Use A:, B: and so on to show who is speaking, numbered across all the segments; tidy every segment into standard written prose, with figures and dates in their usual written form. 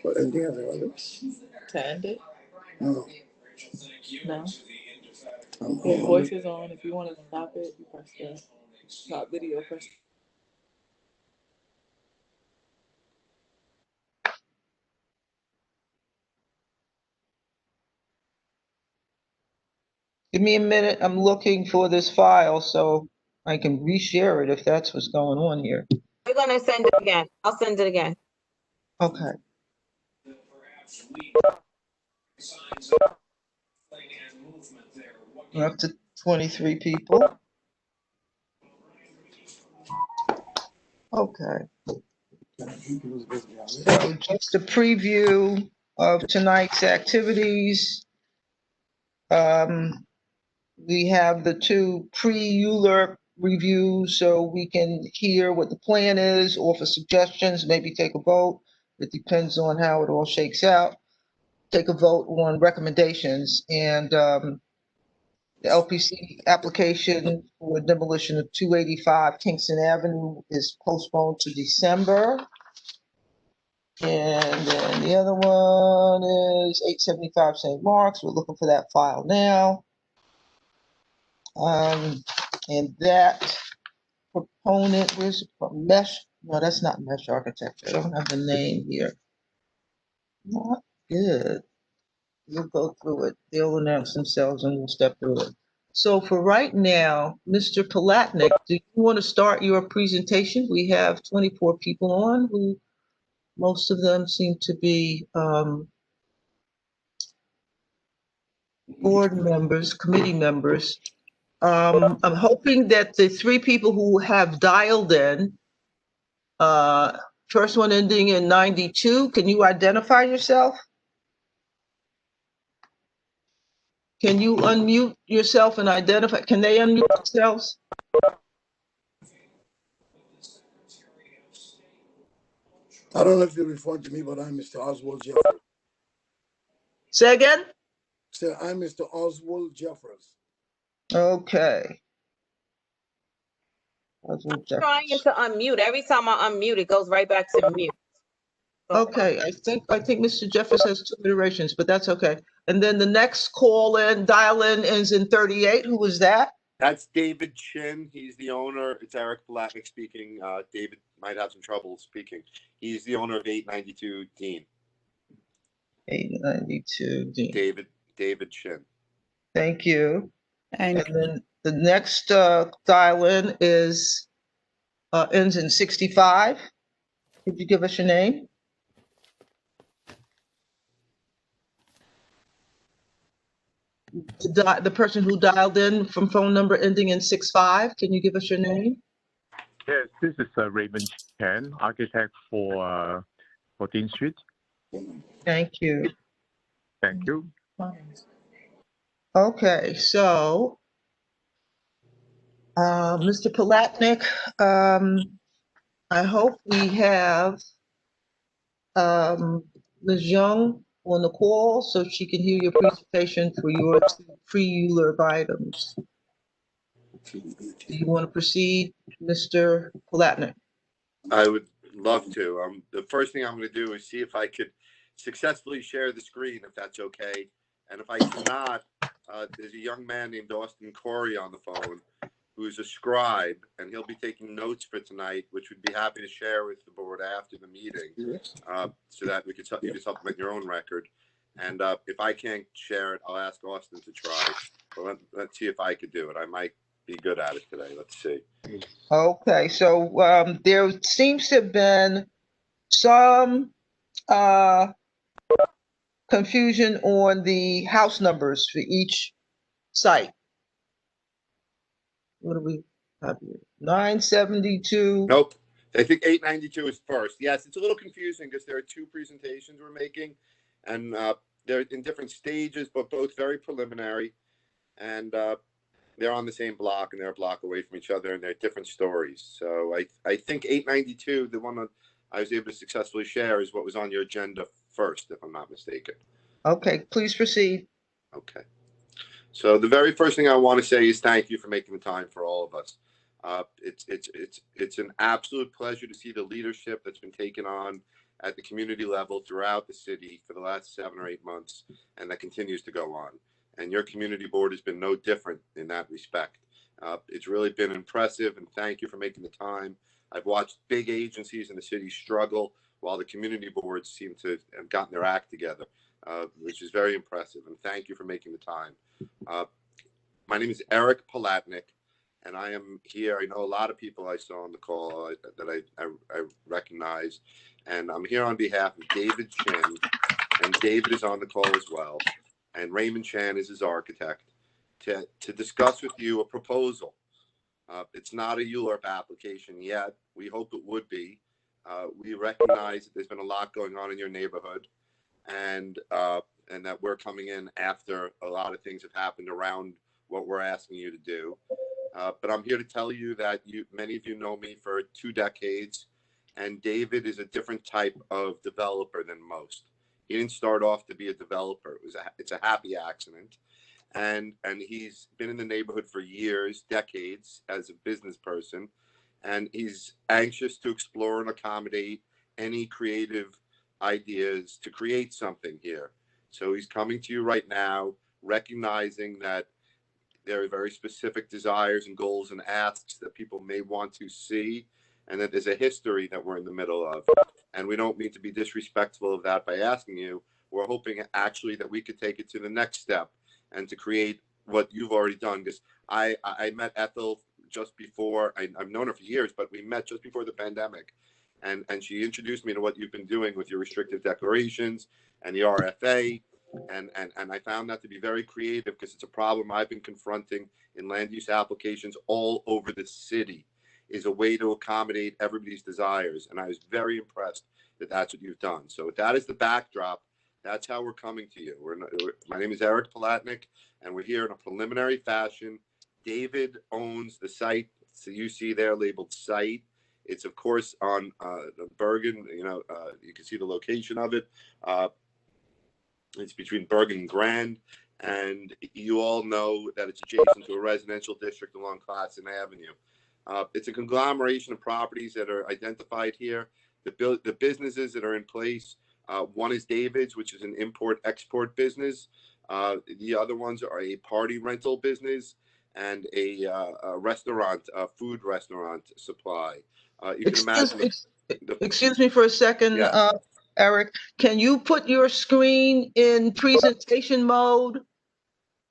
A: What, anything has a
B: To end it?
A: No.
B: No.
A: I'm
B: Your
A: on
B: voice is on. If you want to stop it, you press the stop video. Press.
C: Give me a minute. I'm looking for this file so I can reshare it if that's what's going on here.
D: We're gonna send it again. I'll send it again.
C: Okay. We're up to 23 people. Okay. So just a preview of tonight's activities. We have the two pre-ULURP reviews so we can hear what the plan is, offer suggestions, maybe take a vote. It depends on how it all shakes out. Take a vote on recommendations, and the LPC application for demolition of 285 Kingston Avenue is postponed to December. And then the other one is 875 St. Mark's. We're looking for that file now. And that proponent, where's it from? Mesh? No, that's not Mesh Architecture. I don't have the name here. Not good. We'll go through it. They'll announce themselves and we'll step through it. So for right now, Mr. Palatnik, do you want to start your presentation? We have 24 people on who most of them seem to be board members, committee members. I'm hoping that the three people who have dialed in, first one ending in 92, can you identify yourself? Can you unmute yourself and identify? Can they unmute themselves?
A: I don't know if you're referring to me, but I'm Mr. Oswald Jeffers.
C: Say again?
A: So I'm Mr. Oswald Jeffers.
C: Okay. Oswald Jeffers.
D: Trying to unmute. Every time I unmute, it goes right back to mute.
C: Okay, I think Mr. Jeffers has two iterations, but that's okay. And then the next call in, dial in ends in 38. Who was that?
E: That's David Chin. He's the owner. It's Eric Palatnik speaking. David might have some trouble speaking. He's the owner of 892 Dean.
C: 892 Dean.
E: David Chin.
C: Thank you. And then the next dial in is ends in 65. Could you give us your name? The person who dialed in from phone number ending in 65, can you give us your name?
F: Yes, this is Raymond Chen, architect for Dean Street.
C: Thank you.
F: Thank you.
C: Okay, so Mr. Palatnik, I hope we have Ms. Young on the call so she can hear your presentation for your two pre-ULURP items. Do you want to proceed, Mr. Palatnik?
E: I would love to. The first thing I'm going to do is see if I could successfully share the screen, if that's okay. And if I cannot, there's a young man named Austin Corey on the phone who's a scribe, and he'll be taking notes for tonight, which we'd be happy to share with the board after the meeting, so that you could supplement your own record. And if I can't share it, I'll ask Austin to try. But let's see if I could do it. I might be good at it today. Let's see.
C: Okay, so there seems to have been some confusion on the house numbers for each site. What do we have here? 972.
E: Nope. I think 892 is first. Yes, it's a little confusing because there are two presentations we're making, and they're in different stages, but both very preliminary. And they're on the same block, and they're a block away from each other, and they're different stories. So I think 892, the one that I was able to successfully share, is what was on your agenda first, if I'm not mistaken.
C: Okay, please proceed.
E: Okay. So the very first thing I want to say is thank you for making the time for all of us. It's an absolute pleasure to see the leadership that's been taken on at the community level throughout the city for the last 7 or 8 months, and that continues to go on. And your community board has been no different in that respect. It's really been impressive, and thank you for making the time. I've watched big agencies in the city struggle while the community boards seem to have gotten their act together, which is very impressive. And thank you for making the time. My name is Eric Palatnik, and I am here. I know a lot of people I saw on the call that I recognize, and I'm here on behalf of David Chin, and David is on the call as well, and Raymond Chan is his architect, to discuss with you a proposal. It's not a ULURP application yet. We hope it would be. We recognize that there's been a lot going on in your neighborhood, and that we're coming in after a lot of things have happened around what we're asking you to do. But I'm here to tell you that many of you know me for 2 decades, and David is a different type of developer than most. He didn't start off to be a developer. It's a happy accident. And he's been in the neighborhood for years, decades, as a business person, and he's anxious to explore and accommodate any creative ideas to create something here. So he's coming to you right now, recognizing that there are very specific desires and goals and asks that people may want to see, and that there's a history that we're in the middle of. And we don't mean to be disrespectful of that by asking you. We're hoping actually that we could take it to the next step and to create what you've already done. Because I met Ethel just before, I've known her for years, but we met just before the pandemic. And she introduced me to what you've been doing with your restrictive declarations and the RFA. And I found that to be very creative, because it's a problem I've been confronting in land use applications all over the city, is a way to accommodate everybody's desires. And I was very impressed that that's what you've done. So with that as the backdrop, that's how we're coming to you. My name is Eric Palatnik, and we're here in a preliminary fashion. David owns the site, so you see there labeled site. It's of course on Bergen. You can see the location of it. It's between Bergen and Grand, and you all know that it's adjacent to a residential district along Classen Avenue. It's a conglomeration of properties that are identified here. The businesses that are in place. One is David's, which is an import-export business. The other ones are a party rental business and a restaurant, a food restaurant supply. You can imagine.
C: Excuse me for a second,
E: Yeah.
C: Eric. Can you put your screen in presentation mode?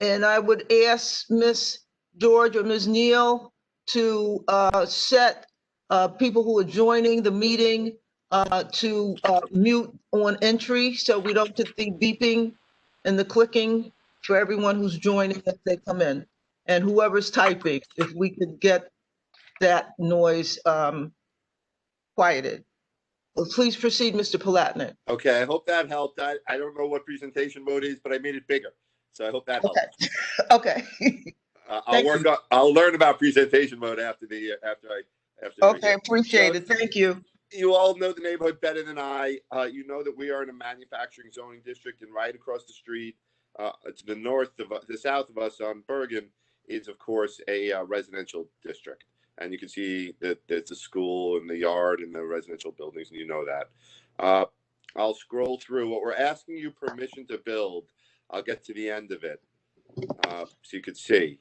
C: And I would ask Ms. George or Ms. Neal to set people who are joining the meeting to mute on entry, so we don't get the beeping and the clicking for everyone who's joining as they come in. And whoever's typing, if we could get that noise quieted. Well, please proceed, Mr. Palatnik.
E: Okay, I hope that helped. I don't know what presentation mode is, but I made it bigger, so I hope that helped.
C: Okay.
E: I'll learn about presentation mode after.
C: Okay, appreciate it. Thank you.
E: You all know the neighborhood better than I. You know that we are in a manufacturing zoning district, and right across the street, to the south of us on Bergen, is of course a residential district. And you can see that there's a school and the yard and the residential buildings, and you know that. I'll scroll through what we're asking you permission to build. I'll get to the end of it so you could see.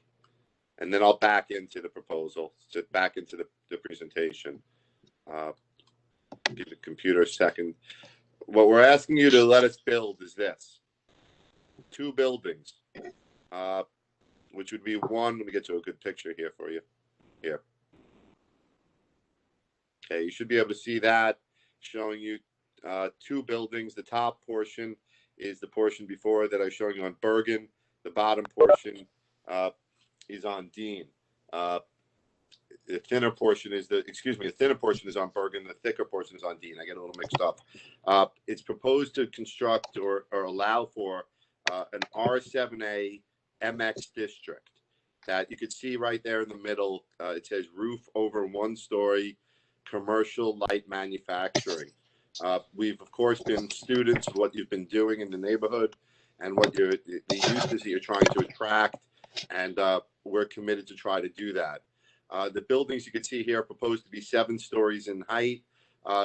E: And then I'll back into the proposal, back into the presentation. Give the computer a second. What we're asking you to let us build is this. 2 buildings, which would be one. Let me get to a good picture here for you. Here. Okay, you should be able to see that, showing you 2 buildings. The top portion is the portion before that I was showing you on Bergen. The bottom portion is on Dean. The thinner portion is the thinner portion is on Bergen. The thicker portion is on Dean. I get a little mixed up. It's proposed to construct or allow for an R7A MX district that you could see right there in the middle. It says roof over 1-story commercial light manufacturing. We've of course been students of what you've been doing in the neighborhood, and what the uses that you're trying to attract, and we're committed to try to do that. The buildings you can see here are proposed to be 7 stories in height.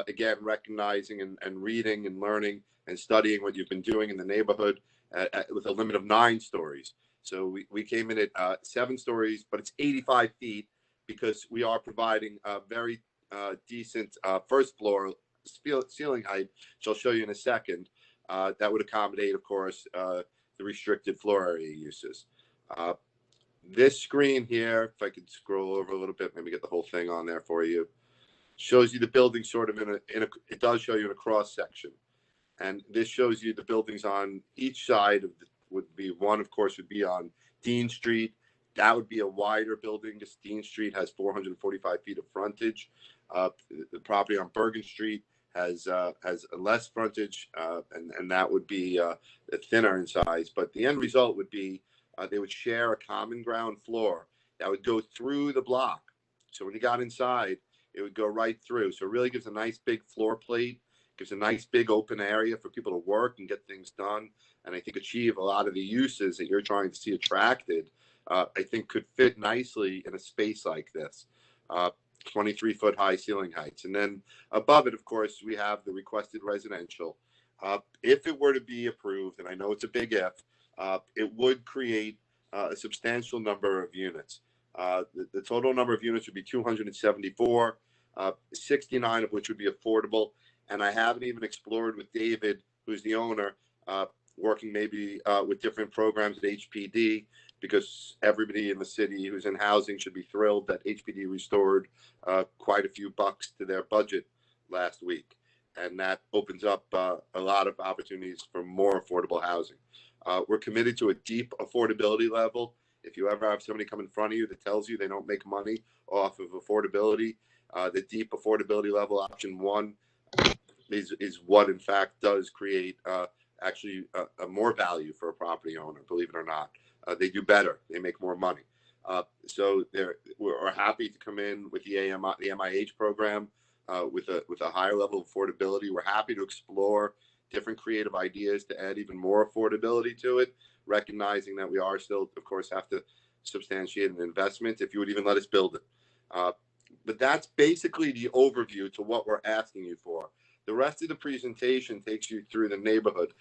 E: Again, recognizing and reading and learning and studying what you've been doing in the neighborhood with a limit of 9 stories. So we came in at 7 stories, but it's 85 feet because we are providing a very decent first floor ceiling height, which I'll show you in a second. That would accommodate, of course, the restricted floor area uses. This screen here, if I could scroll over a little bit, maybe get the whole thing on there for you, shows you the building sort of it does show you in a cross section. And this shows you the buildings on each side of would be one, of course, would be on Dean Street. That would be a wider building because Dean Street has 445 feet of frontage. The property on Bergen Street has less frontage, and that would be thinner in size. But the end result would be they would share a common ground floor that would go through the block. So when you got inside, it would go right through. So it really gives a nice big floor plate, gives a nice big open area for people to work and get things done, and I think achieve a lot of the uses that you're trying to see attracted. I think could fit nicely in a space like this. 23-foot high ceiling heights. And then above it, of course, we have the requested residential. If it were to be approved, and I know it's a big if, it would create a substantial number of units. The total number of units would be 274, 69 of which would be affordable. And I haven't even explored with David, who's the owner, working maybe with different programs at HPD, because everybody in the city who's in housing should be thrilled that HPD restored quite a few bucks to their budget last week. And that opens up a lot of opportunities for more affordable housing. We're committed to a deep affordability level. If you ever have somebody come in front of you that tells you they don't make money off of affordability, the deep affordability level, option 1, is what in fact does create actually more value for a property owner, believe it or not. They do better. They make more money. So we're happy to come in with the MIH program with a higher level of affordability. We're happy to explore different creative ideas to add even more affordability to it, recognizing that we are still, of course, have to substantiate an investment if you would even let us build it. But that's basically the overview to what we're asking you for. The rest of the presentation takes you through the neighborhood,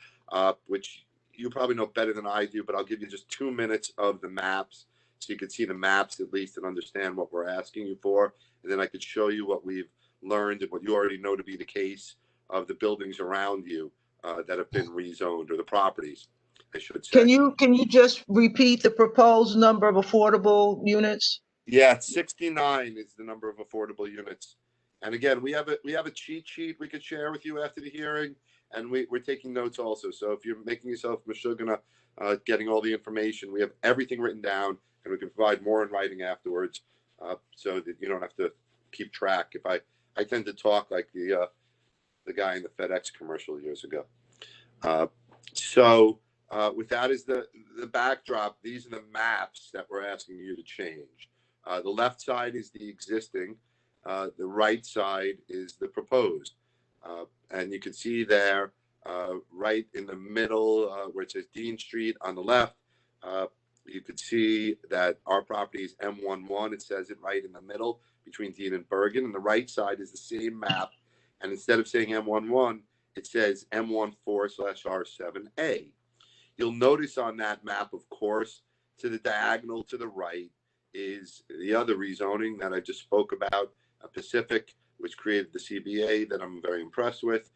E: which you probably know better than I do, but I'll give you just 2 minutes of the maps so you can see the maps at least and understand what we're asking you for. And then I could show you what we've learned and what you already know to be the case of the buildings around you that have been rezoned, or the properties, I should say.
C: Can you just repeat the proposed number of affordable units?
E: Yeah, 69 is the number of affordable units. And again, we have a cheat sheet we could share with you after the hearing, and we're taking notes also. So if you're making yourself mashugana, getting all the information, we have everything written down, and we can provide more in writing afterwards, so that you don't have to keep track. If I tend to talk like the guy in the FedEx commercial years ago. So with that as the backdrop, these are the maps that we're asking you to change. The left side is the existing. The right side is the proposed. And you can see there, right in the middle, where it says Dean Street on the left, you could see that our property is M11. It says it right in the middle between Dean and Bergen. And the right side is the same map. And instead of saying M11, it says M14/R7A. You'll notice on that map, of course, to the diagonal to the right is the other rezoning that I just spoke about, Pacific, which created the CBA that I'm very impressed with,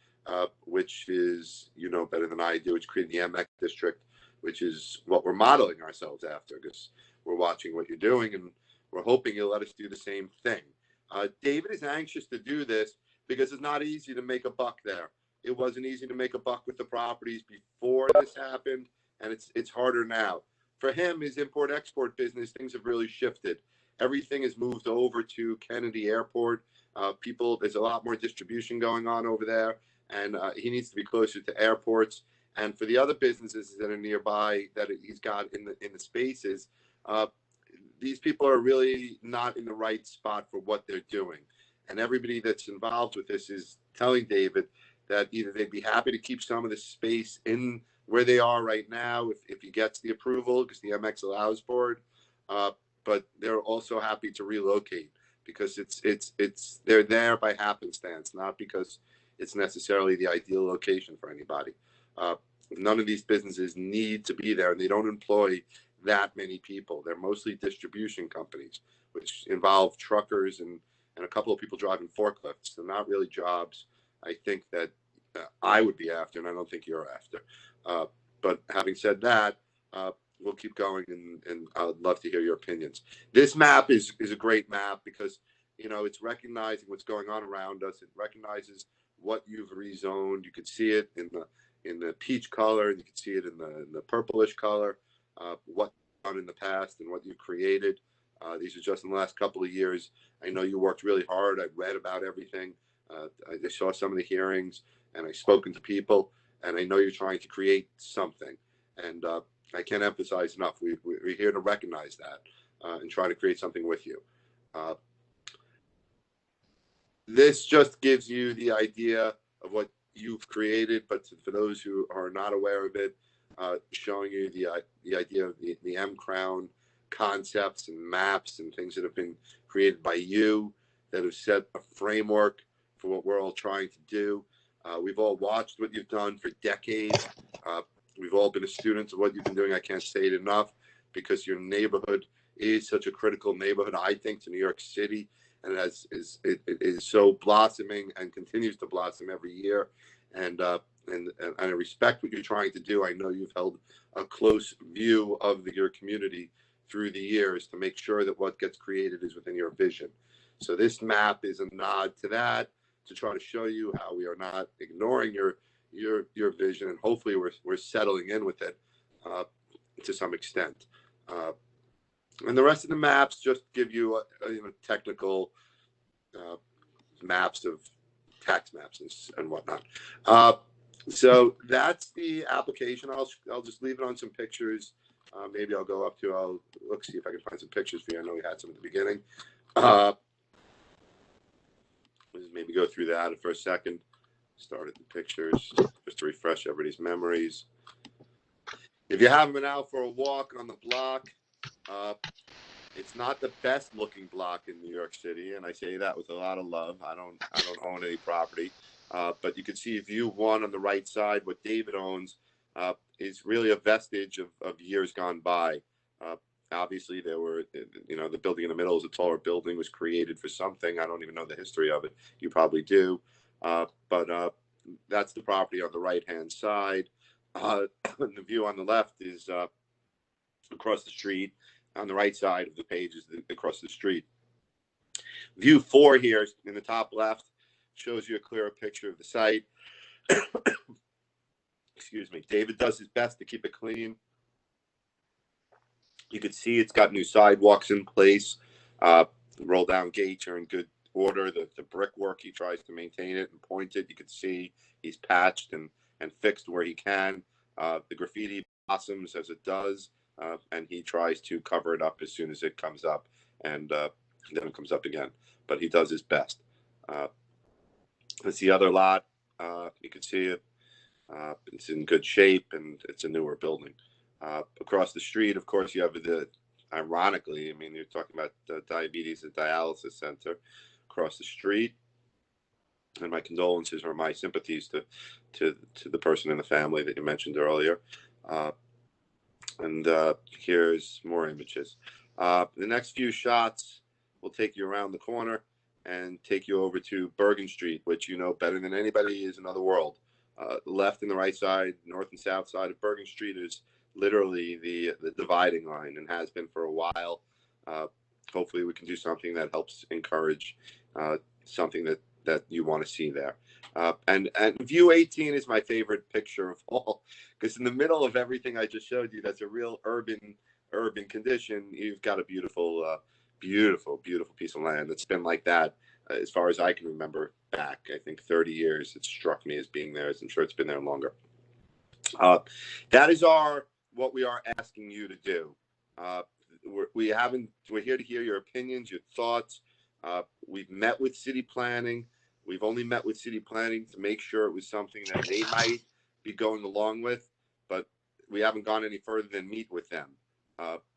E: which is, you know better than I do, which created the MX district, which is what we're modeling ourselves after, because we're watching what you're doing and we're hoping you'll let us do the same thing. David is anxious to do this because it's not easy to make a buck there. It wasn't easy to make a buck with the properties before this happened, and it's harder now. For him, his import-export business, things have really shifted. Everything has moved over to Kennedy Airport. There's a lot more distribution going on over there, and he needs to be closer to airports. And for the other businesses that are nearby that he's got in the spaces, these people are really not in the right spot for what they're doing. And everybody that's involved with this is telling David that either they'd be happy to keep some of the space in where they are right now if he gets the approval, because the MX allows for it. But they're also happy to relocate because they're there by happenstance, not because it's necessarily the ideal location for anybody. None of these businesses need to be there, and they don't employ that many people. They're mostly distribution companies, which involve truckers and a couple of people driving forklifts. They're not really jobs I think that I would be after, and I don't think you're after. But having said that, we'll keep going, and I'd love to hear your opinions. This map is a great map because, it's recognizing what's going on around us. It recognizes what you've rezoned. You could see it in the peach color, and you can see it in the purplish color, what you've done in the past and what you've created. These are just in the last couple of years. I know you worked really hard. I've read about everything. I saw some of the hearings, and I've spoken to people, and I know you're trying to create something. And I can't emphasize enough. We're here to recognize that and try to create something with you. This just gives you the idea of what you've created, but for those who are not aware of it, showing you the idea of the M Crown concepts and maps and things that have been created by you that have set a framework for what we're all trying to do. We've all watched what you've done for decades. We've all been a student of what you've been doing. I can't say it enough because your neighborhood is such a critical neighborhood, I think, to New York City, and it is so blossoming and continues to blossom every year. And I respect what you're trying to do. I know you've held a close view of your community through the years to make sure that what gets created is within your vision. So this map is a nod to that, to try to show you how we are not ignoring your vision, and hopefully we're settling in with it to some extent. And the rest of the maps just give you technical maps of tax maps and whatnot. So that's the application. I'll just leave it on some pictures. Maybe I'll go up to, I'll see if I can find some pictures for you. I know we had some at the beginning. Let's maybe go through that for a second. Start at the pictures just to refresh everybody's memories. If you haven't been out for a walk on the block, it's not the best looking block in New York City, and I say that with a lot of love. I don't own any property, but you can see View 1 on the right side. What David owns is really a vestige of years gone by. Obviously, there were, the building in the middle is a taller building, was created for something. I don't even know the history of it. You probably do. But that's the property on the right-hand side. The view on the left is across the street. On the right side of the page is across the street. View 4 here in the top left shows you a clearer picture of the site. Excuse me. David does his best to keep it clean. You can see it's got new sidewalks in place. Roll down gates are in good order. The brickwork, he tries to maintain it and point it. You can see he's patched and fixed where he can. The graffiti blossoms as it does, and he tries to cover it up as soon as it comes up, and then it comes up again. But he does his best. That's the other lot. You can see it. It's in good shape, and it's a newer building. Across the street, of course, you have ironically, you're talking about diabetes and dialysis center across the street. And my condolences or my sympathies to the person in the family that you mentioned earlier. And here's more images. The next few shots will take you around the corner and take you over to Bergen Street, which you know better than anybody is another world. Left and the right side, north and south side of Bergen Street is literally the dividing line, and has been for a while. Hopefully we can do something that helps encourage something that you want to see there. And View 18 is my favorite picture of all, because in the middle of everything I just showed you, that's a real urban condition. You've got a beautiful piece of land that's been like that as far as I can remember back. I think 30 years it struck me as being there. I'm sure it's been there longer. That is what we are asking you to do. We're here to hear your opinions, your thoughts. We've met with city planning. We've only met with city planning to make sure it was something that they might be going along with. But we haven't gone any further than meet with them.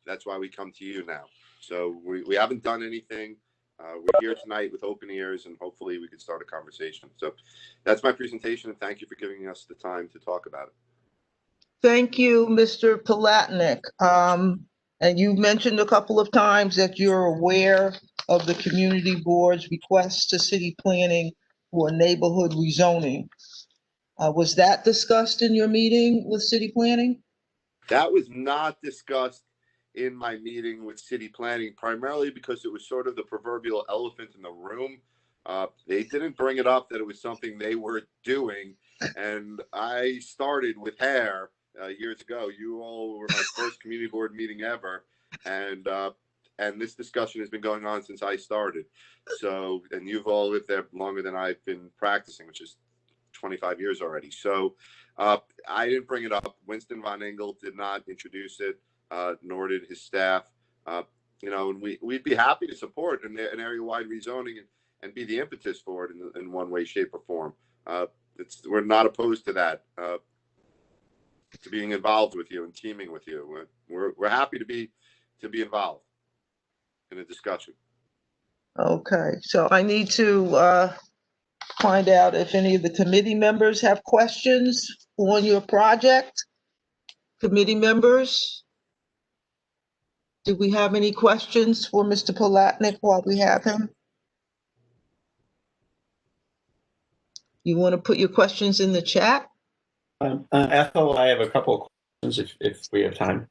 E: That's why we come to you now. So we haven't done anything. We're here tonight with open ears, and hopefully we can start a conversation. So that's my presentation, and thank you for giving us the time to talk about it.
C: Thank you, Mr. Palatnik. And you mentioned a couple of times that you're aware of the community board's request to city planning for neighborhood rezoning. Was that discussed in your meeting with city planning?
E: That was not discussed in my meeting with city planning, primarily because it was sort of the proverbial elephant in the room. They didn't bring it up that it was something they were doing. And I started with hair years ago. You all were my first community board meeting ever. And this discussion has been going on since I started. So, and you've all lived there longer than I've been practicing, which is 25 years already. So I didn't bring it up. Winston Von Engel did not introduce it, nor did his staff. You know, and we'd be happy to support an area-wide rezoning and be the impetus for it in one way, shape, or form. We're not opposed to that, to being involved with you and teaming with you. We're happy to be involved in a discussion.
C: Okay, so I need to find out if any of the committee members have questions on your project. Committee members, do we have any questions for Mr. Palatnik while we have him? You want to put your questions in the chat?
G: Ethel, I have a couple of questions if we have time.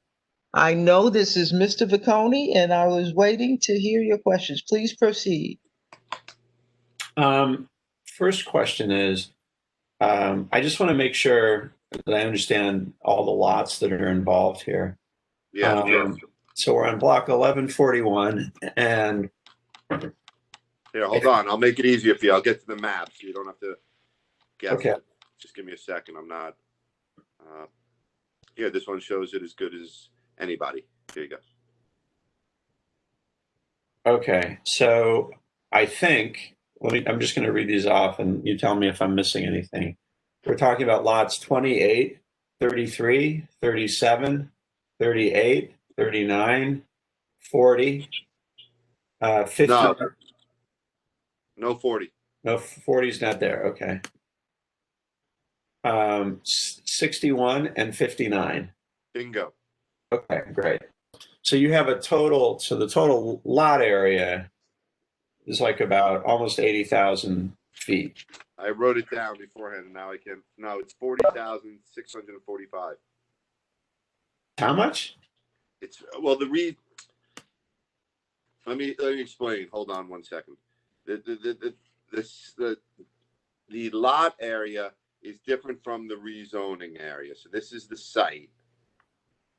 C: I know this is Mr. Vicconi, and I was waiting to hear your questions. Please proceed.
G: First question is, I just want to make sure that I understand all the lots that are involved here.
E: Yeah.
G: So we're on block 1141, and
E: Here, hold on. I'll make it easier for you. I'll get to the map so you don't have to guess.
G: Okay.
E: It. Just give me a second. I'm not. Here, this one shows it as good as anybody. Here you go.
G: Okay, so I think, I'm just going to read these off and you tell me if I'm missing anything. We're talking about lots 28, 33, 37, 38, 39, 40, 50.
E: No 40.
G: No, 40 is not there. Okay. 61 and 59.
E: Bingo.
G: Okay, great. So you have a total, so the total lot area is like about almost 80,000 feet.
E: I wrote it down beforehand, and now I can. No, it's 40,645.
G: How much?
E: It's well the Let me explain. Hold on one second. The lot area is different from the rezoning area. So this is the site.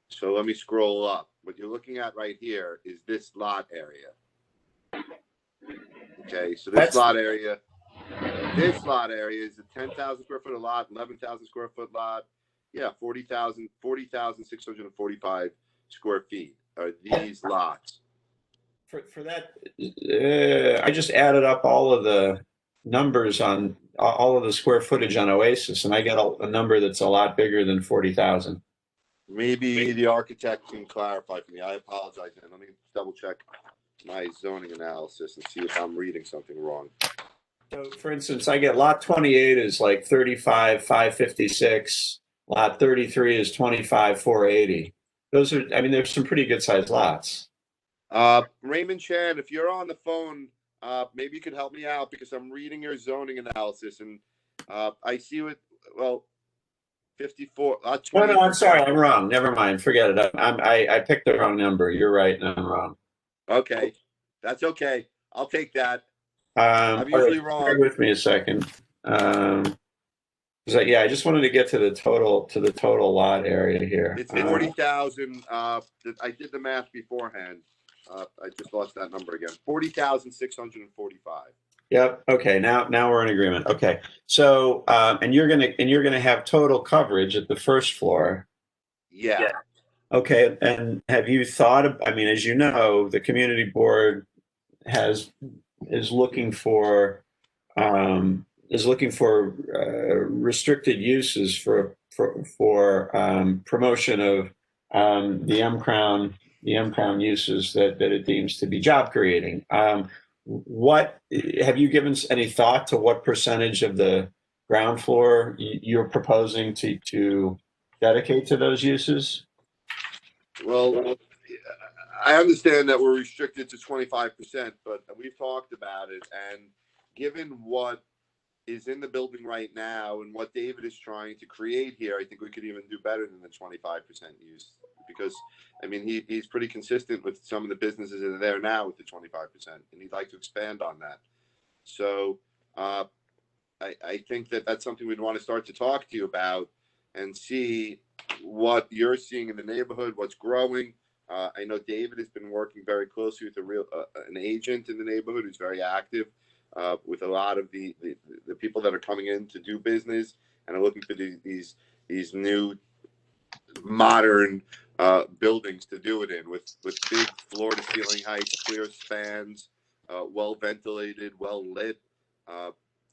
E: So let me scroll up. What you're looking at right here is this lot area. Okay, so this lot area is a 10,000 square foot lot, 11,000 square foot lot. Yeah, 40,645 square feet are these lots.
G: For that, I just added up all of the numbers on all of the square footage on Oasis, and I got a number that's a lot bigger than 40,000.
E: Maybe the architect can clarify for me. I apologize. And let me double check my zoning analysis and see if I'm reading something wrong.
G: So, for instance, I get lot 28 is like 35,556. Lot 33 is 25,480. Those are, I mean, there's some pretty good sized lots.
E: Raymond Chan, if you're on the phone, maybe you could help me out because I'm reading your zoning analysis and I see what, well, 54.
G: No, I'm sorry, I'm wrong. Never mind. Forget it. I picked the wrong number. You're right, and I'm wrong.
E: Okay, that's okay. I'll take that. I'm usually wrong.
G: Bear with me a second. Yeah, I just wanted to get to the total lot area here.
E: It's 40,000. I did the math beforehand. I just lost that number again. 40,645.
G: Yep. Okay. Now we're in agreement. Okay. So and you're gonna have total coverage at the first floor.
E: Yeah.
G: Okay. And have you thought of, I mean, as you know, the community board is looking for restricted uses for promotion of the M Crown uses that it deems to be job creating. What have you given any thought to what percentage of the ground floor you're proposing to dedicate to those uses?
E: Well, I understand that we're restricted to 25%, but we've talked about it. And given what is in the building right now and what David is trying to create here, I think we could even do better than the 25% use. Because, I mean, he's pretty consistent with some of the businesses that are there now with the 25%, and he'd like to expand on that. So I think that that's something we'd want to start to talk to you about and see what you're seeing in the neighborhood, what's growing. I know David has been working very closely with an agent in the neighborhood who's very active with a lot of the people that are coming in to do business and are looking for these new modern buildings to do it in with big floor to ceiling heights, clear spans, well ventilated, well lit,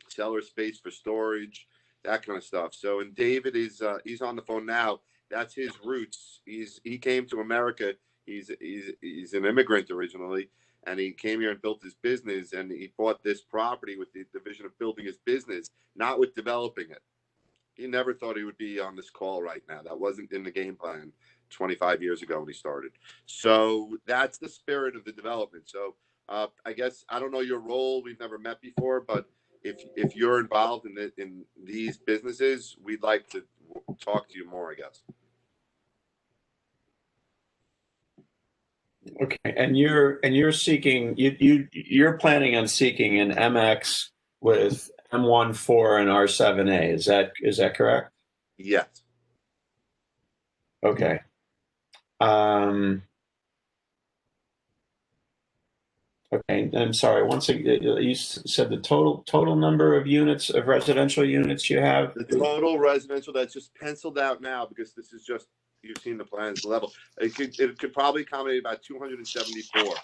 E: cellar space for storage, that kind of stuff. So, and David is he's on the phone now. That's his roots. He came to America. He's an immigrant originally, and he came here and built his business. And he bought this property with the vision of building his business, not with developing it. He never thought he would be on this call right now. That wasn't in the game plan 25 years ago when he started. So that's the spirit of the development. So I guess I don't know your role. We've never met before, but if you're involved in these businesses, we'd like to talk to you more, I guess.
G: Okay, and you're seeking you're planning on seeking an MX with M14 and R7A. Is that correct?
E: Yes.
G: Okay. Okay, I'm sorry. Once again, you said the total number of units of residential units you have.
E: The total residential that's just penciled out now, because this is just, you've seen the plans level. It could probably accommodate about 274.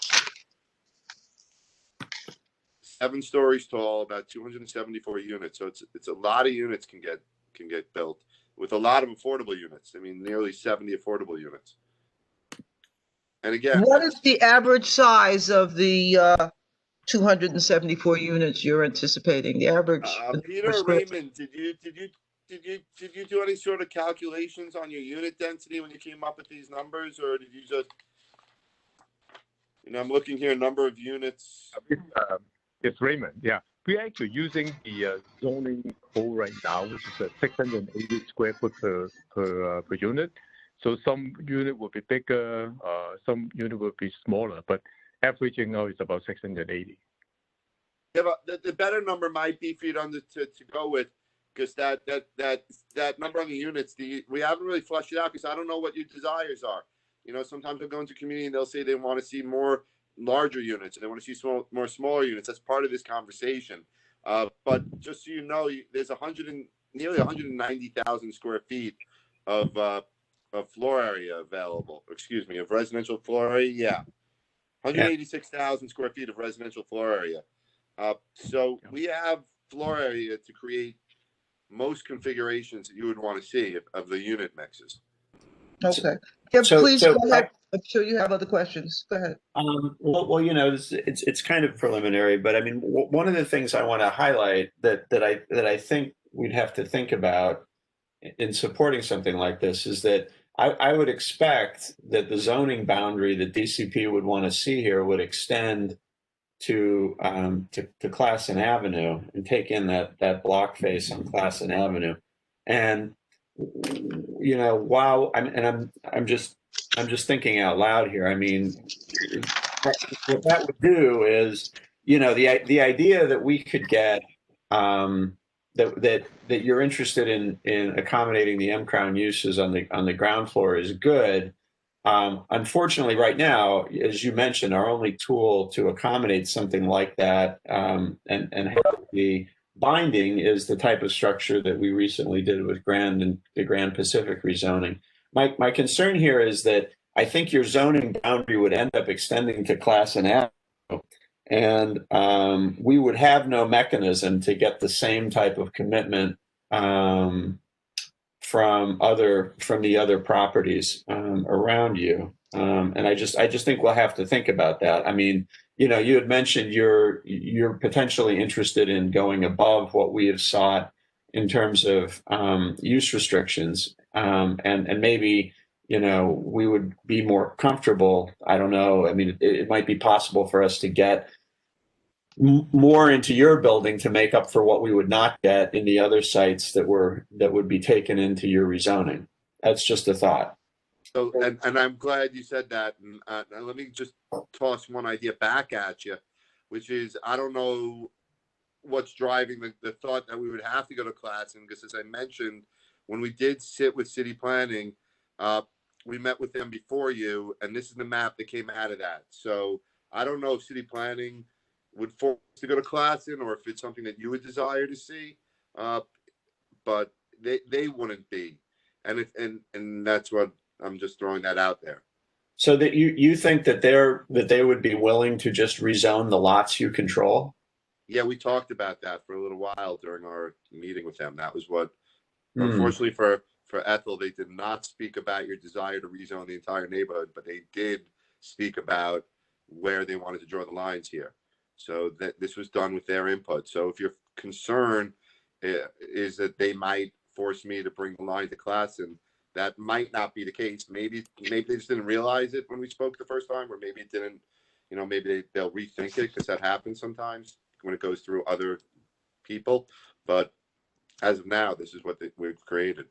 E: 7 stories tall, about 274 units. So it's a lot of units can get built with a lot of affordable units. I mean, nearly 70 affordable units. And again,
C: What is the average size of the 274 units you're anticipating? The average.
E: Peter Raymond, did you do any sort of calculations on your unit density when you came up with these numbers, or did you just, I'm looking here, number of units.
F: It's Raymond. Yeah, we're actually using the zoning code right now, which is 680 square foot per unit. So some unit will be bigger, some unit will be smaller, but averaging out is about 680.
E: Yeah, but the better number might be for you to go with, because that number on the units, we haven't really flushed it out because I don't know what your desires are. Sometimes they'll go into community and they'll say they want to see more larger units and they want to see more smaller units. That's part of this conversation. But just so you know, there's nearly 190,000 square feet of floor area available. Excuse me, of residential floor area. Yeah, 186,000 square feet of residential floor area. So we have floor area to create most configurations that you would want to see of the unit mixes.
C: Okay. Yeah, please go ahead. I'm sure you have other questions. Go ahead.
G: Well, it's kind of preliminary, but I mean, one of the things I want to highlight that I think we'd have to think about in supporting something like this is that I would expect that the zoning boundary that DCP would want to see here would extend to Classen Avenue and take in that block face on Classen Avenue. And while I'm just thinking out loud here. I mean, what that would do is, the idea that we could get that you're interested in accommodating the M Crown uses on the ground floor is good. Unfortunately, right now, as you mentioned, our only tool to accommodate something like that and have the binding is the type of structure that we recently did with Grand and the Grand Pacific rezoning. My concern here is that I think your zoning boundary would end up extending to Classen Avenue, and we would have no mechanism to get the same type of commitment from the other properties around you. And I just think we'll have to think about that. I mean, you know, you had mentioned you're potentially interested in going above what we have sought in terms of use restrictions, and maybe, you know, we would be more comfortable. I don't know. I mean, it might be possible for us to get more into your building to make up for what we would not get in the other sites that would be taken into your rezoning. That's just a thought.
E: So, and I'm glad you said that. And let me just toss one idea back at you, which is, I don't know what's driving the thought that we would have to go to Classen, because as I mentioned, when we did sit with city planning, we met with them before you, and this is the map that came out of that. So I don't know if city planning would force us to go to Classen, or if it's something that you would desire to see, but they wouldn't be, and that's what I'm just throwing that out there.
G: So that you think that they would be willing to just rezone the lots you control?
E: Yeah, we talked about that for a little while during our meeting with them. That was what, unfortunately for Ethel, they did not speak about your desire to rezone the entire neighborhood, but they did speak about where they wanted to draw the lines here. So that this was done with their input. So if your concern is that they might force me to bring the line to Classen, that might not be the case. Maybe they just didn't realize it when we spoke the first time, or maybe it didn't, you know, maybe they'll rethink it, because that happens sometimes when it goes through other people. But as of now, this is what we've created.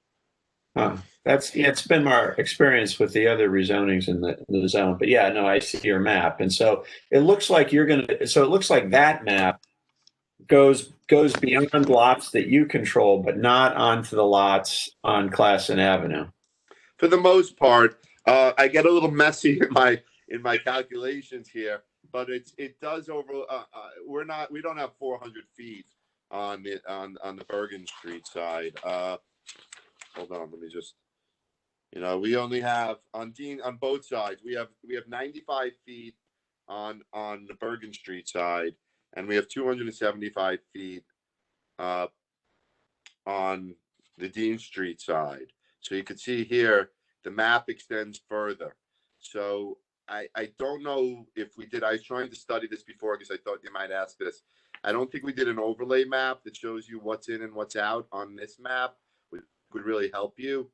G: It's been our experience with the other rezonings in the zone. But yeah, no, I see your map, and so it looks like that map goes beyond lots that you control, but not onto the lots on Classen Avenue.
E: For the most part, I get a little messy in my calculations here, but it does over. We don't have 400 feet on the Bergen Street side. Hold on, let me just. You know, we only have on both sides. We have 95 feet on the Bergen Street side, and we have 275 feet on the Dean Street side. So you can see here the map extends further. So I don't know if we did. I was trying to study this before because I thought you might ask this. I don't think we did an overlay map that shows you what's in and what's out on this map, which would really help you.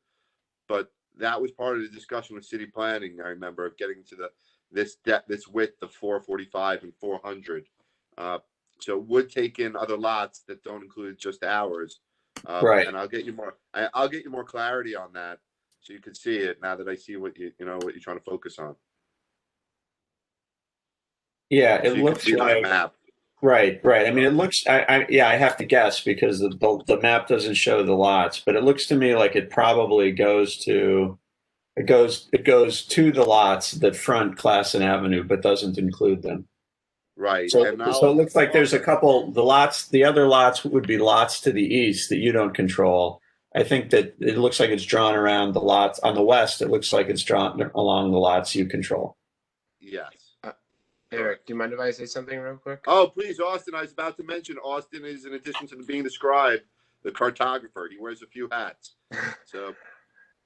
E: But that was part of the discussion with city planning. I remember getting to this width of 445 and 400. So it would take in other lots that don't include just ours.
G: Right.
E: And I'll get you more clarity on that, so you can see it now that I see what you're trying to focus on.
G: Yeah,
E: So
G: it
E: you
G: looks
E: can see
G: like
E: the map.
G: Right. I mean, it looks. I have to guess because the map doesn't show the lots, but it looks to me like it probably goes to the lots that front Classen Avenue, but doesn't include them.
E: Right.
G: So it looks like there's a couple. The other lots would be lots to the east that you don't control. I think that it looks like it's drawn around the lots on the west. It looks like it's drawn along the lots you control.
E: Yes.
H: Eric, do you mind if I say something real quick?
E: Oh, please, Austin. I was about to mention Austin is, in addition to being the scribe, the cartographer. He wears a few hats. So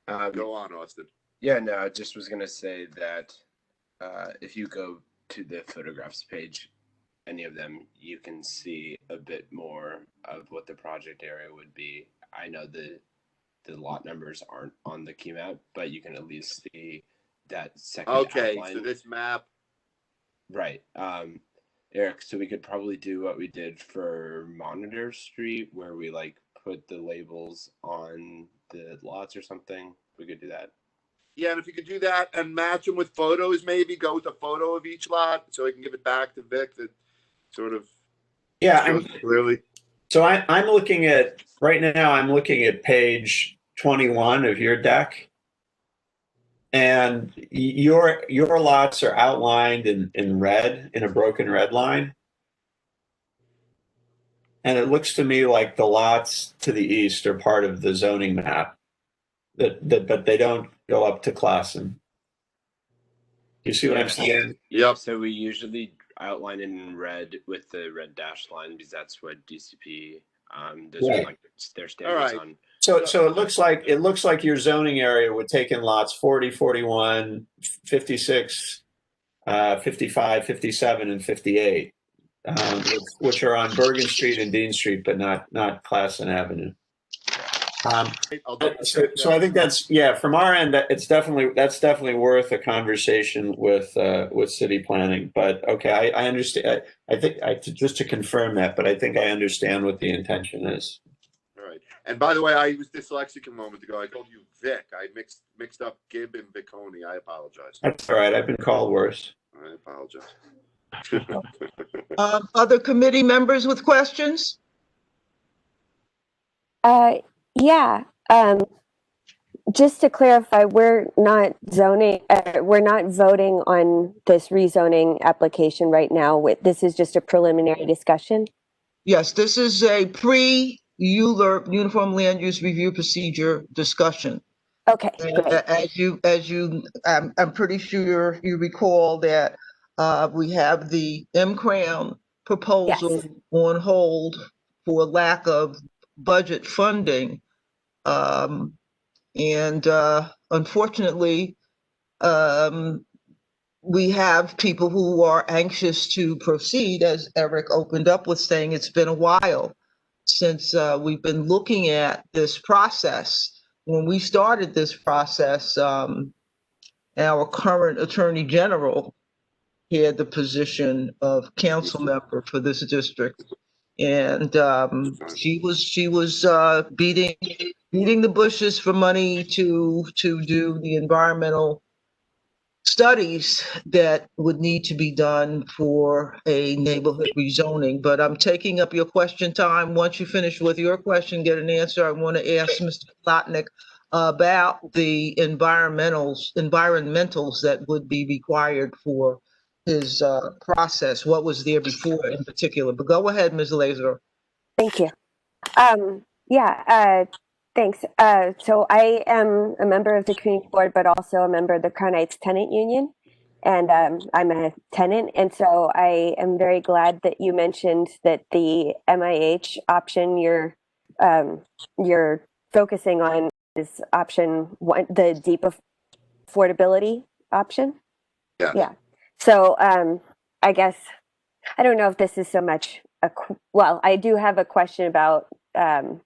E: go on, Austin.
H: Yeah, no, I just was going to say that if you go to the photographs page, any of them, you can see a bit more of what the project area would be. I know the lot numbers aren't on the key map, but you can at least see that second outline.
E: So this map.
H: Right. Eric, so we could probably do what we did for Monitor Street, where we put the labels on the lots or something. We could do that.
E: Yeah, and if you could do that and match them with photos, maybe go with a photo of each lot so I can give it back to Vic that sort of shows clearly.
G: So I'm looking at right now. I'm looking at page 21 of your deck. And your lots are outlined in red, in a broken red line. And it looks to me like the lots to the east are part of the zoning map, but they don't go up to Classen. You see what I'm saying?
E: Yep.
H: So we usually outline it in red with the red dash line because that's what DCP, those are their standards on.
G: So it looks like your zoning area would take in lots 40, 41, 56, 55, 57, and 58, which are on Bergen Street and Dean Street, but not Classen Avenue.
E: I'll double
G: So
E: check that.
G: I think that's, yeah, from our end, that's definitely worth a conversation with city planning. But okay, I understand. I think just to confirm that, but I think I understand what the intention is.
E: All right. And by the way, I was dyslexic a moment ago. I told you Vic. I mixed up Gibb and Vicconi. I apologize.
G: That's all right. I've been called worse.
E: I apologize.
C: Other committee members with questions?
I: Yeah. Just to clarify, we're not voting on this rezoning application right now. This is just a preliminary discussion.
C: Yes, this is a pre-ULURP Uniform Land Use Review Procedure discussion.
I: Okay,
C: As you, I'm pretty sure you recall that we have the M-Crown proposal on hold for lack of budget funding. Unfortunately, we have people who are anxious to proceed, as Eric opened up with saying it's been a while since we've been looking at this process. When we started this process, our current Attorney General had the position of council member for this district. And she was beating the bushes for money to do the environmental studies that would need to be done for a neighborhood rezoning. But I'm taking up your question time. Once you finish with your question, get an answer, I want to ask Mr. Plotnick about the environmentals that would be required for his process. What was there before in particular? But go ahead, Ms. Laser.
I: Thank you. Thanks. So I am a member of the community board, but also a member of the Crown Heights Tenant Union, and I'm a tenant. And so I am very glad that you mentioned that the MIH option you're focusing on is option one, the deep affordability option.
E: Yeah.
I: Yeah. So I guess I don't know if this is so much well, I do have a question about the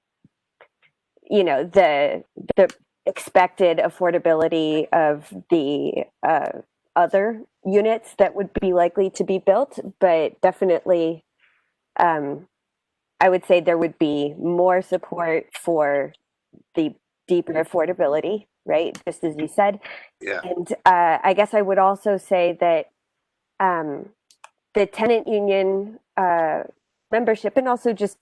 I: expected affordability of the other units that would be likely to be built, but definitely I would say there would be more support for the deeper affordability, right? Just as you said.
E: Yeah.
I: And I guess I would also say that the tenant union membership, and also just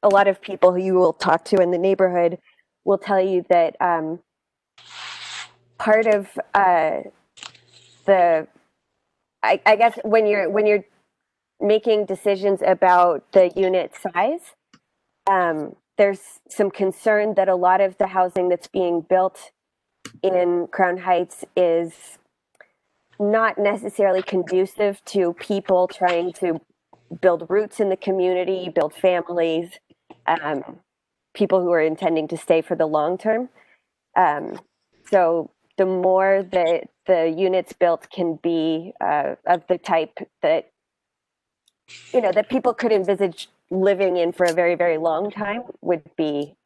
I: a lot of people who you will talk to in the neighborhood, will tell you that part of I guess when you're making decisions about the unit size, there's some concern that a lot of the housing that's being built in Crown Heights is not necessarily conducive to people trying to build roots in the community, build families, people who are intending to stay for the long term. So the more that the units built can be of the type that, that people could envisage living in for a very, very long time, would be,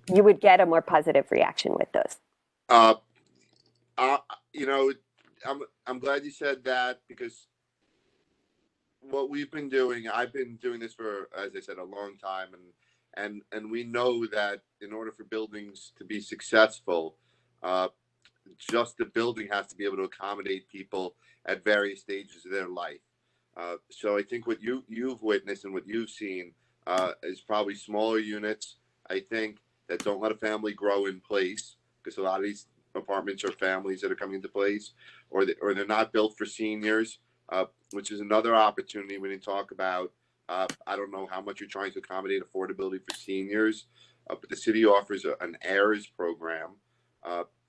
I: you would get a more positive reaction with those.
E: I'm glad you said that, because what we've been doing, I've been doing this for, as I said, a long time, and we know that in order for buildings to be successful, just the building has to be able to accommodate people at various stages of their life. So I think what you've witnessed and what you've seen is probably smaller units, I think, that don't let a family grow in place, because a lot of these apartments are families that are coming into place, or they're not built for seniors, which is another opportunity when you talk about. I don't know how much you're trying to accommodate affordability for seniors, but the city offers an heirs program,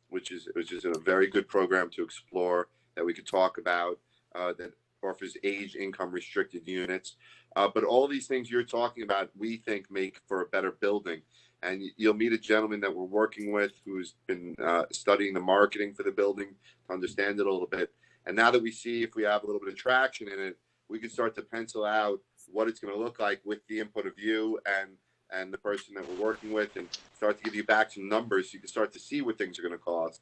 E: which is a very good program to explore, that we could talk about, that offers age income restricted units. But all these things you're talking about, we think make for a better building. and you'll meet a gentleman that we're working with who's been studying the marketing for the building to understand it a little bit. And now that we see if we have a little bit of traction in it, we can start to pencil out what it's going to look like with the input of you and the person that we're working with, and start to give you back some numbers so you can start to see what things are going to cost.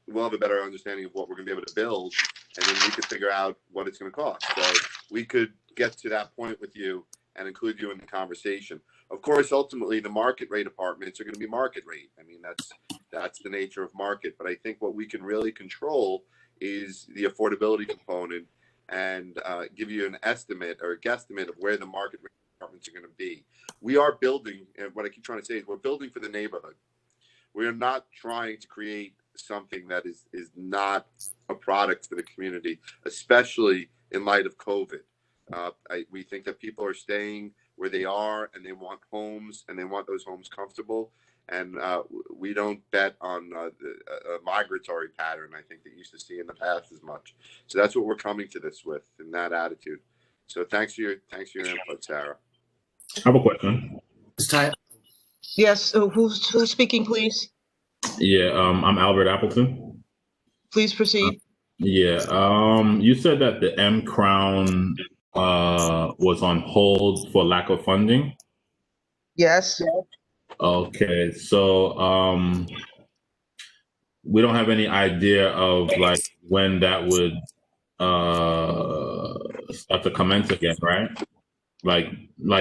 E: We'll have a better understanding of what we're going to be able to build, and then we can figure out what it's going to cost. So we could get to that point with you and include you in the conversation. Of course, ultimately, the market rate apartments are going to be market rate. I mean, that's the nature of market. But I think what we can really control is the affordability component, and give you an estimate or a guesstimate of where the market rate apartments are going to be. We are building, and what I keep trying to say is we're building for the neighborhood. We are not trying to create something that is not a product for the community, especially in light of COVID. We think that people are staying where they are, and they want homes, and they want those homes comfortable. And we don't bet on a migratory pattern, I think, that you used to see in the past as much. So that's what we're coming to this with, in that attitude. So thanks for your input, Sarah.
J: I have a question.
C: Yes, who's speaking, please?
J: Yeah, I'm Albert Appleton.
C: Please proceed.
J: You said that the M Crown was on hold for lack of funding.
C: Yes.
J: Okay, so we don't have any idea of like when that would start to commence again, right? Like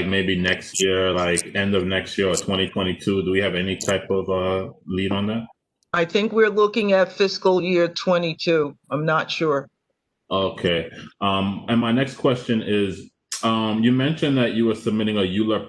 J: maybe next year, like end of next year or 2022. Do we have any type of lead on that?
C: I think we're looking at fiscal year 22. I'm not sure.
J: Okay. And my next question is, you mentioned that you were submitting a ULURP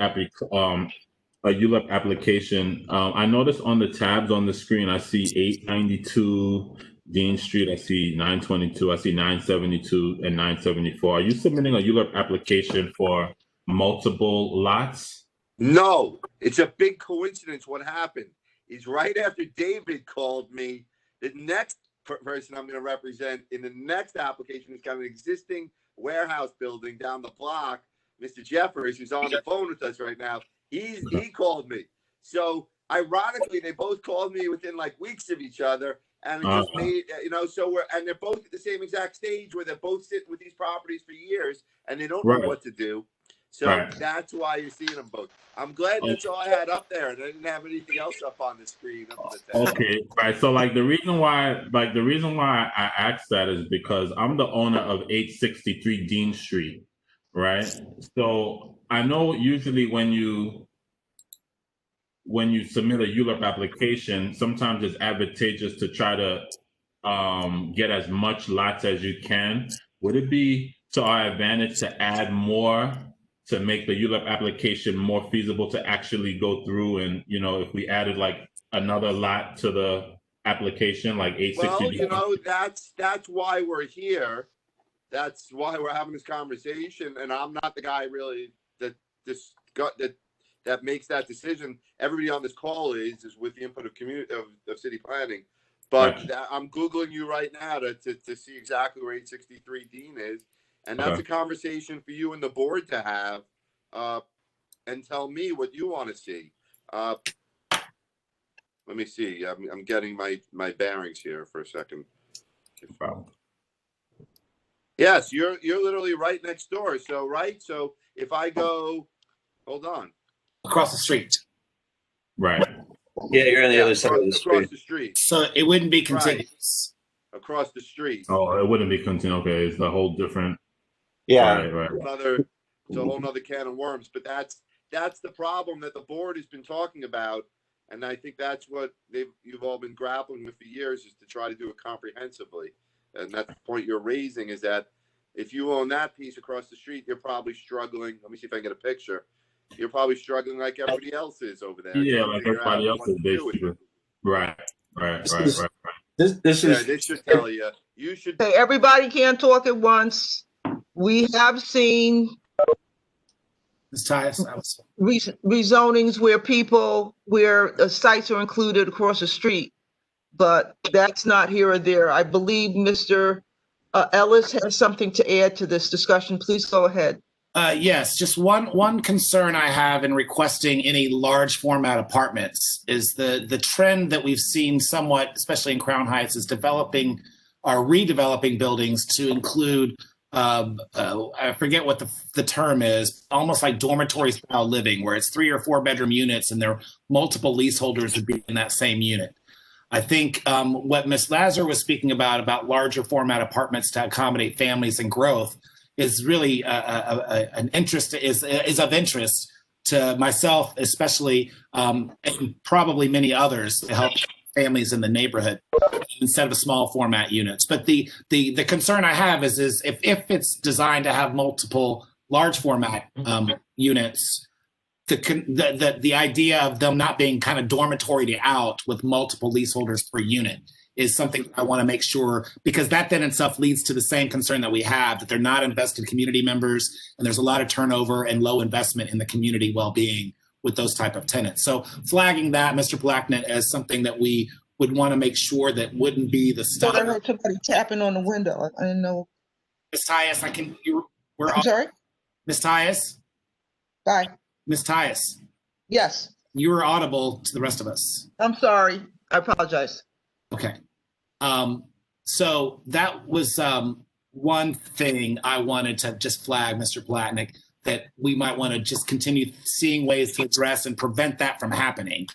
J: application. I noticed on the tabs on the screen, I see 892 Dean Street, I see 922, I see 972 and 974. Are you submitting a ULURP application for multiple lots?
E: No, it's a big coincidence. What happened is right after David called me, the next person I'm going to represent in the next application has got an existing warehouse building down the block. Mr. Jeffers, who's on the phone with us right now, he called me. So ironically, they both called me within like weeks of each other, and it just made, so they're both at the same exact stage where they're both sitting with these properties for years and they don't know what to do. So that's why you're seeing them both. I'm glad that's all I had up there, and I didn't have anything else up on the screen.
J: Okay, right. So like the reason why I asked that is because I'm the owner of 863 Dean Street, right? So I know usually when you submit a ULURP application, sometimes it's advantageous to try to get as much lots as you can. Would it be to our advantage to add more to make the ULURP application more feasible to actually go through? And, if we added like another lot to the application, like 860.
E: Well, that's why we're here. That's why we're having this conversation. And I'm not the guy really that makes that decision. Everybody on this call is with the input of city planning. But I'm Googling you right now to see exactly where 863 Dean is. And that's a conversation for you and the board to have, and tell me what you want to see. Let me see. I'm getting my bearings here for a second. Yes, you're literally right next door. So if I go, hold on,
K: across the street.
J: Right.
G: Yeah, you're on the other side of the street.
E: Across the street.
K: So it wouldn't be contiguous.
E: Across the street.
J: Oh, it wouldn't be contiguous. Okay, it's a whole different.
G: Yeah.
J: Right.
E: It's a whole nother can of worms. But that's the problem that the board has been talking about, and I think that's what you've all been grappling with for years, is to try to do it comprehensively. And that's the point you're raising, is that if you own that piece across the street, you're probably struggling. Let me see if I can get a picture. You're probably struggling like everybody else is over there.
J: Yeah, like everybody else is basically. Right.
G: This
E: should tell you. You should.
C: Hey, everybody can't talk at once. We have seen rezonings where the sites are included across the street, but that's not here or there. I believe Mr. Ellis has something to add to this discussion. Please go ahead.
K: Yes, just one concern I have in requesting any large format apartments is the trend that we've seen somewhat, especially in Crown Heights, is developing or redeveloping buildings to include I forget what the term is, almost like dormitory style living, where it's 3 or 4 bedroom units and there are multiple leaseholders would be in that same unit. I think what Ms. Lazar was speaking about larger format apartments to accommodate families and growth is really an interest is of interest to myself, especially, and probably many others, to help families in the neighborhood instead of small format units. But the concern I have is if it's designed to have multiple large format units, the idea of them not being kind of dormitory out with multiple leaseholders per unit is something I want to make sure, because that then itself leads to the same concern that we have, that they're not invested community members, and there's a lot of turnover and low investment in the community well-being with those type of tenants. So flagging that, Mr. Blacknett, as something that we would want to make sure that wouldn't be the
C: I
K: stuff.
C: heard somebody tapping on the window. I didn't know.
K: Ms. Tyus,
C: I'm sorry?
K: Ms. Tyus?
C: Bye.
K: Ms. Tyus,
C: Yes,
K: you were audible to the rest of us.
C: I'm sorry. I apologize.
K: Okay. So that was one thing I wanted to just flag, Mr. Platnick, that we might want to just continue seeing ways to address and prevent that from happening.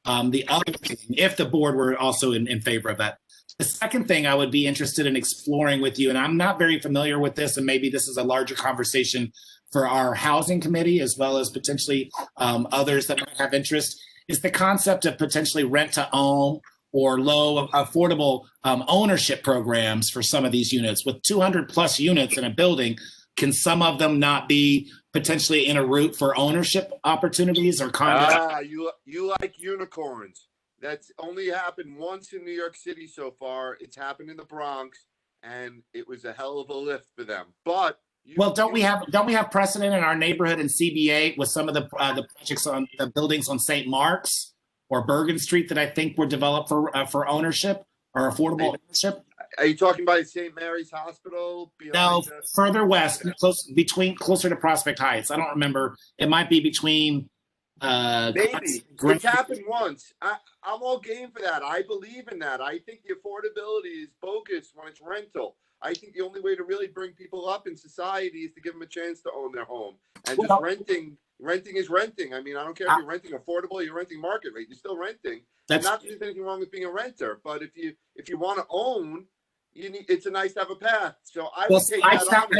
K: The other thing, if the board were also in favor of that, the second thing I would be interested in exploring with you, and I'm not very familiar with this, and maybe this is a larger conversation for our housing committee, as well as potentially others that might have interest, is the concept of potentially rent to own or low affordable ownership programs for some of these units. With 200 plus units in a building, can some of them not be potentially in a route for ownership opportunities or condos?
E: You like unicorns. That's only happened once in New York City so far. It's happened in the Bronx, and it was a hell of a lift for them. But
K: don't we have precedent in our neighborhood in CBA with some of the projects on the buildings on St. Mark's or Bergen Street that I think were developed for ownership or affordable ownership?
E: Are you talking about St. Mary's Hospital?
K: No, further west, closer to Prospect Heights. I don't remember. It might be between.
E: Maybe it's happened once. I'm all game for that. I believe in that. I think the affordability is bogus when it's rental. I think the only way to really bring people up in society is to give them a chance to own their home. And just renting is renting. I mean, I don't care if you're renting affordable or you're renting market rate. You're still renting. Not that there's anything wrong with being a renter, but if you want to own, it's a nice to have a path. So I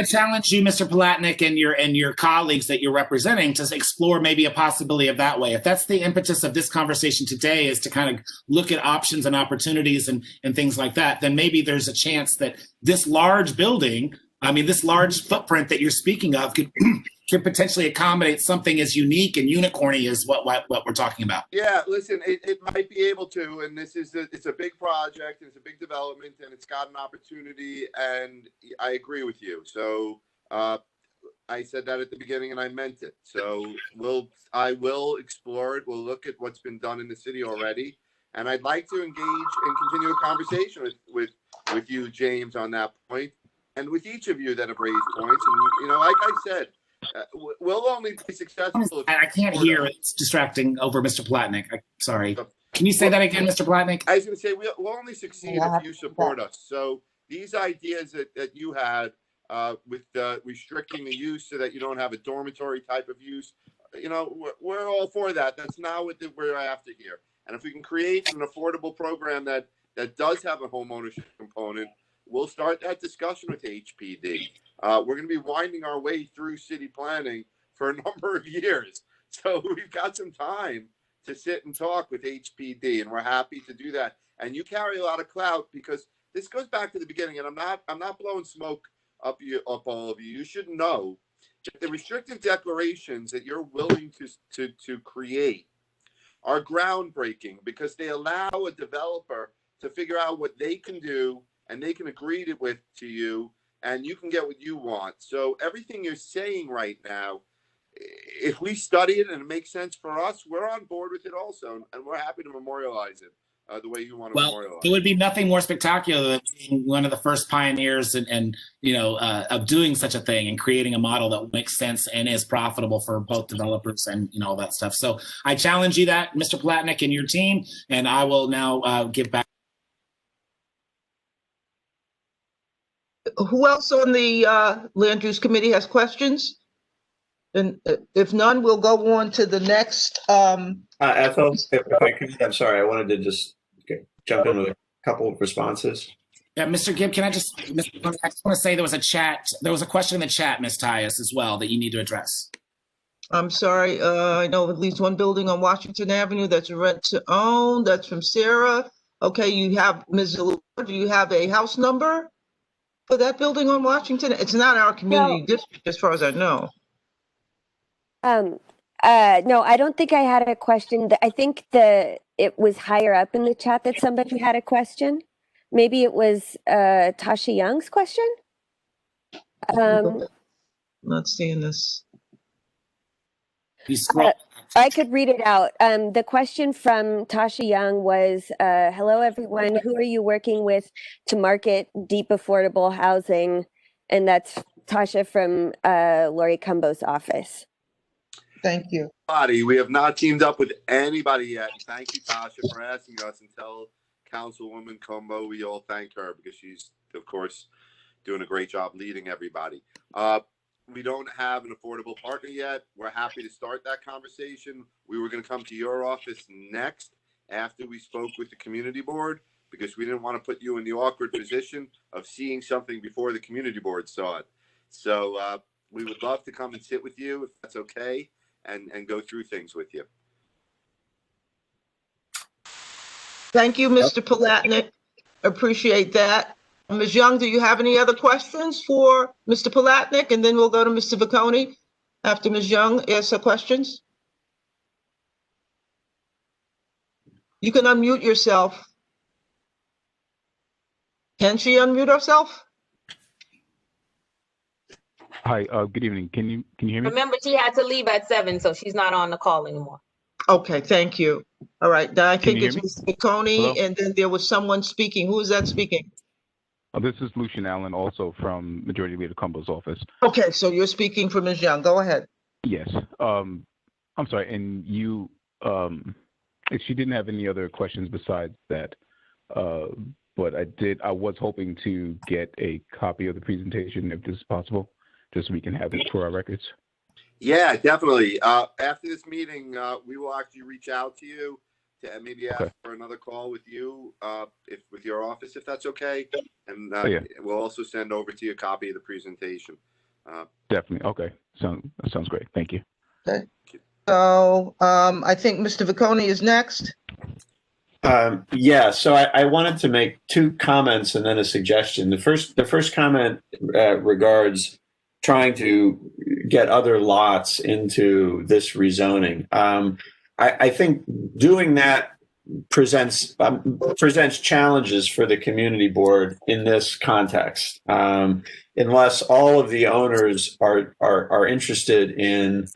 K: challenge you, Mr. Palatnik, and your colleagues that you're representing to explore maybe a possibility of that way. If that's the impetus of this conversation today, is to kind of look at options and opportunities and things like that, then maybe there's a chance that this large building, this large footprint that you're speaking of could potentially accommodate something as unique and unicorny as what we're talking about.
E: Yeah, listen, it might be able to, and it's a big project, and it's a big development, and it's got an opportunity, and I agree with you. So I said that at the beginning, and I meant it. So I will explore it. We'll look at what's been done in the city already, and I'd like to engage and continue a conversation with you, James, on that point, and with each of you that have raised points. And like I said, we'll only be successful.
K: I can't hear. It's distracting over Mr. Platnick. Sorry. Can you say that again, Mr. Platnick?
E: I was going to say we'll only succeed if you support us. So these ideas that you had with restricting the use so that you don't have a dormitory type of use, we're all for that. That's not what we're after here. And if we can create an affordable program that does have a home ownership component, we'll start that discussion with HPD. We're going to be winding our way through city planning for a number of years. So we've got some time to sit and talk with HPD, and we're happy to do that. And you carry a lot of clout, because this goes back to the beginning, and I'm not blowing smoke up all of you. You should know that the restrictive declarations that you're willing to create are groundbreaking, because they allow a developer to figure out what they can do, and they can agree to you, and you can get what you want. So everything you're saying right now, if we study it and it makes sense for us, we're on board with it also, and we're happy to memorialize it. the way you want to
K: Well,
E: memorialize.
K: it would be nothing more spectacular than being one of the first pioneers and of doing such a thing and creating a model that makes sense and is profitable for both developers and all that stuff. So I challenge you that, Mr. Palatnik and your team, and I will now give back.
C: Who else on the Land Use Committee has questions? And if none, we'll go on to the next.
G: Ethel, if I could, I'm sorry, I wanted to just jump in with a couple of responses.
K: Yeah, Mr. Gibb, I just want to say there was a question in the chat, Ms. Tyus, as well, that you need to address.
C: I'm sorry, I know at least one building on Washington Avenue that's a rent to own. That's from Sarah. Okay, you have, Ms. Zalou, do you have a house number for that building on Washington? It's not our community district, as far as I know.
I: No, I don't think I had a question. I think it was higher up in the chat that somebody had a question. Maybe it was Tasha Young's question.
C: I'm not seeing this.
K: You scroll.
I: I could read it out. The question from Tasha Young was, hello, everyone. Who are you working with to market deep affordable housing? And that's Tasha from Lori Cumbo's office.
C: Thank you.
E: We have not teamed up with anybody yet. Thank you, Tasha, for asking us, and tell Councilwoman Cumbo we all thank her because she's, of course, doing a great job leading everybody. We don't have an affordable partner yet. We're happy to start that conversation. We were going to come to your office next after we spoke with the community board because we didn't want to put you in the awkward position of seeing something before the community board saw it. So we would love to come and sit with you if that's okay and go through things with you.
C: Thank you, Mr. Palatnik. Appreciate that. Ms. Young, do you have any other questions for Mr. Palatnik? And then we'll go to Mr. Vicconi after Ms. Young asks her questions. You can unmute yourself. Can she unmute herself?
F: Hi, good evening. Can you hear me?
D: Remember, she had to leave at 7, so she's not on the call anymore.
C: Okay, thank you. All right, now I think
F: you
C: it's
F: hear me?
C: Mr. Vicconi,
F: Hello?
C: and then there was someone speaking. Who is that speaking?
F: This is Lucian Allen, also from Majority Leader Cumbo's office.
C: Okay, so you're speaking for Ms. Young. Go ahead.
F: Yes. I'm sorry, and you, she didn't have any other questions besides that, but I was hoping to get a copy of the presentation if this is possible, just so we can have it for our records.
E: Yeah, definitely. After this meeting, we will actually reach out to you to maybe ask for another call with you, with your office, if that's okay. And we'll also send over to you a copy of the presentation.
F: Definitely. Okay. That sounds great. Thank you.
C: Okay. So I think Mr. Vicconi is next.
G: Yeah, so I wanted to make two comments and then a suggestion. The first comment regards trying to get other lots into this rezoning. I think doing that presents challenges for the community board in this context, unless all of the owners are interested in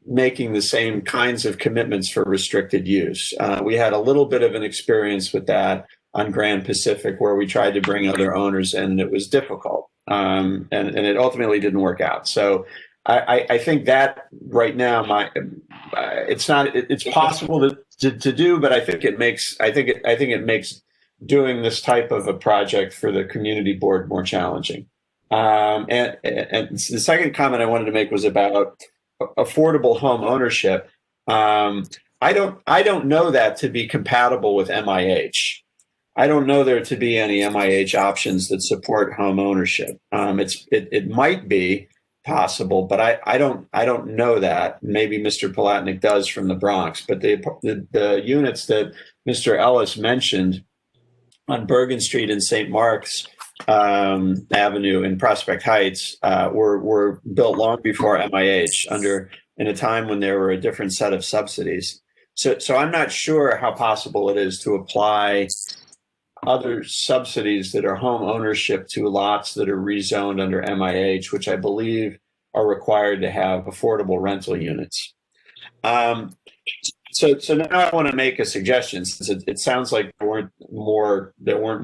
G: making the same kinds of commitments for restricted use. We had a little bit of an experience with that on Grand Pacific where we tried to bring other owners in and it was difficult. And it ultimately didn't work out. So I think that right now, it's possible to do, but I think it makes doing this type of a project for the community board more challenging. And the second comment I wanted to make was about affordable home ownership. I don't know that to be compatible with MIH. I don't know there to be any MIH options that support home ownership. It might be possible, but I don't know that. Maybe Mr. Palatnik does from the Bronx, but the units that Mr. Ellis mentioned on Bergen Street and St. Mark's Avenue in Prospect Heights were built long before MIH in a time when there were a different set of subsidies. So I'm not sure how possible it is to apply other subsidies that are home ownership to lots that are rezoned under MIH, which I believe are required to have affordable rental units. So now I want to make a suggestion, since it sounds like there weren't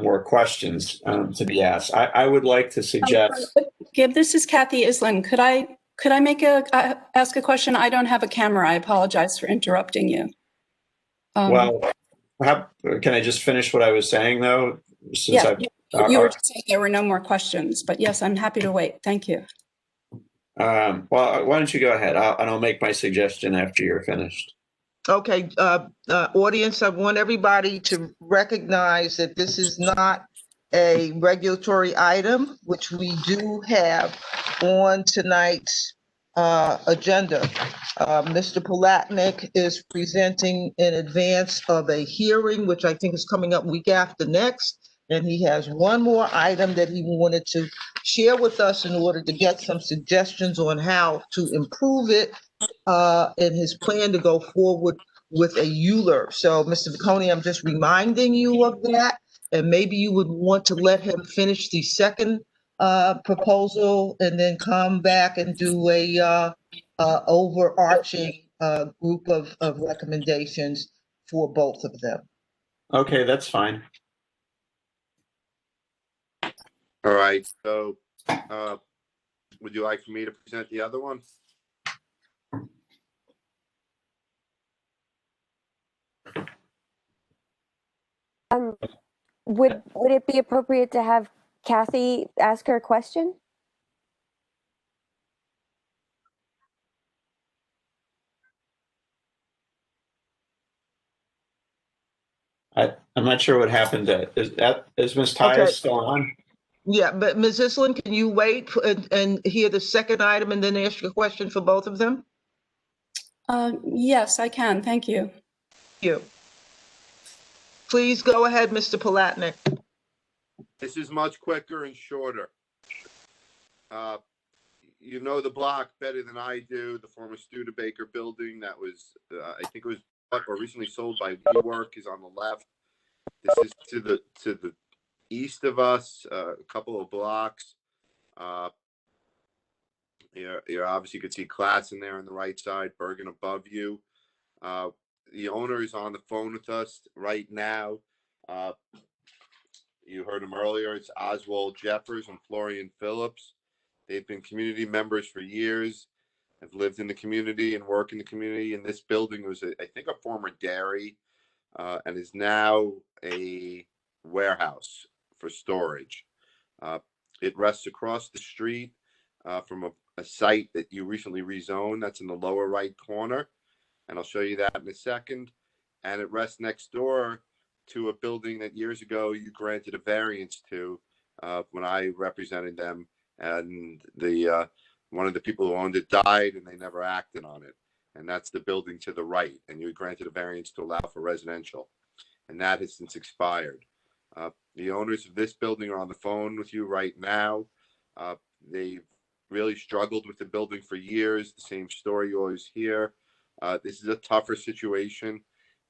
G: more questions to be asked. I would like to suggest.
L: Gib, this is Kathy Island. Could I ask a question? I don't have a camera. I apologize for interrupting you.
G: Well, can I just finish what I was saying, though? Since
L: You were just saying there were no more questions, but yes, I'm happy to wait. Thank you.
G: Well, why don't you go ahead, and I'll make my suggestion after you're finished.
C: Okay, audience, I want everybody to recognize that this is not a regulatory item, which we do have on tonight's agenda. Mr. Palatnik is presenting in advance of a hearing, which I think is coming up week after next. And he has one more item that he wanted to share with us in order to get some suggestions on how to improve it in his plan to go forward with a ULURP. So, Mr. Vicconi, I'm just reminding you of that. And maybe you would want to let him finish the second proposal and then come back and do a overarching group of recommendations for both of them.
G: Okay, that's fine.
E: All right, so would you like for me to present the other one?
I: Would it be appropriate to have Kathy ask her question?
G: I'm not sure what happened. Is Ms. Tyus still on?
C: Yeah, but Ms. Island, can you wait and hear the second item and then ask your question for both of them?
L: Yes, I can. Thank you.
C: Thank you. Please go ahead, Mr. Palatnik.
E: This is much quicker and shorter. You know the block better than I do. The former Studebaker building that was, I think it was bought or recently sold by WeWork is on the left. This is to the east of us, a couple of blocks. You obviously could see Class in there on the right side, Bergen above you. The owner is on the phone with us right now. You heard him earlier. It's Oswald Jeffers and Florian Phillips. They've been community members for years, have lived in the community and work in the community. And this building was, I think, a former dairy and is now a warehouse for storage. It rests across the street from a site that you recently rezoned. That's in the lower right corner. And I'll show you that in a second. And it rests next door to a building that years ago you granted a variance to when I represented them. And the one of the people who owned it died and they never acted on it. And that's the building to the right. And you granted a variance to allow for residential. And that has since expired. The owners of this building are on the phone with you right now. They've really struggled with the building for years. The same story you always hear. This is a tougher situation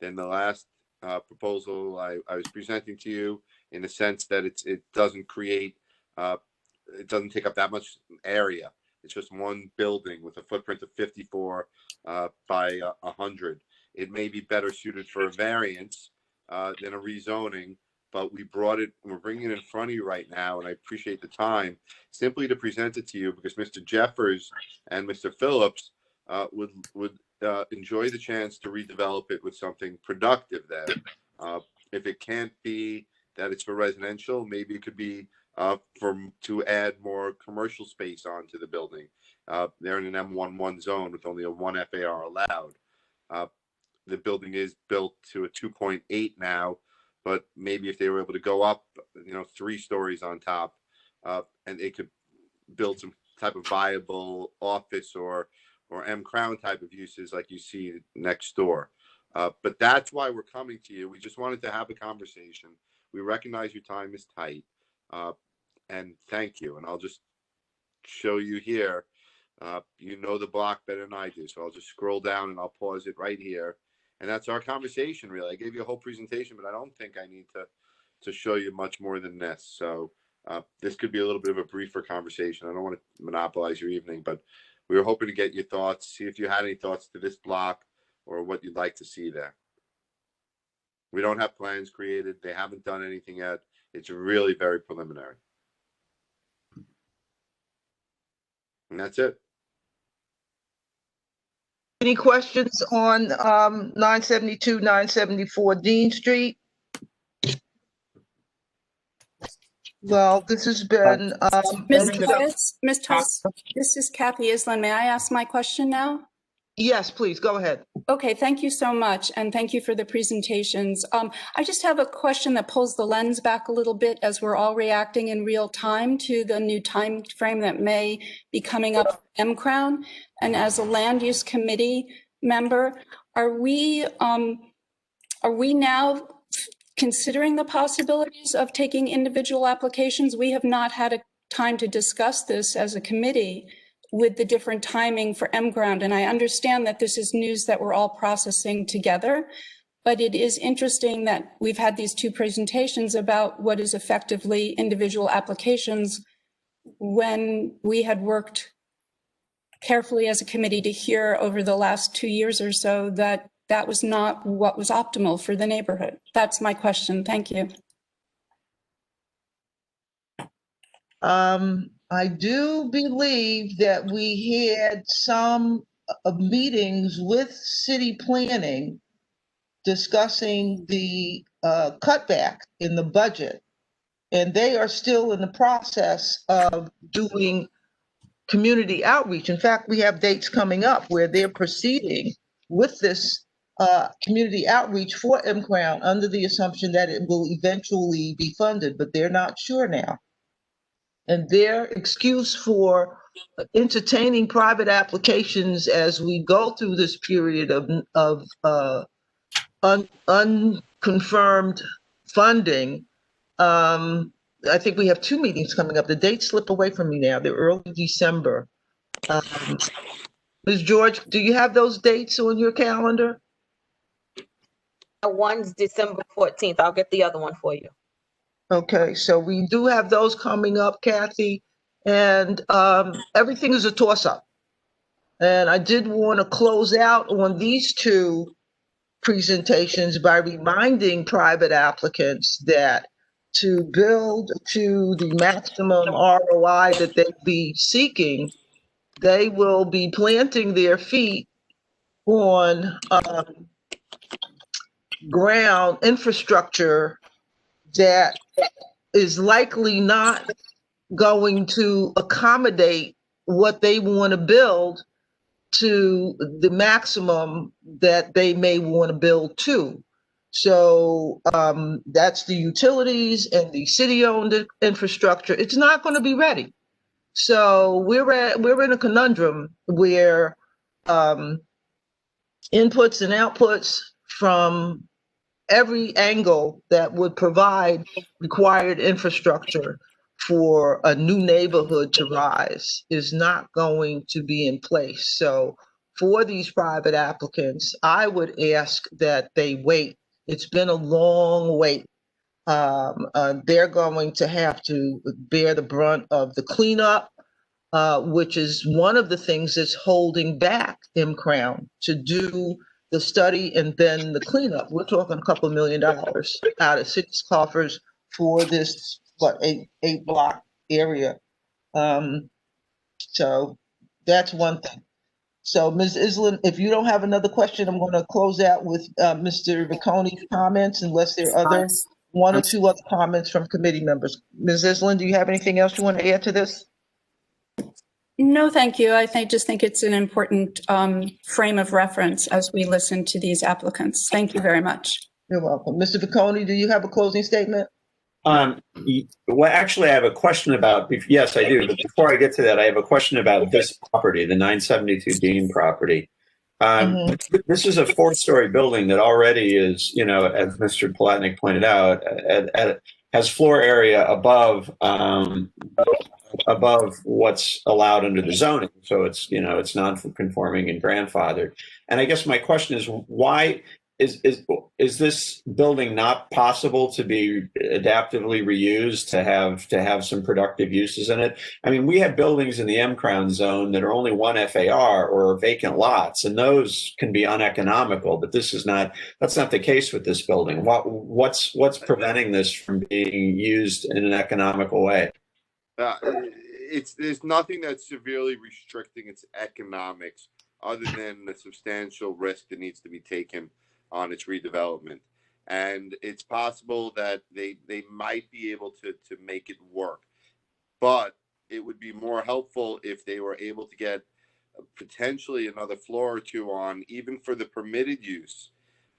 E: than the last proposal I was presenting to you, in the sense that it doesn't create, it doesn't take up that much area. It's just one building with a footprint of 54 by 100. It may be better suited for a variance than a rezoning, but we're bringing it in front of you right now, and I appreciate the time, simply to present it to you because Mr. Jeffers and Mr. Phillips would enjoy the chance to redevelop it with something productive there. If it can't be that it's for residential, maybe it could be to add more commercial space onto the building. They're in an M11 zone with only a 1 FAR allowed. The building is built to a 2.8 now, but maybe if they were able to go up, 3 stories on top, and they could build some type of viable office or M Crown type of uses like you see next door. But that's why we're coming to you. We just wanted to have a conversation. We recognize your time is tight. And thank you. And I'll just show you here. You know the block better than I do. So I'll just scroll down and I'll pause it right here. And that's our conversation, really. I gave you a whole presentation, but I don't think I need to show you much more than this. So this could be a little bit of a briefer conversation. I don't want to monopolize your evening, but we were hoping to get your thoughts, see if you had any thoughts to this block or what you'd like to see there. We don't have plans created. They haven't done anything yet. It's really very preliminary. And that's it.
C: Any questions on 972, 974 Dean Street? Well, this has been
L: Ms. Torres, this is Kathy Island. May I ask my question now?
C: Yes, please, go ahead.
L: Okay, thank you so much, and thank you for the presentations. I just have a question that pulls the lens back a little bit as we're all reacting in real time to the new time frame that may be coming up for M-Crown. And as a land use committee member, are we now considering the possibilities of taking individual applications? We have not had a time to discuss this as a committee with the different timing for M-Ground. And I understand that this is news that we're all processing together, but it is interesting that we've had these two presentations about what is effectively individual applications when we had worked carefully as a committee to hear over the last 2 years or so that that was not what was optimal for the neighborhood. That's my question. Thank you.
C: I do believe that we had some meetings with city planning discussing the cutback in the budget. And they are still in the process of doing community outreach. In fact, we have dates coming up where they're proceeding with this community outreach for M-Crown under the assumption that it will eventually be funded, but they're not sure now. And their excuse for entertaining private applications as we go through this period of unconfirmed funding, I think we have 2 meetings coming up. The dates slip away from me now. They're early December. Ms. George, do you have those dates on your calendar?
D: One's December 14th. I'll get the other one for you.
C: Okay, so we do have those coming up, Kathy, and everything is a toss-up. And I did want to close out on these 2 presentations by reminding private applicants that to build to the maximum ROI that they be seeking, they will be planting their feet on ground infrastructure that is likely not going to accommodate what they want to build to the maximum that they may want to build to. So that's the utilities and the city-owned infrastructure. It's not going to be ready. So we're in a conundrum where inputs and outputs from every angle that would provide required infrastructure for a new neighborhood to rise is not going to be in place. So for these private applicants, I would ask that they wait. It's been a long wait. They're going to have to bear the brunt of the cleanup, which is one of the things that's holding back M-Crown to do the study and then the cleanup. We're talking a couple $1 million out of city's coffers for this, eight block area. So that's one thing. So Ms. Island, if you don't have another question, I'm going to close out with Mr. Ricconi's comments unless there are other 1 or 2 other comments from committee members. Ms. Island, do you have anything else you want to add to this?
L: No, thank you. I just think it's an important frame of reference as we listen to these applicants. Thank you very much.
C: You're welcome. Mr. Ricconi, do you have a closing statement?
G: Well, actually, I have a question about, yes, I do. But before I get to that, I have a question about this property, the 972 Dean property. This is a 4-story building that already is, as Mr. Palatnik pointed out, has floor area above what's allowed under the zoning. So it's, it's non-conforming and grandfathered. And I guess my question is, why is this building not possible to be adaptively reused to have some productive uses in it? I mean, we have buildings in the M Crown zone that are only one FAR or vacant lots, and those can be uneconomical. But that's not the case with this building. What's preventing this from being used in an economical way?
E: There's nothing that's severely restricting its economics, other than the substantial risk that needs to be taken on its redevelopment. And it's possible that they might be able to make it work, but it would be more helpful if they were able to get potentially another floor or two on, even for the permitted use,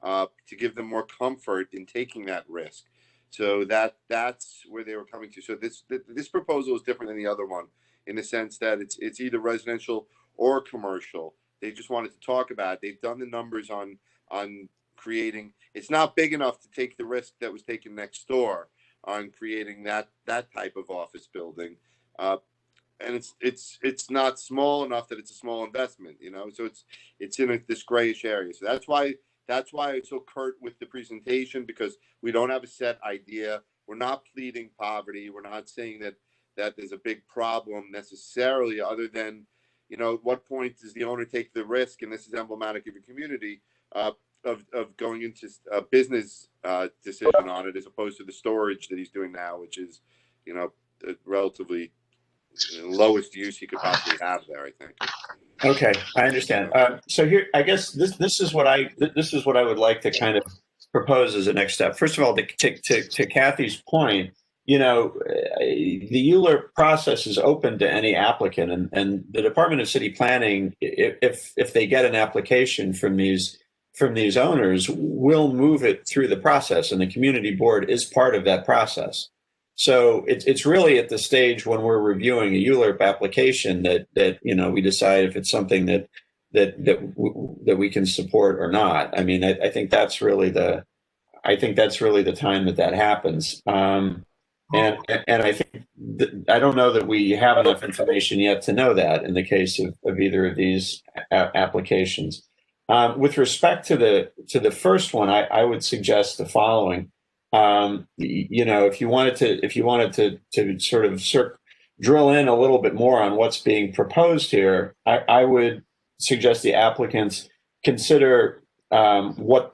E: to give them more comfort in taking that risk. So that's where they were coming to. So this proposal is different than the other one, in the sense that it's either residential or commercial. They just wanted to talk about it. They've done the numbers on creating. It's not big enough to take the risk that was taken next door on creating that type of office building, and it's not small enough that it's a small investment. So it's in this grayish area. So that's why it's so curt with the presentation, because we don't have a set idea. We're not pleading poverty. We're not saying that there's a big problem necessarily, other than, at what point does the owner take the risk, and this is emblematic of your community, of going into a business decision on it, as opposed to the storage that he's doing now, which is, relatively lowest use he could possibly have there, I think.
G: Okay, I understand. So here, I guess this is what I would like to kind of propose as a next step. First of all, to Kathy's point, the ULURP process is open to any applicant, and the Department of City Planning, if they get an application from these owners, will move it through the process, and the community board is part of that process. So it's really at the stage when we're reviewing a ULURP application that we decide if it's something that we can support or not. I mean, I think that's really the time that happens. And I think I don't know that we have enough information yet to know that in the case of either of these applications. With respect to the first one, I would suggest the following. If you wanted to sort of drill in a little bit more on what's being proposed here, I would suggest the applicants consider what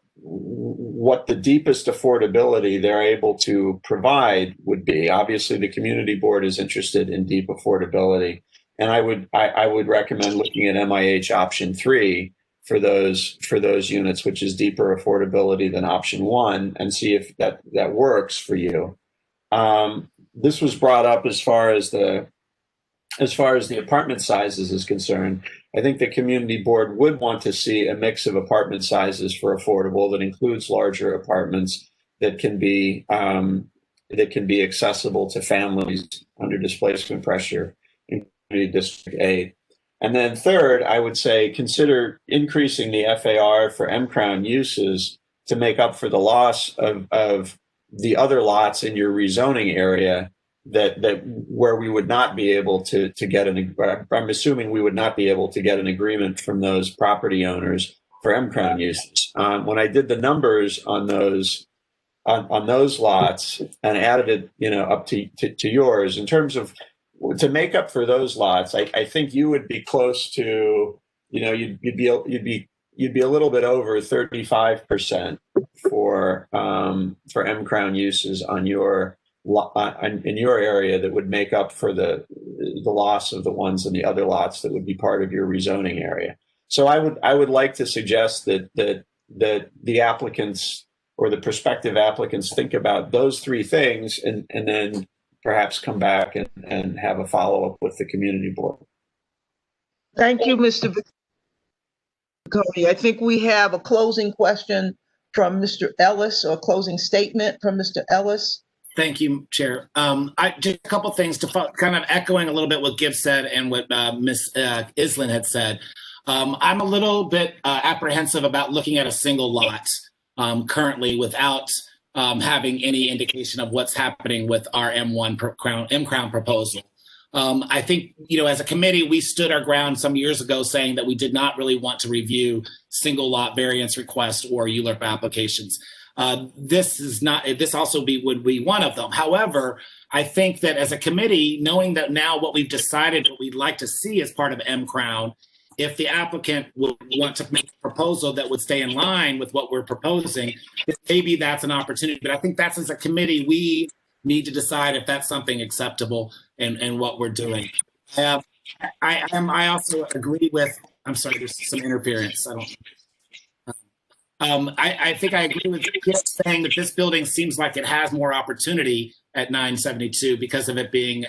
G: the deepest affordability they're able to provide would be. Obviously, the community board is interested in deep affordability, and I would recommend looking at MIH option 3 for those units, which is deeper affordability than option 1, and see if that works for you. This was brought up as far as the apartment sizes is concerned. I think the community board would want to see a mix of apartment sizes for affordable that includes larger apartments that can be accessible to families under displacement pressure in Community District 8. And then third, I would say consider increasing the FAR for M Crown uses to make up for the loss of the other lots in your rezoning area that where we would not be able to get I'm assuming we would not be able to get an agreement from those property owners for M Crown uses. When I did the numbers on those lots and added it, up to yours in terms of to make up for those lots, I think you would be close to, you'd be a little bit over 35% for M Crown uses on your in your area that would make up for the loss of the ones in the other lots that would be part of your rezoning area. So I would like to suggest that the applicants or the prospective applicants think about those three things and then perhaps come back and have a follow-up with the community board.
C: Thank you, Mr. Cody. I think we have a closing question from Mr. Ellis, or a closing statement from Mr. Ellis.
K: Thank you, Chair. Just a couple things to kind of echoing a little bit what Gibbs said and what Ms. Islin had said. I'm a little bit apprehensive about looking at a single lot currently without having any indication of what's happening with our M Crown proposal. I think, as a committee, we stood our ground some years ago saying that we did not really want to review single lot variance requests or ULURP applications. This also would be one of them. However, I think that as a committee, knowing that now what we've decided, what we'd like to see as part of M-Crown, if the applicant would want to make a proposal that would stay in line with what we're proposing, maybe that's an opportunity. But I think that's, as a committee, we need to decide if that's something acceptable in what we're doing. I also agree with, I'm sorry, there's some interference. I think I agree with you saying that this building seems like it has more opportunity at 972 because of it being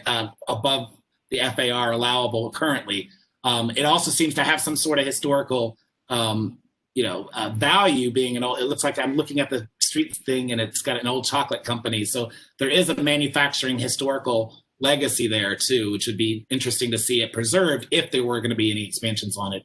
K: above the FAR allowable currently. It also seems to have some sort of historical, value, being it looks like I'm looking at the street thing and it's got an old chocolate company. So there is a manufacturing historical legacy there too, which would be interesting to see it preserved if there were going to be any expansions on it.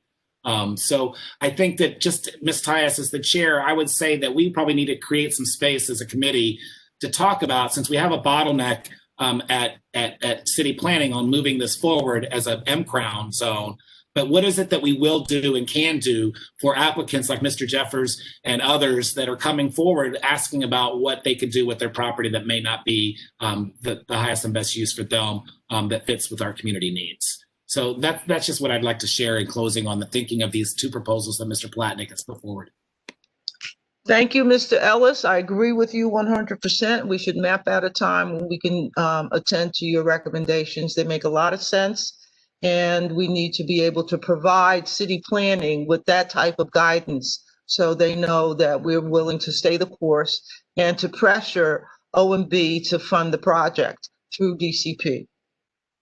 K: So I think that, just Ms. Tyus as the chair, I would say that we probably need to create some space as a committee to talk about, since we have a bottleneck at city planning on moving this forward as a M-Crown zone. But what is it that we will do and can do for applicants like Mr. Jeffers and others that are coming forward asking about what they could do with their property that may not be the highest and best use for them that fits with our community needs? So that's just what I'd like to share in closing on the thinking of these two proposals that Mr. Platnick has put forward.
C: Thank you, Mr. Ellis. I agree with you 100%. We should map out a time when we can attend to your recommendations. They make a lot of sense. And we need to be able to provide city planning with that type of guidance so they know that we're willing to stay the course and to pressure OMB to fund the project through DCP.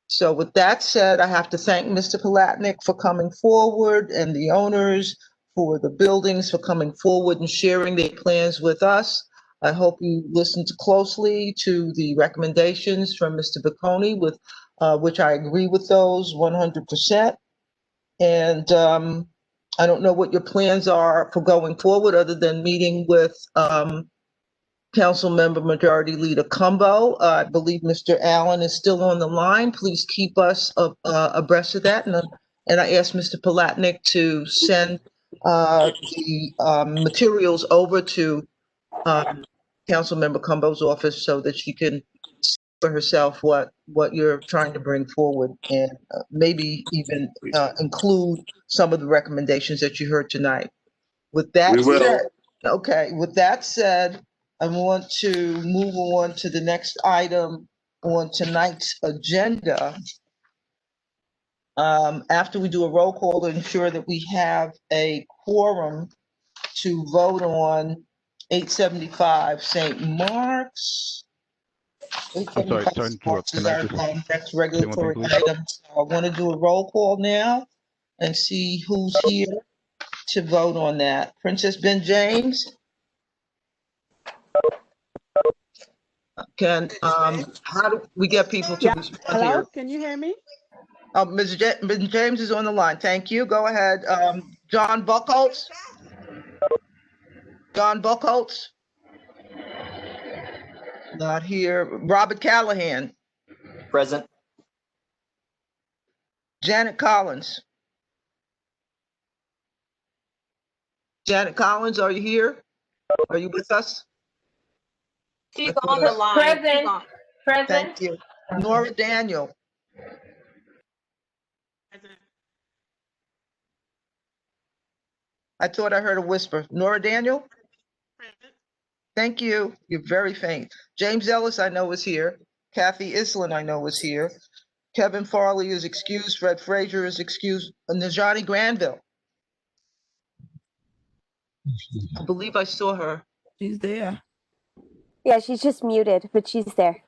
C: So with that said, I have to thank Mr. Palatnik for coming forward and the owners for the buildings for coming forward and sharing their plans with us. I hope you listened closely to the recommendations from Mr. Bocconi, with which I agree with those 100%. And I don't know what your plans are for going forward other than meeting with Council Member Majority Leader Cumbo. I believe Mr. Allen is still on the line. Please keep us abreast of that. And I asked Mr. Palatnik to send the materials over to Council Member Cumbo's office so that she can see for herself what you're trying to bring forward, and maybe even include some of the recommendations that you heard tonight. With that said, okay, with that said, I want to move on to the next item on tonight's agenda. After we do a roll call to ensure that we have a quorum to vote on 875 St. Mark's.
F: I'm sorry, sorry to interrupt. Can I just
C: next regulatory item. So I want to do a roll call now and see who's here to vote on that. Princess Ben James. How do we get people to respond
B: Hello,
C: here?
B: can you hear me?
C: Ms. James is on the line. Thank you. Go ahead. John Buckholtz. John Buckholtz. Not here. Robert Callahan.
M: Present.
C: Janet Collins. Janet Collins, are you here? Are you with us?
D: She's on the line.
I: Present. Present.
C: Thank you. Nora Daniel. I thought I heard a whisper. Nora Daniel? Thank you. You're very faint. James Ellis, I know, is here. Kathy Islin, I know, is here. Kevin Farley is excused. Fred Frazier is excused. Najani Granville. I believe I saw her.
B: She's there.
I: Yeah, she's just muted, but she's there.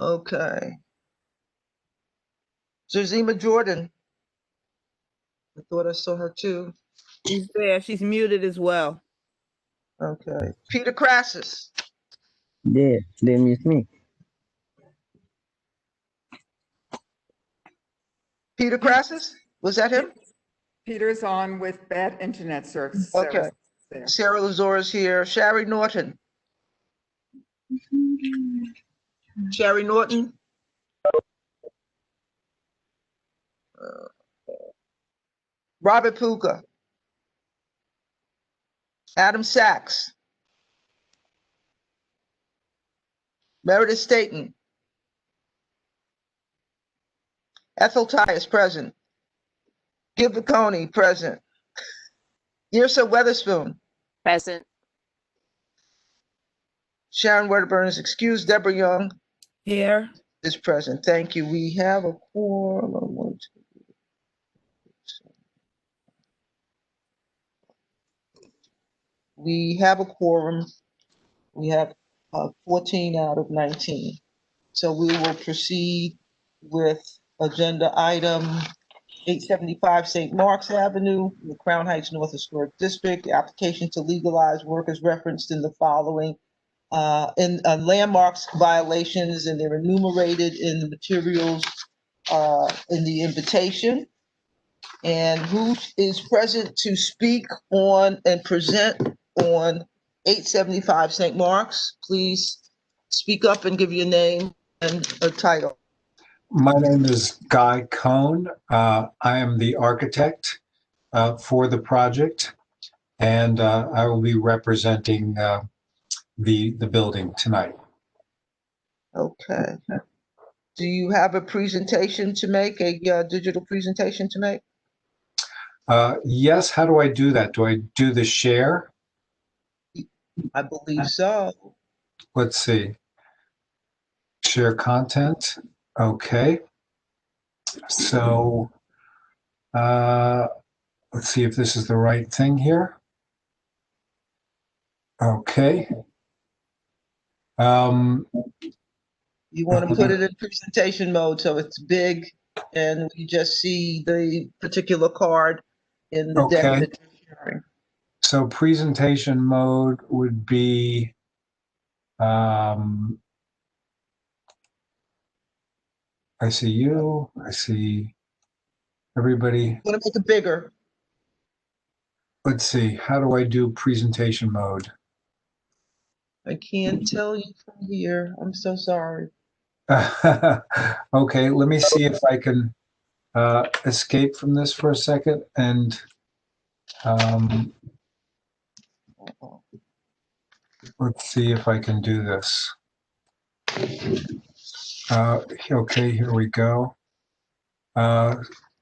C: Okay. Zazima Jordan. I thought I saw her too.
B: She's there. She's muted as well.
C: Okay. Peter Crassus.
M: There, they miss me.
C: Peter Crassus? Was that him?
N: Peter's on with bad internet service.
C: Okay. Sarah Lazar is here. Sherry Norton. Sherry Norton. Robert Puka, Adam Sachs, Meredith Staten, Ethel Tyus, present. Gil Coney, present. Yirsa Weatherspoon,
D: Present.
C: Sharon Wedderburn is excused. Deborah Young
B: Here.
C: is present. Thank you. We have a quorum. of 1, 2, 3. We have a quorum. We have 14 out of 19. So we will proceed with agenda item 875 St. Mark's Avenue, the Crown Heights North Historic District. The application to legalize work is referenced in the following in landmarks violations, and they're enumerated in the materials in the invitation. And who is present to speak on and present on 875 St. Mark's? Please speak up and give your name and a title.
O: My name is Guy Cohn. I am the architect for the project, and I will be representing the building tonight.
C: Okay. Do you have a presentation to make, a digital presentation to make?
O: Yes, how do I do that? Do I do the share?
C: I believe so.
O: Let's see. Share content. Okay. So let's see if this is the right thing here. Okay.
C: You want to put it in presentation mode so it's big and we just see the particular card in the deck
O: Okay.
C: that you're sharing.
O: So presentation mode would be I see you, I see everybody.
C: Want to make it bigger?
O: Let's see, how do I do presentation mode?
C: I can't tell you from here. I'm so sorry.
O: Okay, let me see if I can escape from this for a second and let's see if I can do this. Okay, here we go.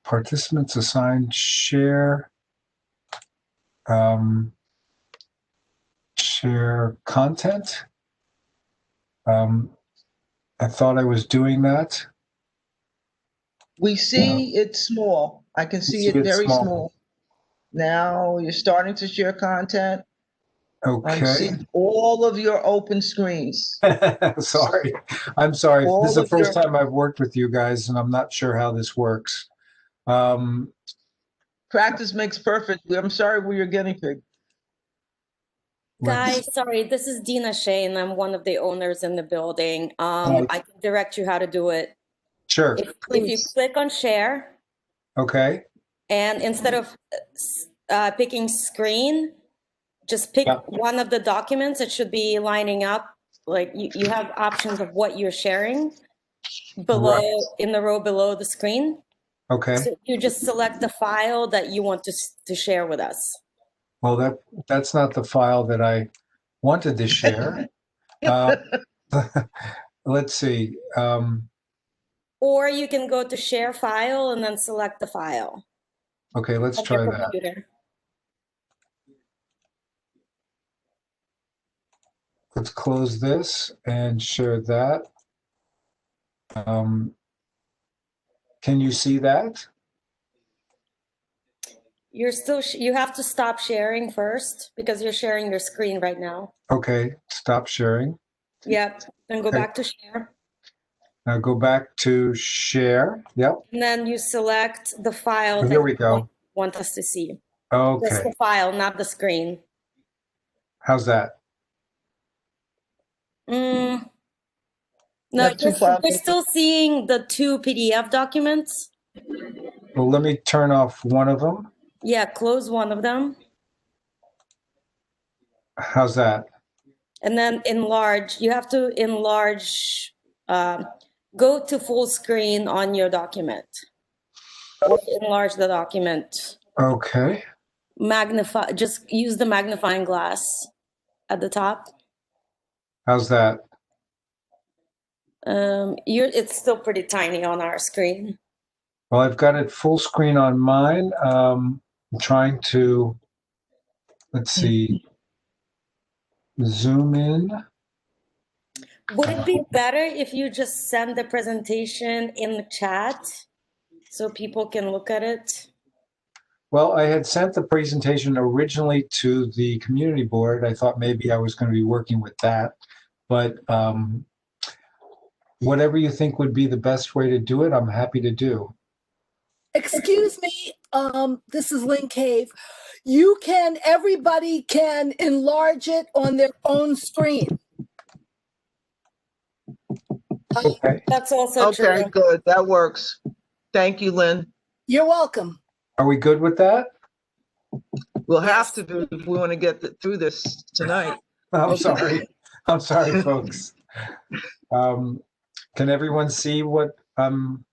O: Participants assigned share. Share content. I thought I was doing that.
C: We see it small. I can see it very small. Now you're starting to share content.
O: Okay.
C: I'm seeing all of your open screens.
O: Sorry. I'm sorry.
C: All
O: This is the
C: of
O: first
C: your-
O: time I've worked with you guys, and I'm not sure how this works.
C: Practice makes perfect. I'm sorry we're your guinea pig.
P: Guys, sorry, this is Dina Shane. I'm one of the owners in the building. I can direct you how to do it.
O: Sure.
P: If you click on share,
O: Okay.
P: and instead of picking screen, just pick one of the documents. It should be lining up. Like you have options of what you're sharing below, in the row below the screen.
O: Okay.
P: So you just select the file that you want to share with us.
O: Well, that's not the file that I wanted to share. Let's see.
P: Or you can go to share file and then select the file.
O: Okay, let's
P: on
O: try
P: your
O: that.
P: computer.
O: Let's close this and share that. Can you see that?
P: You're still, you have to stop sharing first because you're sharing your screen right now.
O: Okay, stop sharing.
P: Yep, then go
O: Okay.
P: back to share.
O: Now go back to share. Yep.
P: And then you select the file
O: Oh,
P: that
O: here we
P: you
O: go.
P: want us to see. Just
O: Okay.
P: the file, not the screen.
O: How's that?
P: No,
C: That's two files.
P: you're still seeing the two PDF documents.
O: Well, let me turn off one of them.
P: Yeah, close one of them
O: How's that?
P: and then enlarge. You have to enlarge, go to full screen on your document. Or enlarge the document
O: Okay.
P: Just use the magnifying glass at the top.
O: How's that?
P: It's still pretty tiny on our screen.
O: Well, I've got it full screen on mine. I'm trying to, let's see, zoom in.
P: Would it be better if you just send the presentation in the chat so people can look at it?
O: Well, I had sent the presentation originally to the community board. I thought maybe I was going to be working with that, but whatever you think would be the best way to do it, I'm happy to do.
Q: Excuse me, this is Lynn Cave. Everybody can enlarge it on their own screen.
O: Okay.
P: That's also true.
C: Okay, good. That works. Thank you, Lynn.
Q: You're welcome.
O: Are we good with that?
C: We'll have to do if we want to get through this tonight.
O: I'm sorry. I'm sorry, folks. Can everyone see what I'm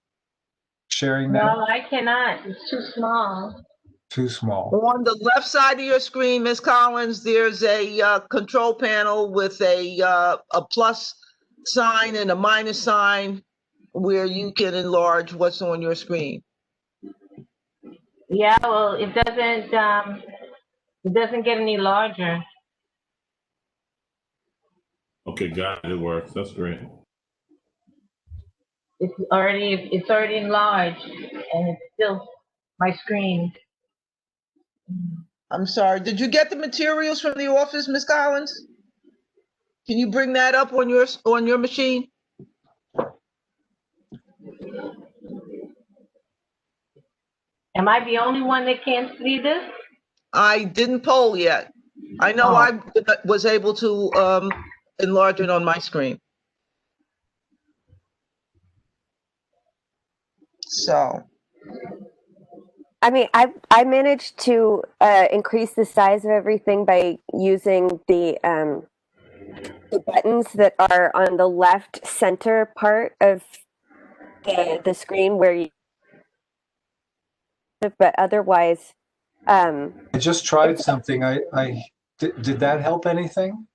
O: sharing now?
R: No, I cannot. It's too small.
O: Too small.
C: On the left side of your screen, Ms. Collins, there's a control panel with a plus sign and a minus sign where you can enlarge what's on your screen.
R: Yeah, well, it doesn't get any larger.
J: Okay, got it. It works. That's great.
R: It's already enlarged, and it's still my screen.
C: I'm sorry. Did you get the materials from the office, Ms. Collins? Can you bring that up on your machine?
R: Am I the only one that can't see this?
C: I didn't poll yet. I know I was able to enlarge it on my screen. So.
I: I mean, I managed to increase the size of everything by using the buttons that are on the left center part of the screen where you. But otherwise,
O: I just tried something. Did that help anything?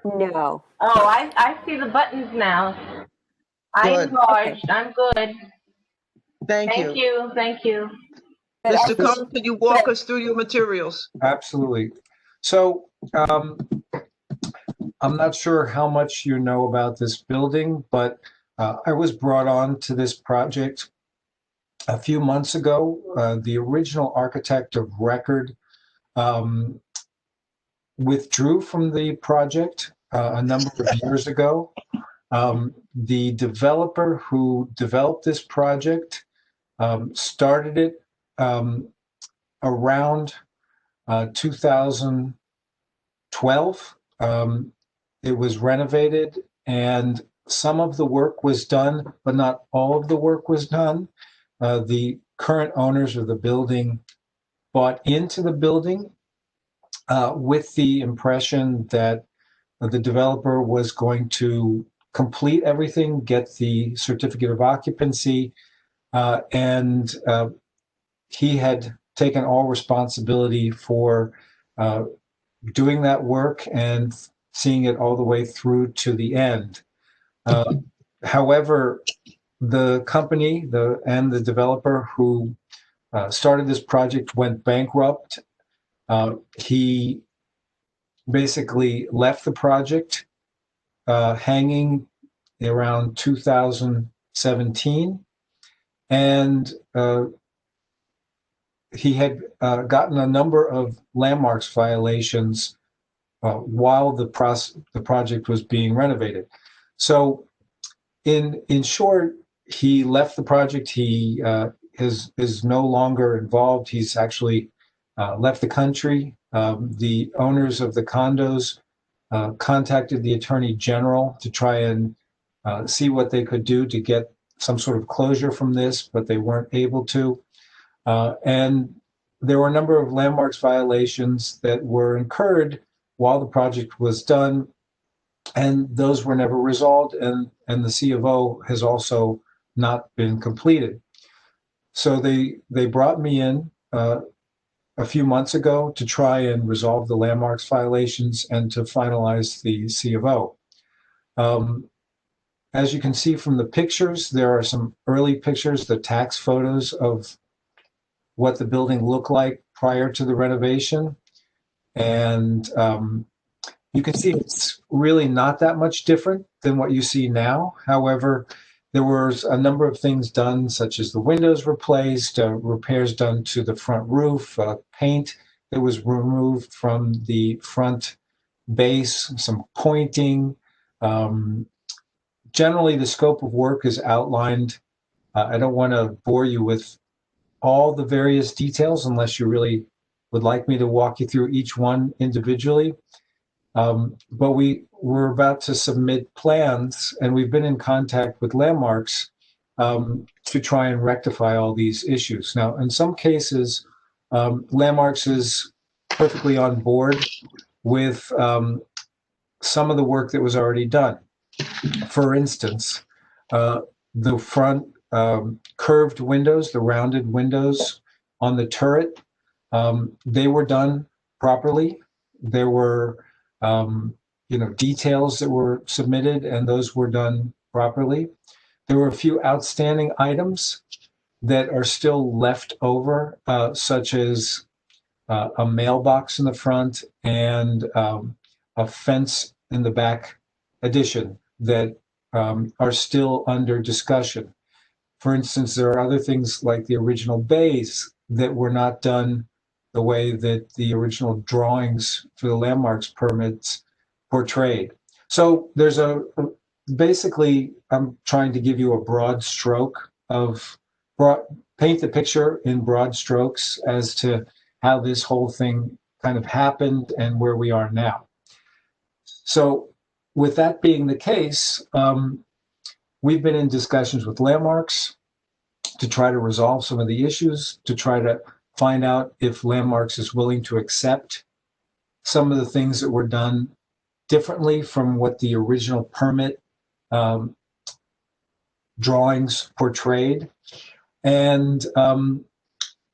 I: No.
R: Oh, I see the buttons now. I enlarged. I'm good.
C: Thank you.
R: Thank you.
C: Mr. Cohn, can you walk us through your materials?
O: Absolutely. So I'm not sure how much you know about this building, but I was brought on to this project a few months ago. The original architect of record withdrew from the project a number of years ago. The developer who developed this project started it around 2012. It was renovated and some of the work was done, but not all of the work was done. The current owners of the building bought into the building with the impression that the developer was going to complete everything, get the certificate of occupancy, and he had taken all responsibility for doing that work and seeing it all the way through to the end. However, the company and the developer who started this project went bankrupt. He basically left the project hanging around 2017, and he had gotten a number of landmarks violations while the project was being renovated. So in short, he left the project. He is no longer involved. He's actually left the country. The owners of the condos contacted the Attorney General to try and see what they could do to get some sort of closure from this, but they weren't able to. And there were a number of landmarks violations that were incurred while the project was done, and those were never resolved, and the C of O has also not been completed. So they brought me in a few months ago to try and resolve the landmarks violations and to finalize the C of O. As you can see from the pictures, there are some early pictures, the tax photos of what the building looked like prior to the renovation. And you can see it's really not that much different than what you see now. However, there was a number of things done, such as the windows replaced, repairs done to the front roof, paint that was removed from the front base, some pointing. Generally, the scope of work is outlined. I don't want to bore you with all the various details unless you really would like me to walk you through each one individually. But we're about to submit plans, and we've been in contact with Landmarks to try and rectify all these issues. Now, in some cases, Landmarks is perfectly on board with some of the work that was already done. For instance, the front curved windows, the rounded windows on the turret, they were done properly. There were details that were submitted, and those were done properly. There were a few outstanding items that are still left over, such as a mailbox in the front and a fence in the back addition that are still under discussion. For instance, there are other things like the original bays that were not done the way that the original drawings for the landmarks permits portrayed. So there's basically, I'm trying to give you a broad stroke of, paint the picture in broad strokes as to how this whole thing kind of happened and where we are now. So with that being the case, we've been in discussions with Landmarks to try to resolve some of the issues, to try to find out if Landmarks is willing to accept some of the things that were done differently from what the original permit drawings portrayed. And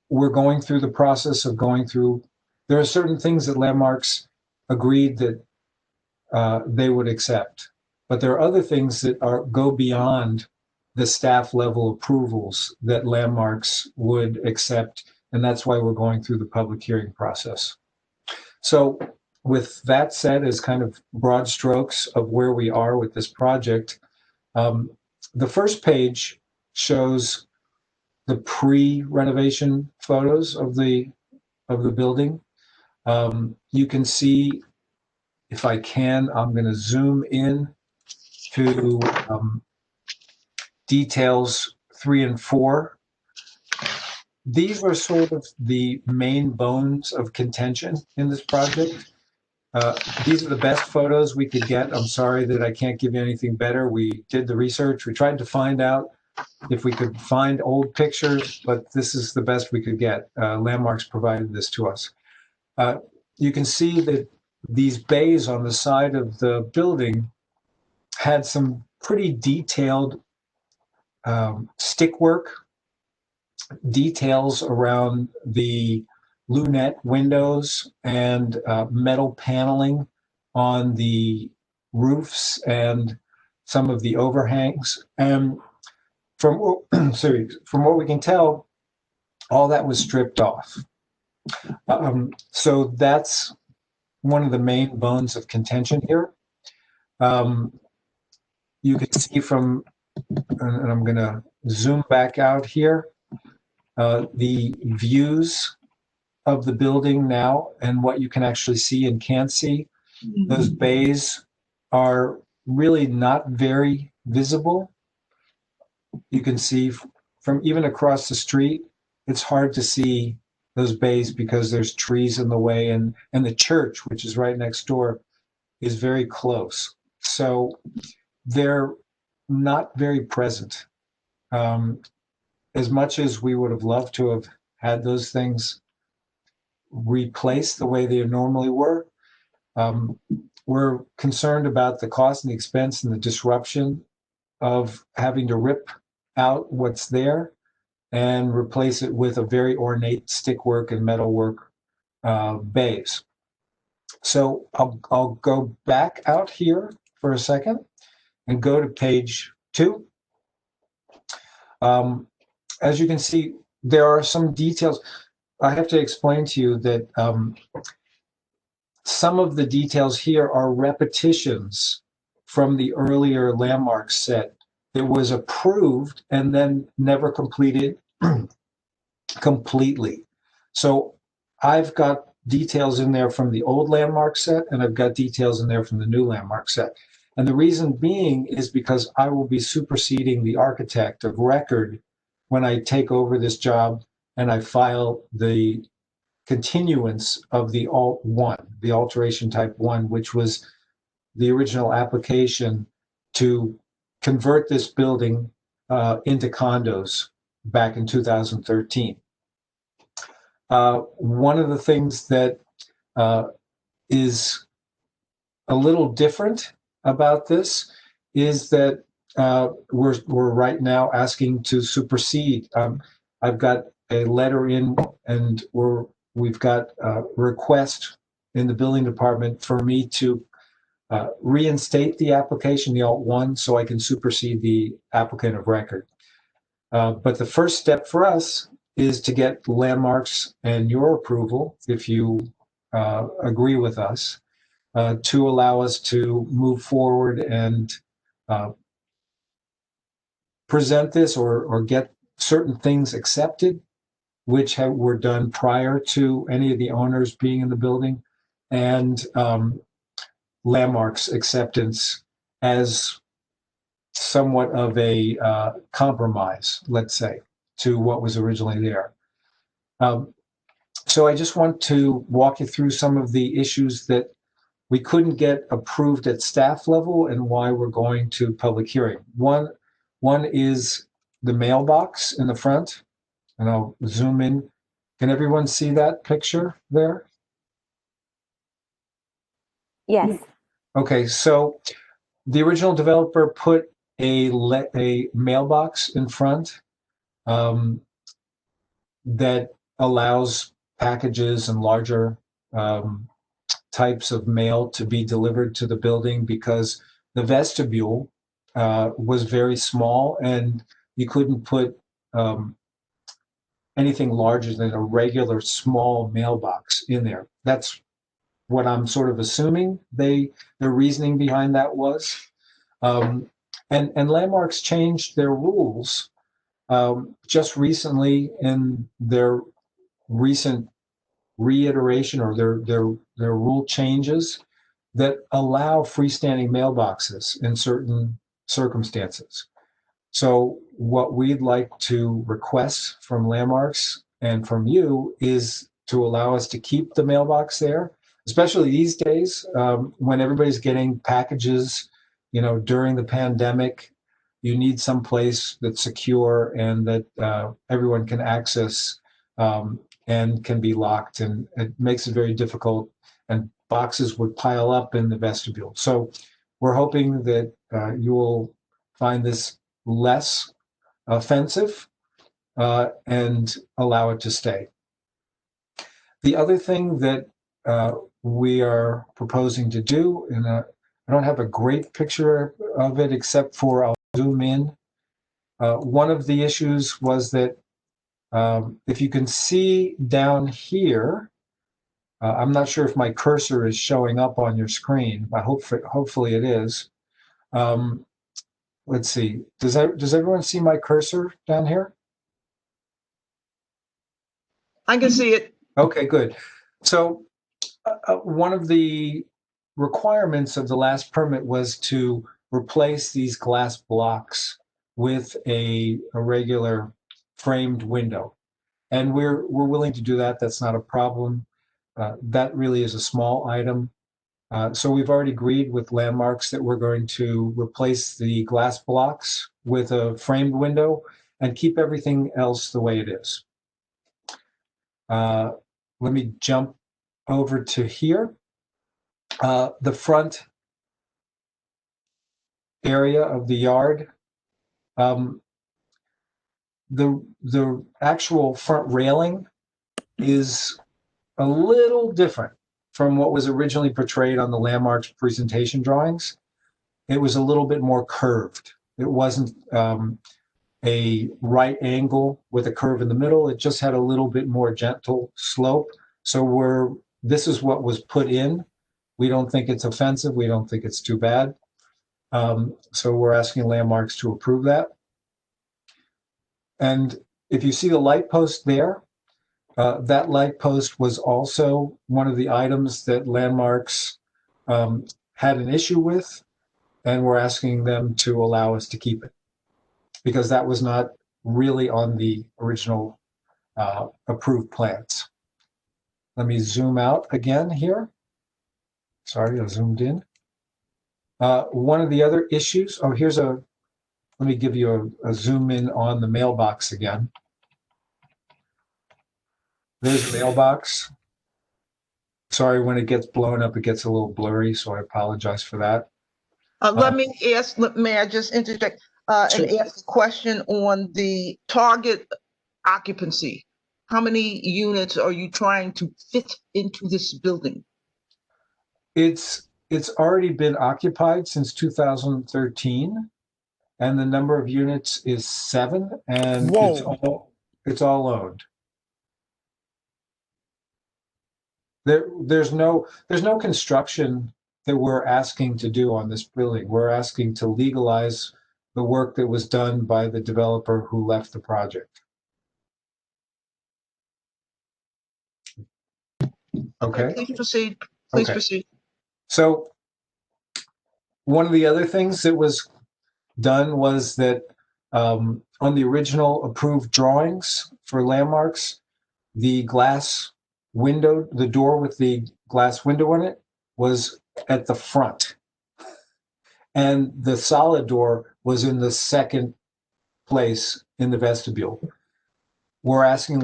O: we're going through the process of there are certain things that Landmarks agreed that they would accept, but there are other things that go beyond the staff level approvals that Landmarks would accept, and that's why we're going through the public hearing process. So with that said, as kind of broad strokes of where we are with this project, the first page shows the pre-renovation photos of the building. You can see, if I can, I'm going to zoom in to details 3 and 4. These are sort of the main bones of contention in this project. These are the best photos we could get. I'm sorry that I can't give you anything better. We did the research. We tried to find out if we could find old pictures, but this is the best we could get. Landmarks provided this to us. You can see that these bays on the side of the building had some pretty detailed stick work, details around the lunette windows and metal paneling on the roofs and some of the overhangs. And from what we can tell, all that was stripped off. So that's one of the main bones of contention here. You can see from, and I'm going to zoom back out here, the views of the building now and what you can actually see and can't see. Those bays are really not very visible. You can see from even across the street, it's hard to see those bays because there's trees in the way, and the church, which is right next door, is very close. So they're not very present. As much as we would have loved to have had those things replaced the way they normally were, we're concerned about the cost and the expense and the disruption of having to rip out what's there and replace it with a very ornate stickwork and metalwork bays. So I'll go back out here for a second and go to page 2. As you can see, there are some details. I have to explain to you that some of the details here are repetitions from the earlier landmark set that was approved and then never completed completely. So I've got details in there from the old landmark set, and I've got details in there from the new landmark set. And the reason being is because I will be superseding the architect of record when I take over this job and I file the continuance of the Alt 1, the alteration type 1, which was the original application to convert this building into condos back in 2013. One of the things that is a little different about this is that we're right now asking to supersede. I've got a letter in, and we've got a request in the building department for me to reinstate the application, the Alt 1, so I can supersede the applicant of record. But the first step for us is to get landmarks and your approval, if you agree with us, to allow us to move forward and present this or get certain things accepted, which were done prior to any of the owners being in the building, and landmarks acceptance as somewhat of a compromise, let's say, to what was originally there. So I just want to walk you through some of the issues that we couldn't get approved at staff level and why we're going to public hearing. One is the mailbox in the front, and I'll zoom in. Can everyone see that picture there?
I: Yes.
O: Okay, so the original developer put a mailbox in front that allows packages and larger types of mail to be delivered to the building, because the vestibule was very small and you couldn't put anything larger than a regular small mailbox in there. That's what I'm sort of assuming the reasoning behind that was. And Landmarks changed their rules just recently in their recent reiteration, or their rule changes that allow freestanding mailboxes in certain circumstances. So what we'd like to request from Landmarks and from you is to allow us to keep the mailbox there, especially these days when everybody's getting packages, during the pandemic. You need some place that's secure and that everyone can access and can be locked, and it makes it very difficult, and boxes would pile up in the vestibule. So we're hoping that you will find this less offensive and allow it to stay. The other thing that we are proposing to do, and I don't have a great picture of it except for I'll zoom in. One of the issues was that if you can see down here, I'm not sure if my cursor is showing up on your screen. Hopefully it is. Let's see. Does everyone see my cursor down here?
C: I can see it.
O: Okay, good. So one of the requirements of the last permit was to replace these glass blocks with a regular framed window. And we're willing to do that. That's not a problem. That really is a small item. So we've already agreed with Landmarks that we're going to replace the glass blocks with a framed window and keep everything else the way it is. Let me jump over to here. The front area of the yard. the actual front railing is a little different from what was originally portrayed on the Landmarks presentation drawings. It was a little bit more curved. It wasn't a right angle with a curve in the middle. It just had a little bit more gentle slope. So this is what was put in. We don't think it's offensive. We don't think it's too bad. So we're asking Landmarks to approve that. And if you see the light post there, that light post was also one of the items that Landmarks had an issue with, and we're asking them to allow us to keep it, because that was not really on the original approved plans. Let me zoom out again here. Sorry, I zoomed in. One of the other issues, let me give you a zoom in on the mailbox again. There's the mailbox. Sorry, when it gets blown up, it gets a little blurry, so I apologize for that.
C: Let me ask, may I just interject and ask a question on the target occupancy? How many units are you trying to fit into this building?
O: It's already been occupied since 2013, and the number of units is 7, and it's all owned. There's no construction that we're asking to do on this building. We're asking to legalize the work that was done by the developer who left the project. Okay.
C: Please proceed. Please
O: Okay.
C: proceed.
O: So one of the other things that was done was that on the original approved drawings for Landmarks, the glass window, the door with the glass window in it, was at the front. And the solid door was in the second place in the vestibule. We're asking,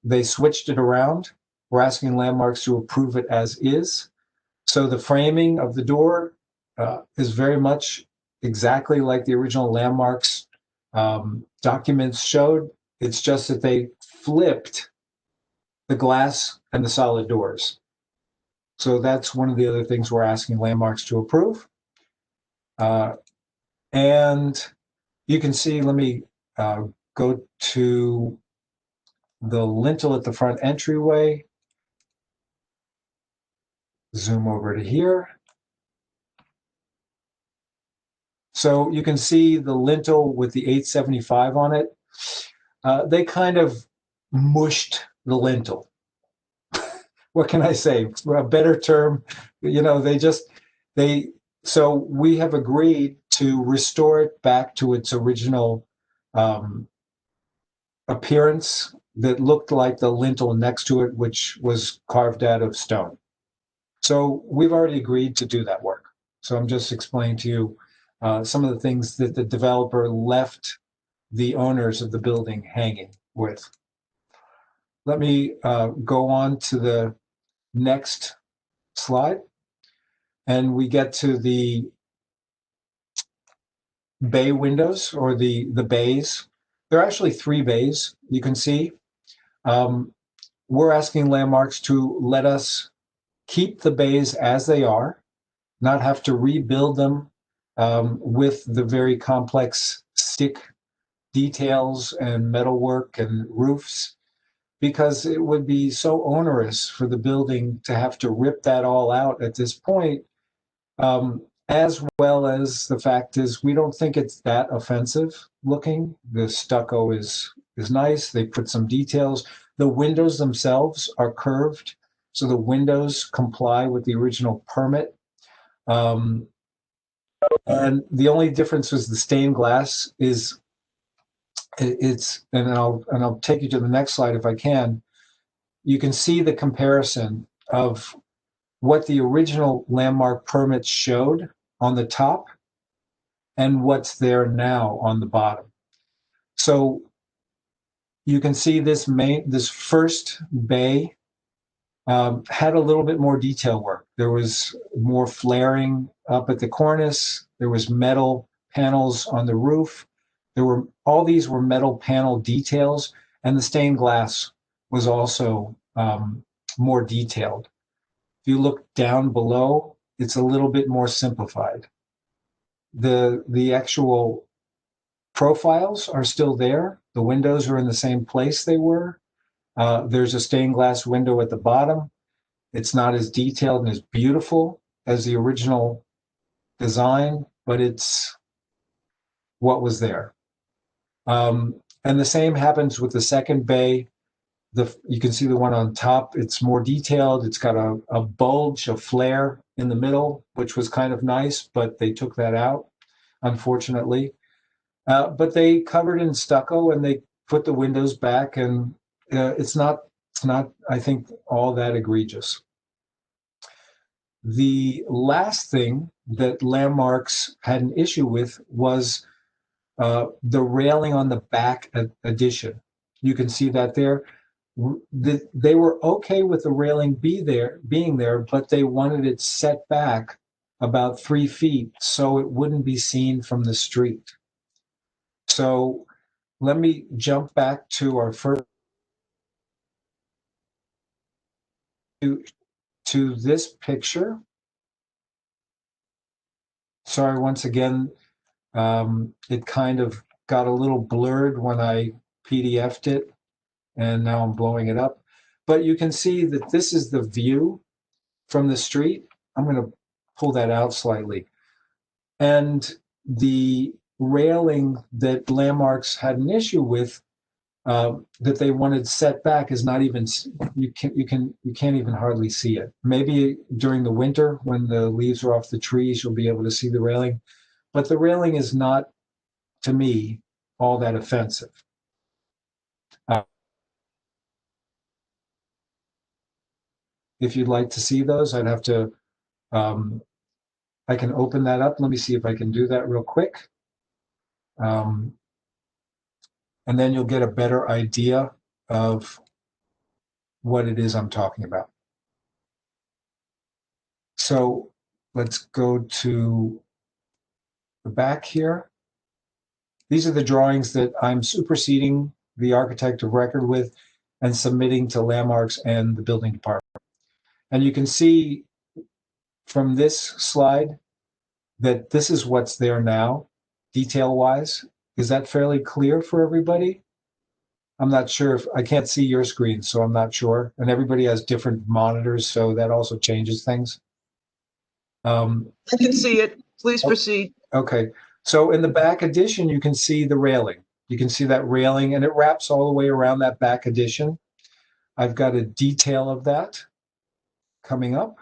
O: they switched it around. We're asking Landmarks to approve it as is. So the framing of the door is very much exactly like the original Landmarks documents showed. It's just that they flipped the glass and the solid doors. So that's one of the other things we're asking Landmarks to approve. And you can see, let me go to the lintel at the front entryway. Zoom over to here. So you can see the lintel with the 875 on it. They kind of mushed the lintel. What can I say? For a better term, so we have agreed to restore it back to its original appearance that looked like the lintel next to it, which was carved out of stone. So we've already agreed to do that work. So I'm just explaining to you some of the things that the developer left the owners of the building hanging with. Let me go on to the next slide. And we get to the bay windows, or the bays. There are actually 3 bays, you can see. We're asking Landmarks to let us keep the bays as they are, not have to rebuild them with the very complex stick details and metalwork and roofs, because it would be so onerous for the building to have to rip that all out at this point, as well as the fact is we don't think it's that offensive looking. The stucco is nice. They put some details. The windows themselves are curved, so the windows comply with the original permit. And the only difference was the stained glass is and I'll take you to the next slide if I can. You can see the comparison of what the original Landmark permit showed on the top and what's there now on the bottom. So you can see this first bay had a little bit more detail work. There was more flaring up at the cornice. There was metal panels on the roof. all these were metal panel details, and the stained glass was also more detailed. If you look down below, it's a little bit more simplified. The actual profiles are still there. The windows are in the same place they were. There's a stained glass window at the bottom. It's not as detailed and as beautiful as the original design, but it's what was there. And the same happens with the second bay. You can see the one on top. It's more detailed. It's got a bulge, a flare in the middle, which was kind of nice, but they took that out, unfortunately. But they covered in stucco and they put the windows back, and it's not, I think, all that egregious. The last thing that Landmarks had an issue with was the railing on the back addition. You can see that there. They were okay with the railing being there, but they wanted it set back about 3 feet so it wouldn't be seen from the street. So let me jump back to our first, to this picture. Sorry, once again, it kind of got a little blurred when I PDF'd it, and now I'm blowing it up. But you can see that this is the view from the street. I'm going to pull that out slightly. And the railing that Landmarks had an issue with, that they wanted set back, is not even, you can't even hardly see it. Maybe during the winter when the leaves are off the trees, you'll be able to see the railing. But the railing is not, to me, all that offensive. If you'd like to see those, I'd have to, I can open that up. Let me see if I can do that real quick. And then you'll get a better idea of what it is I'm talking about. So let's go to the back here. These are the drawings that I'm superseding the architect of record with and submitting to Landmarks and the building department. And you can see from this slide that this is what's there now, detail-wise. Is that fairly clear for everybody? I'm not sure if, I can't see your screen, so I'm not sure. And everybody has different monitors, so that also changes things.
C: I can see it. Please proceed.
O: Okay. So in the back addition, you can see the railing. You can see that railing, and it wraps all the way around that back addition. I've got a detail of that coming up.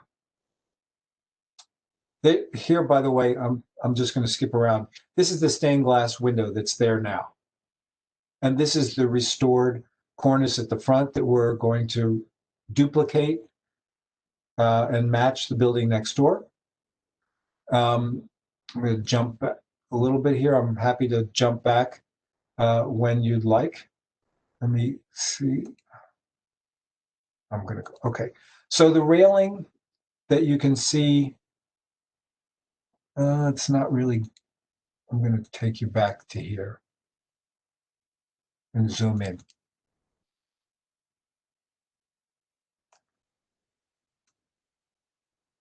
O: Here, by the way, I'm just going to skip around. This is the stained glass window that's there now. And this is the restored cornice at the front that we're going to duplicate and match the building next door. I'm going to jump back a little bit here. I'm happy to jump back when you'd like. Let me see. I'm going to go. Okay. So the railing that you can see, it's not really, I'm going to take you back to here and zoom in.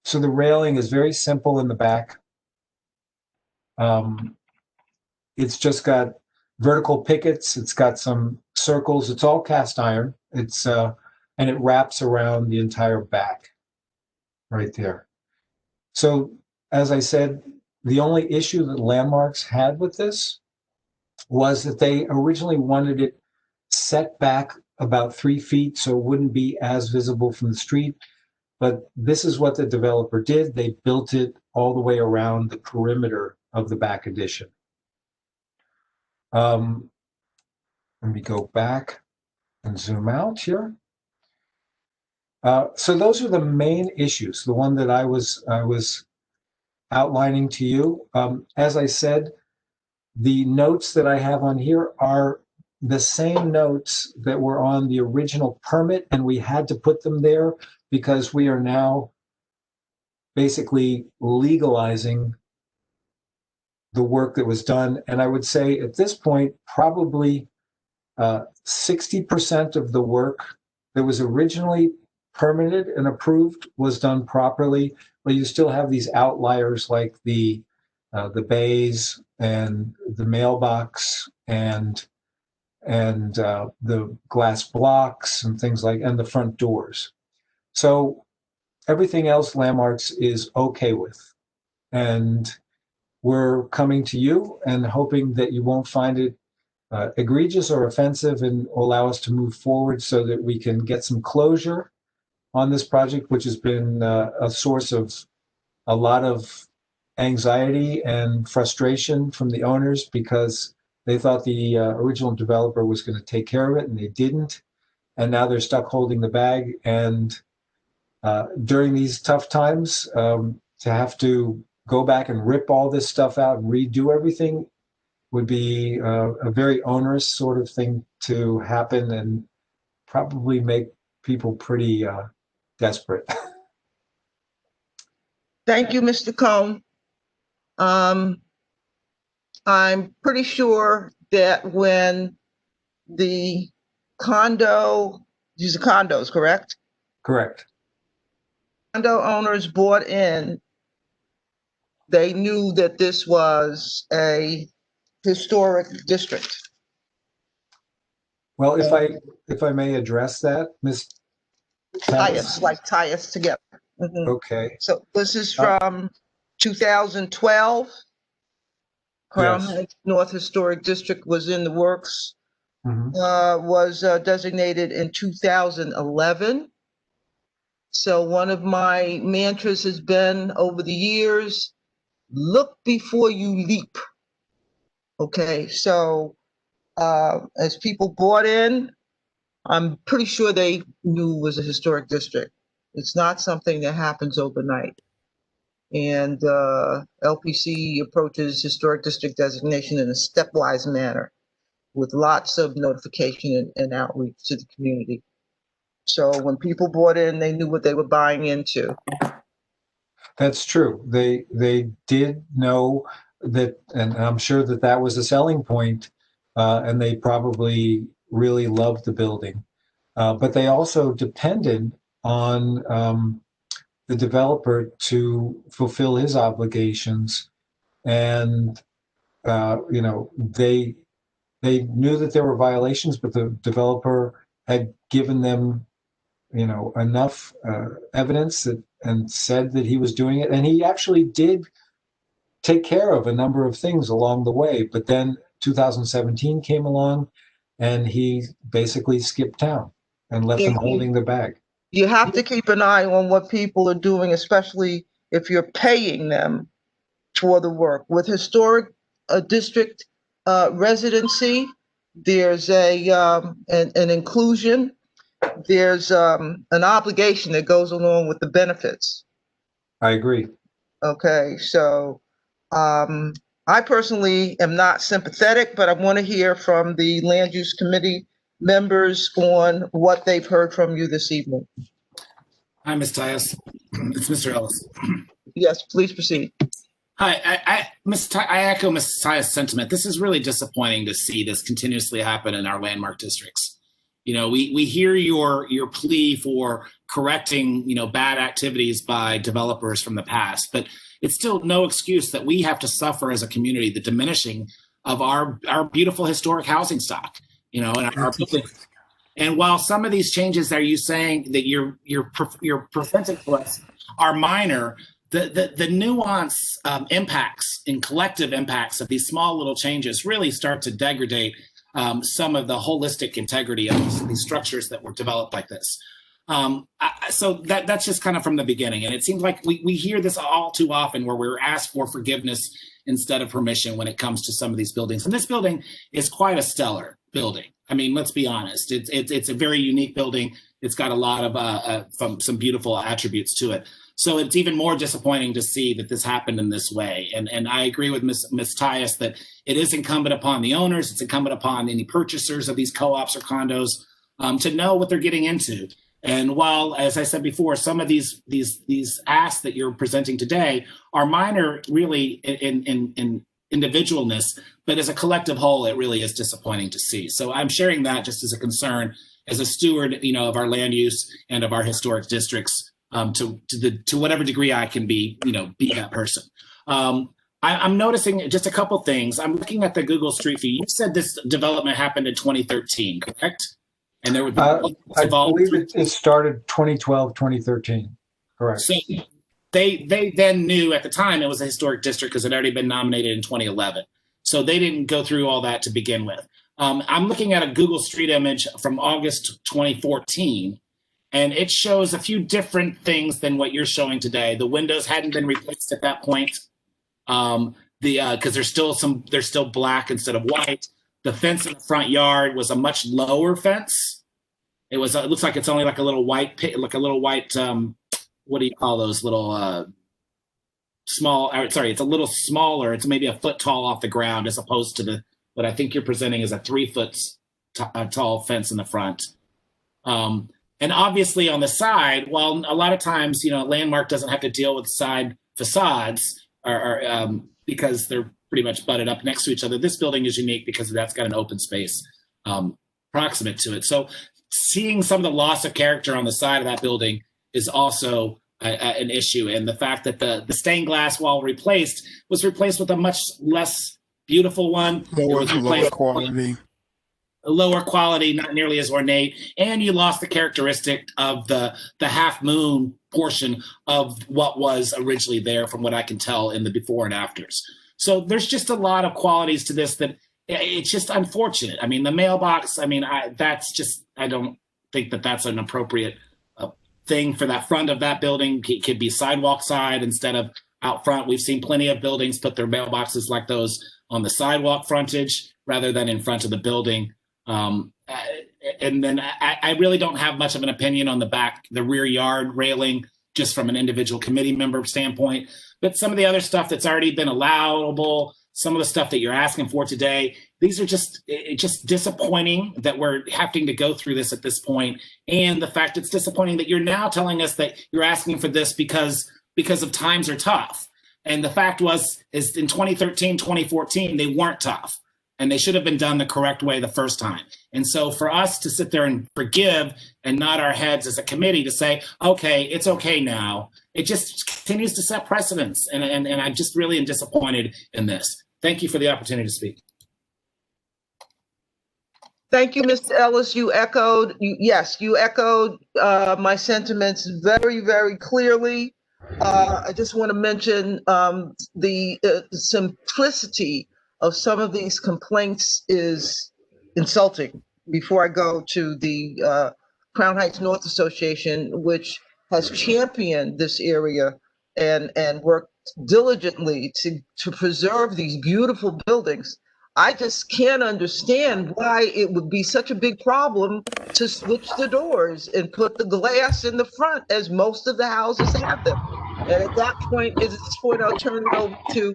O: So the railing is very simple in the back. It's just got vertical pickets. It's got some circles. It's all cast iron. It's and it wraps around the entire back right there. So as I said, the only issue that Landmarks had with this was that they originally wanted it set back about 3 feet so it wouldn't be as visible from the street. But this is what the developer did. They built it all the way around the perimeter of the back addition. Let me go back and zoom out here. So those are the main issues, the one that I was outlining to you. As I said, the notes that I have on here are the same notes that were on the original permit, and we had to put them there because we are now basically legalizing the work that was done. And I would say at this point, probably 60% of the work that was originally permitted and approved was done properly, but you still have these outliers like the bays and the mailbox and the glass blocks and things like, and the front doors. So everything else Landmarks is okay with. And we're coming to you and hoping that you won't find it egregious or offensive and allow us to move forward so that we can get some closure on this project, which has been a source of a lot of anxiety and frustration from the owners because they thought the original developer was going to take care of it and they didn't. And now they're stuck holding the bag. And during these tough times, to have to go back and rip all this stuff out and redo everything would be a very onerous sort of thing to happen and probably make people pretty desperate.
C: Thank you, Mr. Cohn. I'm pretty sure that when the condo, these are condos, correct?
O: Correct.
C: Condo owners bought in, they knew that this was a historic district.
O: Well, if I may address that, Ms.
C: Tie us together. Mhm.
O: Okay.
C: So this is from 2012. Crown
O: Yes.
C: Heights North Historic District was in the works,
O: Mhm.
C: was designated in 2011. So one of my mantras has been over the years, look before you leap. Okay, so as people bought in, I'm pretty sure they knew it was a historic district. It's not something that happens overnight. And LPC approaches historic district designation in a stepwise manner with lots of notification and outreach to the community. So when people bought in, they knew what they were buying into.
O: That's true. They did know that, and I'm sure that that was a selling point, and they probably really loved the building. But they also depended on the developer to fulfill his obligations, and they knew that there were violations, but the developer had given them enough evidence that, and said that he was doing it, and he actually did take care of a number of things along the way. But then 2017 came along, and he basically skipped town and left them holding the bag.
C: You have to keep an eye on what people are doing, especially if you're paying them for the work. With historic district residency, there's an inclusion. There's an obligation that goes along with the benefits.
O: I agree.
C: Okay, so I personally am not sympathetic, but I want to hear from the Land Use Committee members on what they've heard from you this evening.
K: Hi, Ms. Tyus. It's Mr. Ellis.
C: Yes, please proceed.
K: Hi, I echo Ms. Tyus' sentiment. This is really disappointing to see this continuously happen in our landmark districts. We hear your plea for correcting, bad activities by developers from the past, but it's still no excuse that we have to suffer as a community the diminishing of our beautiful historic housing stock, and our buildings. And while some of these changes that you saying that you're presenting to us are minor, the nuance impacts and collective impacts of these small little changes really start to degrade some of the holistic integrity of these structures that were developed like this. So that's just kind of from the beginning. And it seems like we hear this all too often where we're asked for forgiveness instead of permission when it comes to some of these buildings. And this building is quite a stellar building. I mean, let's be honest. It's a very unique building. It's got a lot of some beautiful attributes to it. So it's even more disappointing to see that this happened in this way. And I agree with Ms. Tyus that it is incumbent upon the owners, it's incumbent upon any purchasers of these co-ops or condos to know what they're getting into. And while, as I said before, some of these asks that you're presenting today are minor, really, in individualness, but as a collective whole, it really is disappointing to see. So I'm sharing that just as a concern, as a steward, of our land use and of our historic districts, to whatever degree I can be that person. I'm noticing just a couple things. I'm looking at the Google Street View. You said this development happened in 2013, correct? And there would be
O: I believe it started 2012, 2013. Correct.
K: So they then knew at the time it was a historic district because it had already been nominated in 2011. So they didn't go through all that to begin with. I'm looking at a Google Street image from August 2014, and it shows a few different things than what you're showing today. The windows hadn't been replaced at that point, because they're still black instead of white. The fence in the front yard was a much lower fence. It looks like it's only like a little white, what do you call those little it's a little smaller. It's maybe a foot tall off the ground as opposed to what I think you're presenting as a 3 foot tall fence in the front. And obviously on the side, while a lot of times, Landmark doesn't have to deal with side facades because they're pretty much butted up next to each other. This building is unique because that's got an open space proximate to it. So seeing some of the loss of character on the side of that building is also an issue. And the fact that the stained glass wall was replaced with a much less beautiful one.
S: Lower quality.
K: Lower quality, not nearly as ornate, and you lost the characteristic of the half moon portion of what was originally there, from what I can tell in the before and afters. So there's just a lot of qualities to this that it's just unfortunate. I mean, the mailbox. I mean, I don't think that that's an appropriate thing for that front of that building. It could be sidewalk side instead of out front. We've seen plenty of buildings put their mailboxes like those on the sidewalk frontage rather than in front of the building. And then I really don't have much of an opinion on the rear yard railing, just from an individual committee member standpoint. But some of the other stuff that's already been allowable, some of the stuff that you're asking for today, these are just disappointing that we're having to go through this at this point. And the fact it's disappointing that you're now telling us that you're asking for this because of times are tough. And the fact is in 2013, 2014, they weren't tough. And they should have been done the correct way the first time. And so for us to sit there and forgive and nod our heads as a committee to say, okay, it's okay now, it just continues to set precedents. And I just really am disappointed in this. Thank you for the opportunity to speak.
C: Thank you, Mr. Ellis. You echoed my sentiments very, very clearly. I just want to mention the simplicity of some of these complaints is insulting. Before I go to the Crown Heights North Association, which has championed this area and worked diligently to preserve these beautiful buildings, I just can't understand why it would be such a big problem to switch the doors and put the glass in the front, as most of the houses have them. And at that point, I'll turn it over to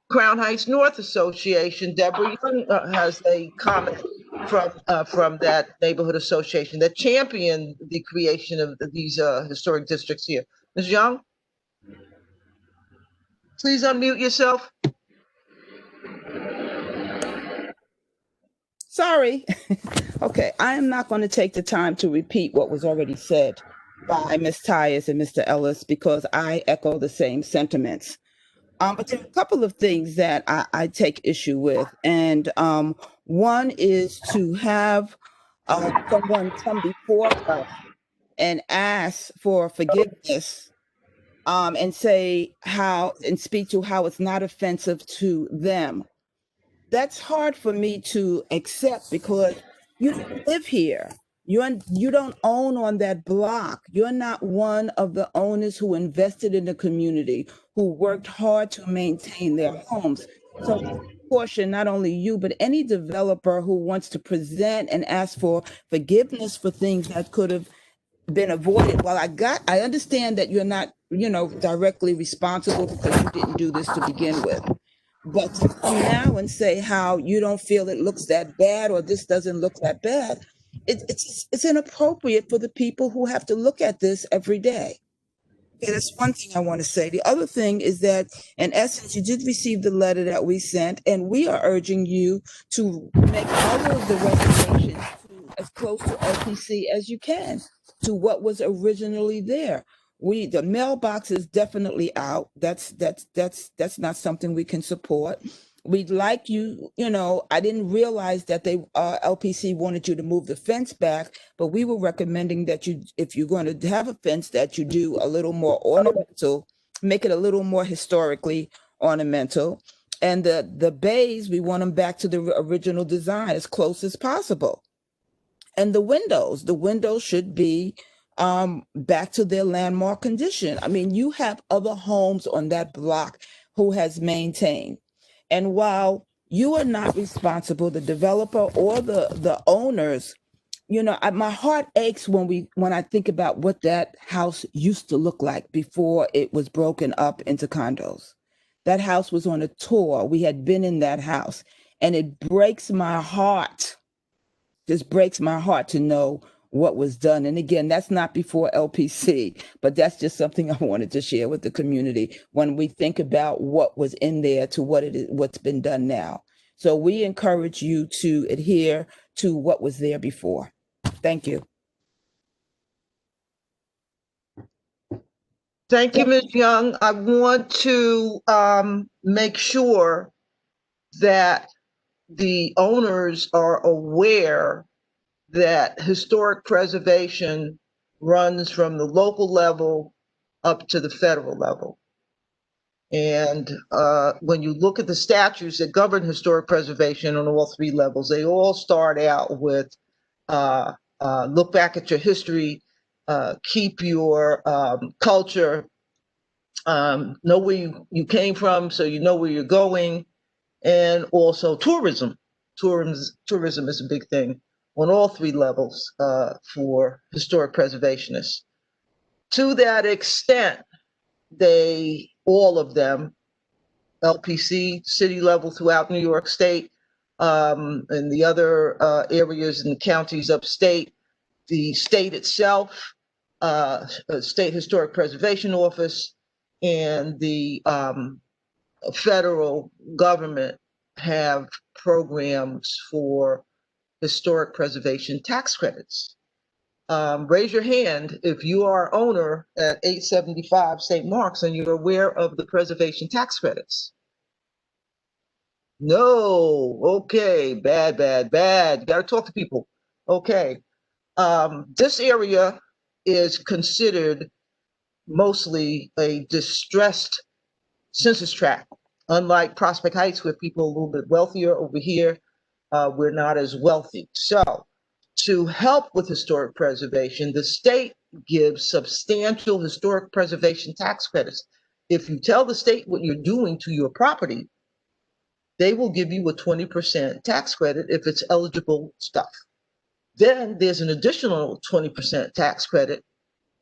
C: Crown Heights North Association. Deborah Young has a comment from that neighborhood association that championed the creation of these historic districts here. Ms. Young, please unmute yourself.
T: Sorry. Okay, I am not going to take the time to repeat what was already said by Ms. Tyus and Mr. Ellis, because I echo the same sentiments. But there are a couple of things that I take issue with. And one is to have someone come before us and ask for forgiveness and speak to how it's not offensive to them. That's hard for me to accept because you don't live here. You don't own on that block. You're not one of the owners who invested in the community, who worked hard to maintain their homes. So portion, not only you, but any developer who wants to present and ask for forgiveness for things that could have been avoided. Well, I understand that you're not, directly responsible because you didn't do this to begin with. But to come now and say how you don't feel it looks that bad or this doesn't look that bad, it's inappropriate for the people who have to look at this every day. Okay, that's one thing I want to say. The other thing is that, in essence, you did receive the letter that we sent, and we are urging you to make all of the reservations to as close to LPC as you can, to what was originally there. The mailbox is definitely out. That's not something we can support. We'd like you, I didn't realize that LPC wanted you to move the fence back, but we were recommending that you, if you're going to have a fence, that you do a little more ornamental, make it a little more historically ornamental. And the bays, we want them back to the original design as close as possible. And the windows should be back to their landmark condition. I mean, you have other homes on that block who has maintained. And while you are not responsible, the developer or the owners, my heart aches when I think about what that house used to look like before it was broken up into condos. That house was on a tour. We had been in that house, and it breaks my heart. Just breaks my heart to know what was done. And again, that's not before LPC, but that's just something I wanted to share with the community when we think about what was in there to what's been done now. So we encourage you to adhere to what was there before. Thank you.
C: Thank you, Ms. Young. I want to make sure that the owners are aware that historic preservation runs from the local level up to the federal level. And when you look at the statutes that govern historic preservation on all three levels, they all start out with look back at your history, keep your culture, know where you came from so you know where you're going, and also tourism. Tourism is a big thing on all three levels for historic preservationists. To that extent, all of them, LPC, city level throughout New York State, and the other areas in the counties upstate, the state itself, State Historic Preservation Office, and the federal government have programs for historic preservation tax credits. Raise your hand if you are owner at 875 St. Mark's and you're aware of the preservation tax credits. No, okay, bad. You gotta talk to people. Okay, this area is considered mostly a distressed census tract. Unlike Prospect Heights, where people are a little bit wealthier, over here, we're not as wealthy. So to help with historic preservation, the state gives substantial historic preservation tax credits. If you tell the state what you're doing to your property, they will give you a 20% tax credit if it's eligible stuff. Then there's an additional 20% tax credit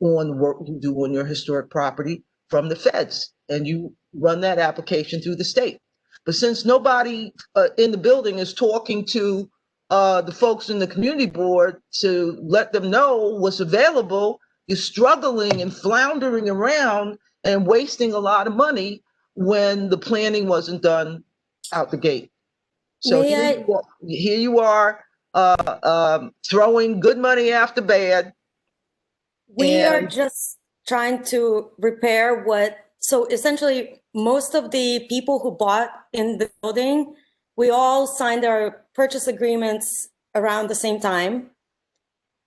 C: on work you do on your historic property from the feds, and you run that application through the state. But since nobody in the building is talking to the folks in the community board to let them know what's available, you're struggling and floundering around and wasting a lot of money when the planning wasn't done out the gate. So here you are throwing good money after bad.
P: We are just trying to repair so essentially most of the people who bought in the building, we all signed our purchase agreements around the same time.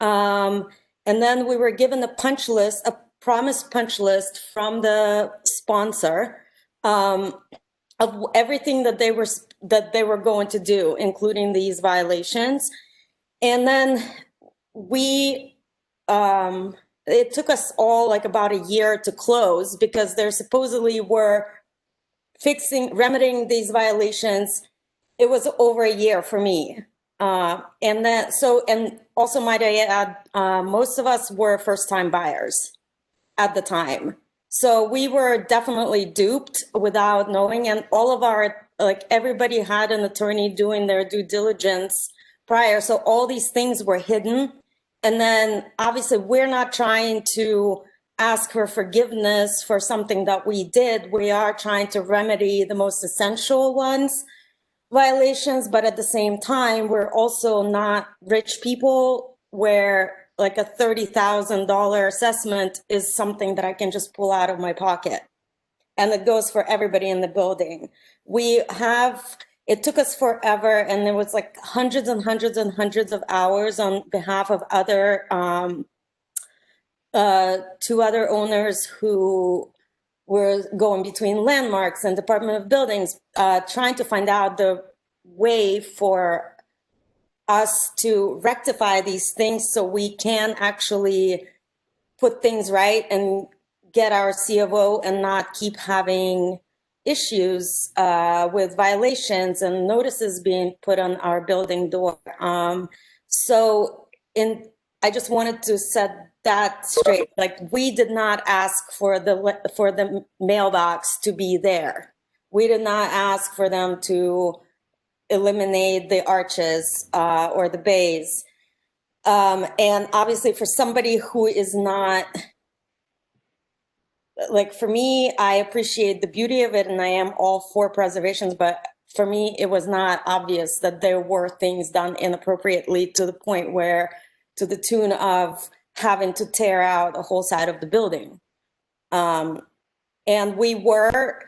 P: And then we were given a punch list, a promised punch list from the sponsor of everything that they were going to do, including these violations. And then it took us all like about a year to close because there supposedly were remedying these violations. It was over a year for me. And also might I add, most of us were first-time buyers at the time. So we were definitely duped without knowing, and all of everybody had an attorney doing their due diligence prior. So all these things were hidden. And then obviously we're not trying to ask for forgiveness for something that we did. We are trying to remedy the most essential ones, violations, but at the same time, we're also not rich people where like a $30,000 assessment is something that I can just pull out of my pocket. And it goes for everybody in the building. It took us forever, and there was like hundreds and hundreds and hundreds of hours on behalf of other, 2 other owners who were going between landmarks and Department of Buildings, trying to find out the way for us to rectify these things so we can actually put things right and get our C of O and not keep having issues with violations and notices being put on our building door. I just wanted to set that straight. Like, we did not ask for the mailbox to be there. We did not ask for them to eliminate the arches or the bays. And obviously for somebody who is not, like for me, I appreciate the beauty of it and I am all for preservations, but for me, it was not obvious that there were things done inappropriately to the point where, to the tune of having to tear out a whole side of the building. And we were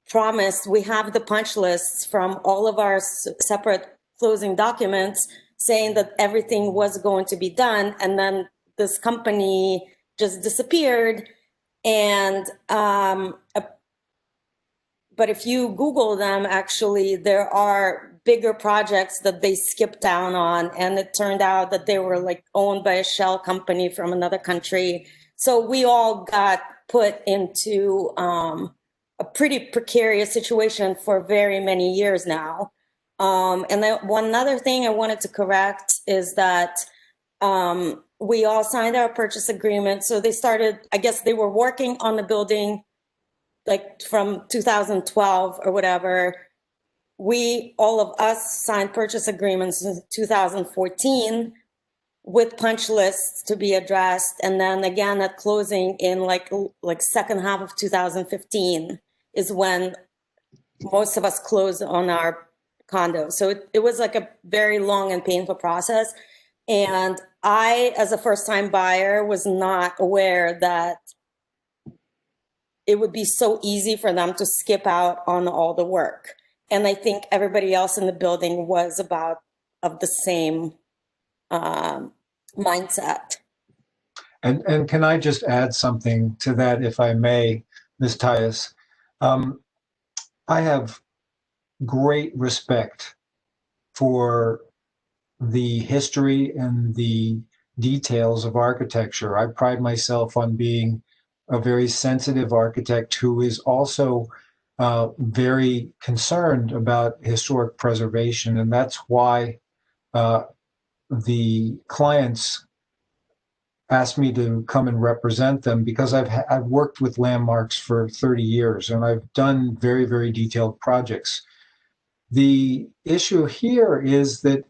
P: promised, we have the punch lists from all of our separate closing documents saying that everything was going to be done. And then this company just disappeared. And, but if you Google them, actually, there are bigger projects that they skipped down on. And it turned out that they were like owned by a shell company from another country. So we all got put into a pretty precarious situation for very many years now. And then one other thing I wanted to correct is that we all signed our purchase agreement. So they started, I guess they were working on the building like from 2012 or whatever. All of us signed purchase agreements in 2014 with punch lists to be addressed. And then again at closing in like second half of 2015 is when most of us closed on our condo. So it was like a very long and painful process. And I, as a first-time buyer, was not aware that it would be so easy for them to skip out on all the work. And I think everybody else in the building was of the same mindset.
O: And can I just add something to that, if I may, Ms. Tyus? I have great respect for the history and the details of architecture. I pride myself on being a very sensitive architect who is also very concerned about historic preservation. And that's why the clients asked me to come and represent them, because I've worked with landmarks for 30 years and I've done very, very detailed projects. The issue here is that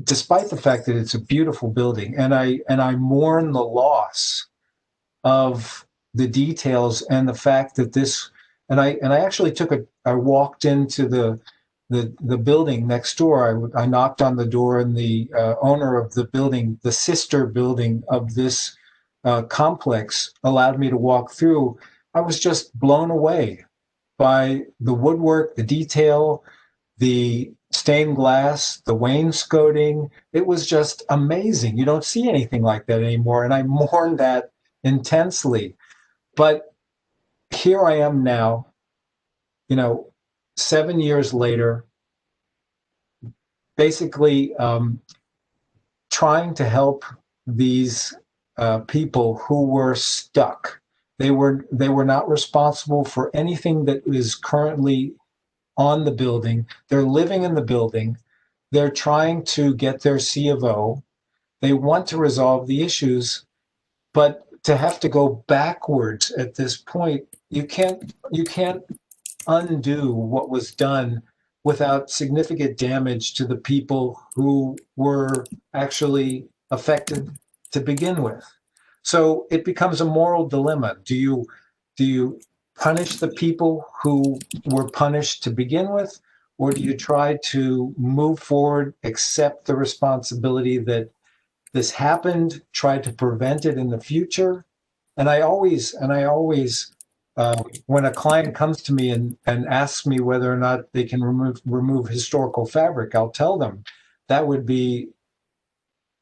O: despite the fact that it's a beautiful building, and I mourn the loss of the details and the fact that this, and I actually I walked into the building next door. I knocked on the door, and the owner of the building, the sister building of this complex, allowed me to walk through. I was just blown away by the woodwork, the detail, the stained glass, the wainscoting. It was just amazing. You don't see anything like that anymore. And I mourn that intensely. But here I am now, 7 years later, basically trying to help these people who were stuck. They were not responsible for anything that is currently on the building. They're living in the building. They're trying to get their C of O. They want to resolve the issues, but to have to go backwards at this point, you can't undo what was done without significant damage to the people who were actually affected to begin with. So it becomes a moral dilemma. Do you punish the people who were punished to begin with, or do you try to move forward, accept the responsibility that this happened, try to prevent it in the future? And I always, when a client comes to me and asks me whether or not they can remove historical fabric, I'll tell them that would be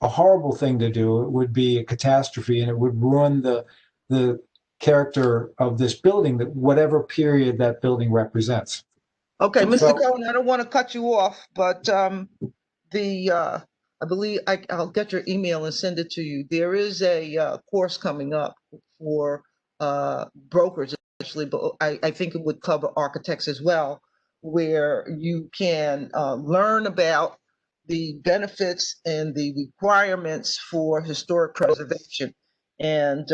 O: a horrible thing to do. It would be a catastrophe, and it would ruin the character of this building, that whatever period that building represents.
C: Okay, Mr.
O: So-
C: Cohen, I don't want to cut you off, but I believe I'll get your email and send it to you. There is a course coming up for brokers, actually, but I think it would cover architects as well, where you can learn about the benefits and the requirements for historic preservation. And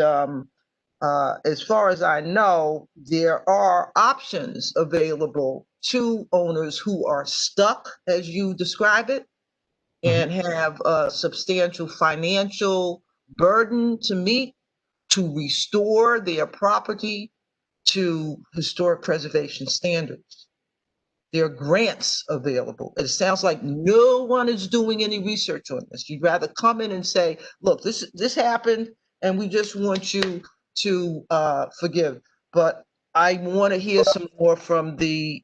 C: as far as I know, there are options available to owners who are stuck, as you describe it, and have a substantial financial burden to meet to restore their property to historic preservation standards. There are grants available. It sounds like no one is doing any research on this. You'd rather come in and say, look, this happened, and we just want you to forgive. But I want to hear some more from the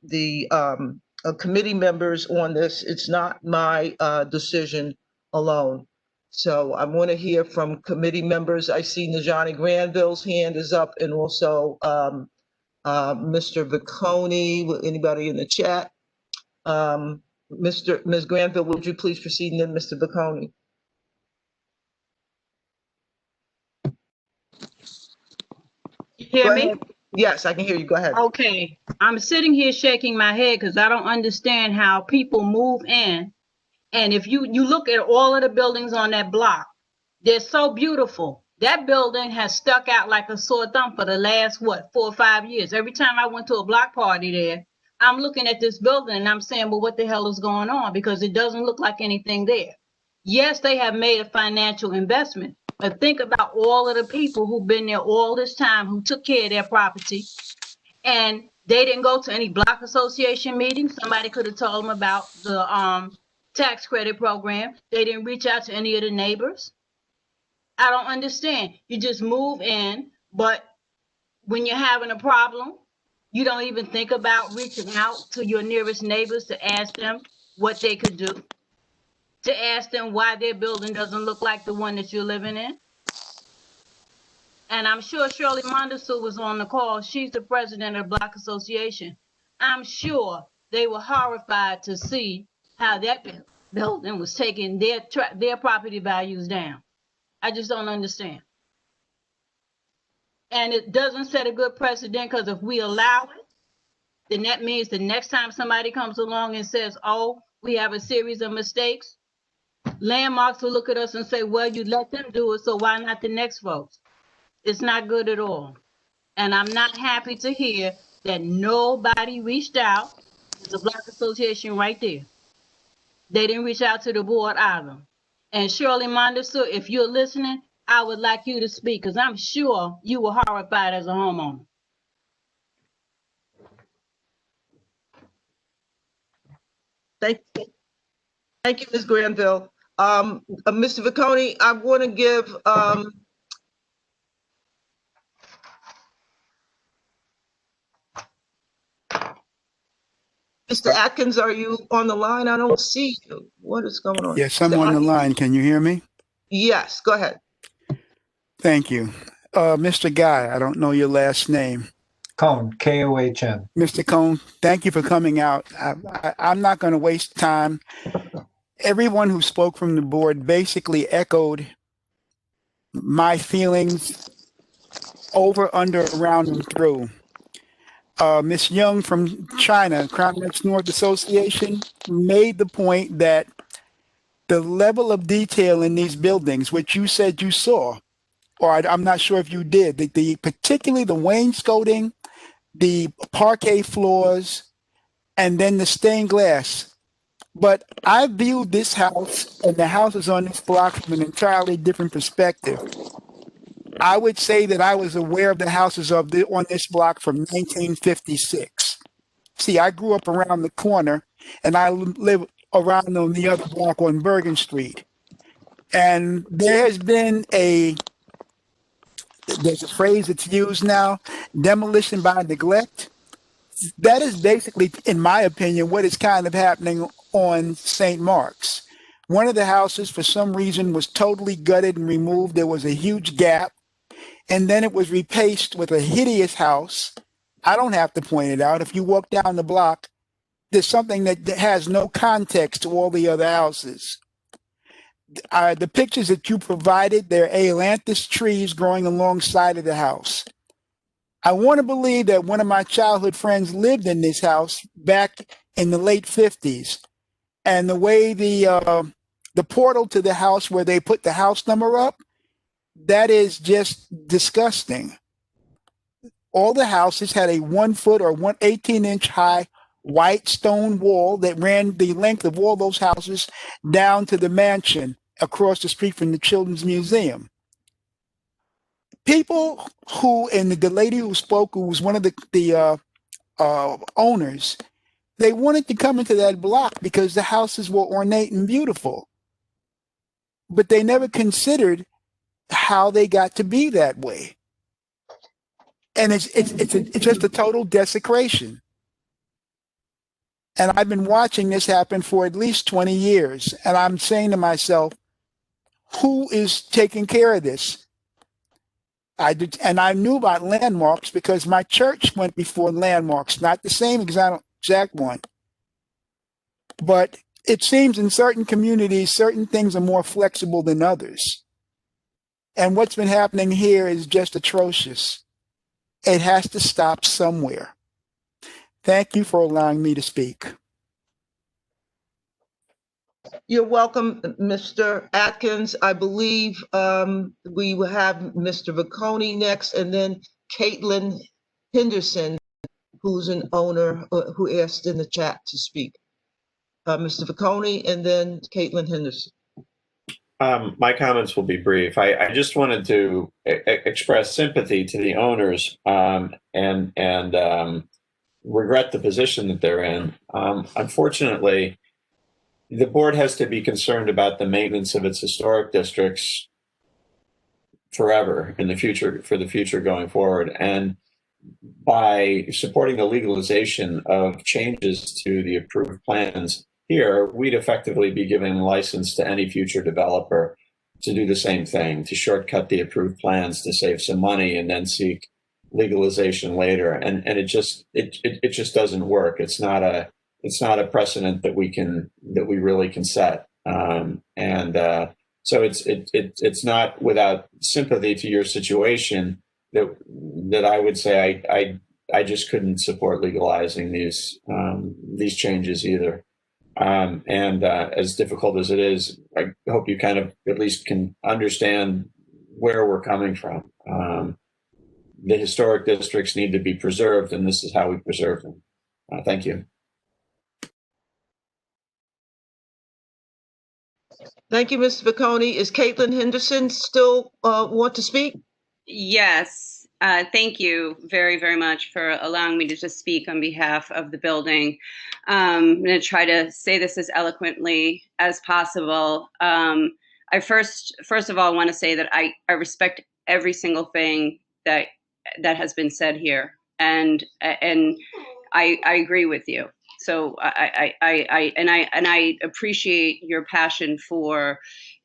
C: committee members on this. It's not my decision alone. So I want to hear from committee members. I see Najani Granville's hand is up, and also Mr. Vicconi. Anybody in the chat? Ms. Granville, would you please proceed, and then Mr. Vicconi?
U: You hear
C: Go
U: me?
C: ahead. Yes, I can hear you. Go ahead.
U: Okay. I'm sitting here shaking my head because I don't understand how people move in. And if you look at all of the buildings on that block, they're so beautiful. That building has stuck out like a sore thumb for the last, 4 or 5 years. Every time I went to a block party there, I'm looking at this building and I'm saying, well, what the hell is going on? Because it doesn't look like anything there. Yes, they have made a financial investment, but think about all of the people who've been there all this time, who took care of their property, and they didn't go to any block association meetings. Somebody could have told them about the tax credit program. They didn't reach out to any of the neighbors. I don't understand. You just move in, but when you're having a problem, you don't even think about reaching out to your nearest neighbors to ask them what they could do, to ask them why their building doesn't look like the one that you're living in. And I'm sure Shirley Mondesu was on the call. She's the president of the Block Association. I'm sure they were horrified to see how that building was taking their property values down. I just don't understand. And it doesn't set a good precedent, because if we allow it, then that means the next time somebody comes along and says, oh, we have a series of mistakes, landmarks will look at us and say, well, you let them do it, so why not the next folks? It's not good at all. And I'm not happy to hear that nobody reached out. There's a Block Association right there. They didn't reach out to the board either. And Shirley Mondesu, if you're listening, I would like you to speak, because I'm sure you were horrified as a homeowner.
C: Thank you, Ms. Granville. Mr. Vicconi, I want to give Mr. Atkins, are you on the line? I don't see you. What is going on?
S: Yes, I'm on the line. Can you hear me?
C: Yes, go ahead.
S: Thank you. Mr. Guy, I don't know your last name.
O: Cohn, K-O-H-N.
S: Mr. Cohn, thank you for coming out. I'm not going to waste time. Everyone who spoke from the board basically echoed my feelings over, under, around, and through. Ms. Young from China, Crown Heights North Association, made the point that the level of detail in these buildings, which you said you saw, or I'm not sure if you did, particularly the wainscoting, the parquet floors, and then the stained glass. But I viewed this house and the houses on this block from an entirely different perspective. I would say that I was aware of the houses on this block from 1956. See, I grew up around the corner, and I live around on the other block on Bergen Street. And there has been there's a phrase that's used now, demolition by neglect. That is basically, in my opinion, what is kind of happening on St. Mark's. One of the houses, for some reason, was totally gutted and removed. There was a huge gap. And then it was replaced with a hideous house. I don't have to point it out. If you walk down the block, there's something that has no context to all the other houses. The pictures that you provided, they're ailanthus trees growing alongside of the house. I want to believe that one of my childhood friends lived in this house back in the late 50s. And the way the portal to the house where they put the house number up, that is just disgusting. All the houses had a 1 foot or 18-inch high white stone wall that ran the length of all those houses down to the mansion across the street from the Children's Museum. People who, and the lady who spoke, who was one of the owners, they wanted to come into that block because the houses were ornate and beautiful. But they never considered how they got to be that way. And it's just a total desecration. And I've been watching this happen for at least 20 years. And I'm saying to myself, who is taking care of this? And I knew about landmarks because my church went before landmarks, not the same exact one. But it seems in certain communities, certain things are more flexible than others. And what's been happening here is just atrocious. It has to stop somewhere. Thank you for allowing me to speak.
C: You're welcome, Mr. Atkins. I believe we will have Mr. Vacconi next, and then Caitlin Henderson, who's an owner who asked in the chat to speak. Mr. Vacconi, and then Caitlin Henderson.
G: My comments will be brief. I just wanted to express sympathy to the owners and regret the position that they're in. Unfortunately, the board has to be concerned about the maintenance of its historic districts forever in the future, for the future going forward. And by supporting the legalization of changes to the approved plans here, we'd effectively be giving license to any future developer to do the same thing, to shortcut the approved plans to save some money and then seek legalization later. And it just doesn't work. It's not a precedent that we really can set. So it's not without sympathy to your situation that I would say I just couldn't support legalizing these changes either. As difficult as it is, I hope you kind of at least can understand where we're coming from. The historic districts need to be preserved, and this is how we preserve them. Thank you.
C: Thank you, Mr. Vacconi. Is Caitlin Henderson still want to speak?
A: Yes. Thank you very, very much for allowing me to just speak on behalf of the building. I'm going to try to say this as eloquently as possible. I first of all want to say that I respect every single thing that has been said here, and I agree with you. So I appreciate your passion for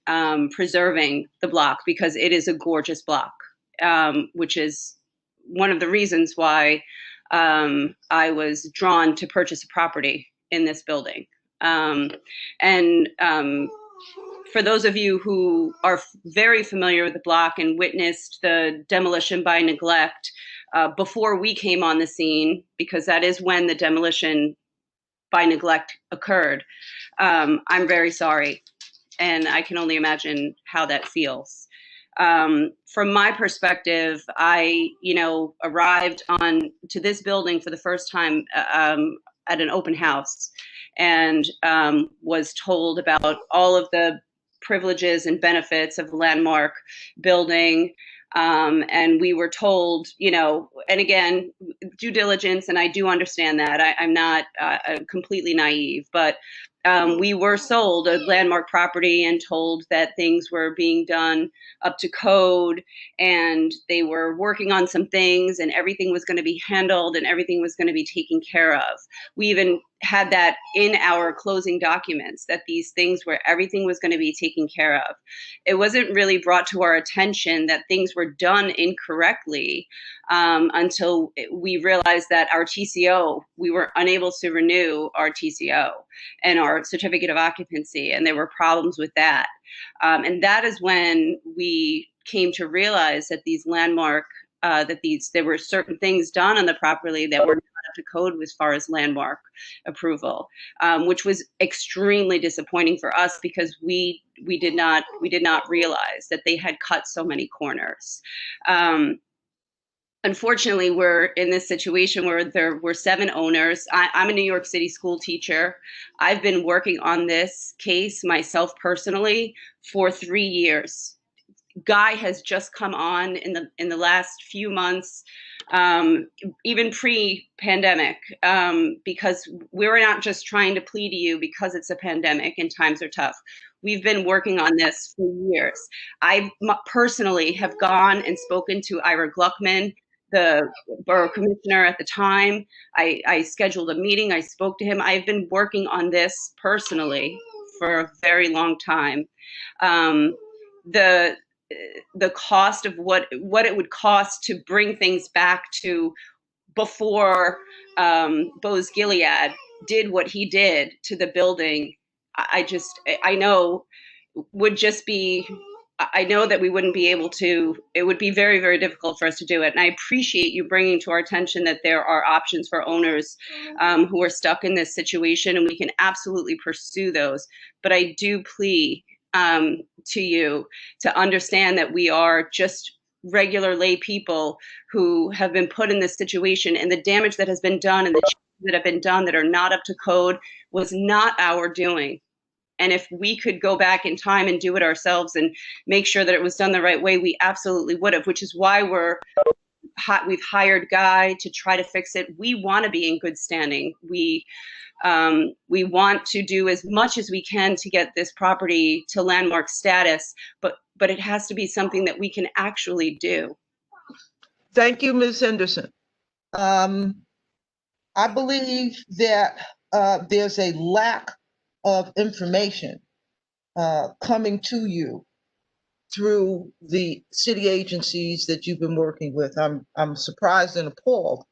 A: preserving the block, because it is a gorgeous block. Which is one of the reasons why I was drawn to purchase a property in this building. For those of you who are very familiar with the block and witnessed the demolition by neglect before we came on the scene, because that is when the demolition by neglect occurred, I'm very sorry. And I can only imagine how that feels. From my perspective, I, arrived to this building for the first time at an open house, and was told about all of the privileges and benefits of the landmark building. And we were told, and again, due diligence, and I do understand that. I'm not completely naive, but we were sold a landmark property and told that things were being done up to code, and they were working on some things, and everything was going to be handled and everything was going to be taken care of. We even had that in our closing documents, that these things where everything was going to be taken care of. It wasn't really brought to our attention that things were done incorrectly until we realized that our TCO, we were unable to renew our TCO and our certificate of occupancy, and there were problems with that. And that is when we came to realize that these landmark, there were certain things done on the property that were not up to code as far as landmark approval, which was extremely disappointing for us because we did not realize that they had cut so many corners. Unfortunately, we're in this situation where there were 7 owners. I'm a New York City school teacher. I've been working on this case myself personally for 3 years. Guy has just come on in the last few months, even pre-pandemic, because we're not just trying to plead to you because it's a pandemic and times are tough. We've been working on this for years. I personally have gone and spoken to Ira Gluckman, the borough commissioner at the time. I scheduled a meeting. I spoke to him. I've been working on this personally for a very long time. The cost of what it would cost to bring things back to before Bose Gilead did what he did to the building, I know would just be, I know that we wouldn't be able to, it would be very, very difficult for us to do it. And I appreciate you bringing to our attention that there are options for owners who are stuck in this situation, and we can absolutely pursue those. But I do plead to you to understand that we are just regular lay people who have been put in this situation, and the damage that has been done and the changes that have been done that are not up to code was not our doing. And if we could go back in time and do it ourselves and make sure that it was done the right way, we absolutely would have, which is why we've hired Guy to try to fix it. We want to be in good standing. We want to do as much as we can to get this property to landmark status, but it has to be something that we can actually do.
C: Thank you, Ms. Henderson. I believe that there's a lack of information coming to you through the city agencies that you've been working with. I'm surprised and appalled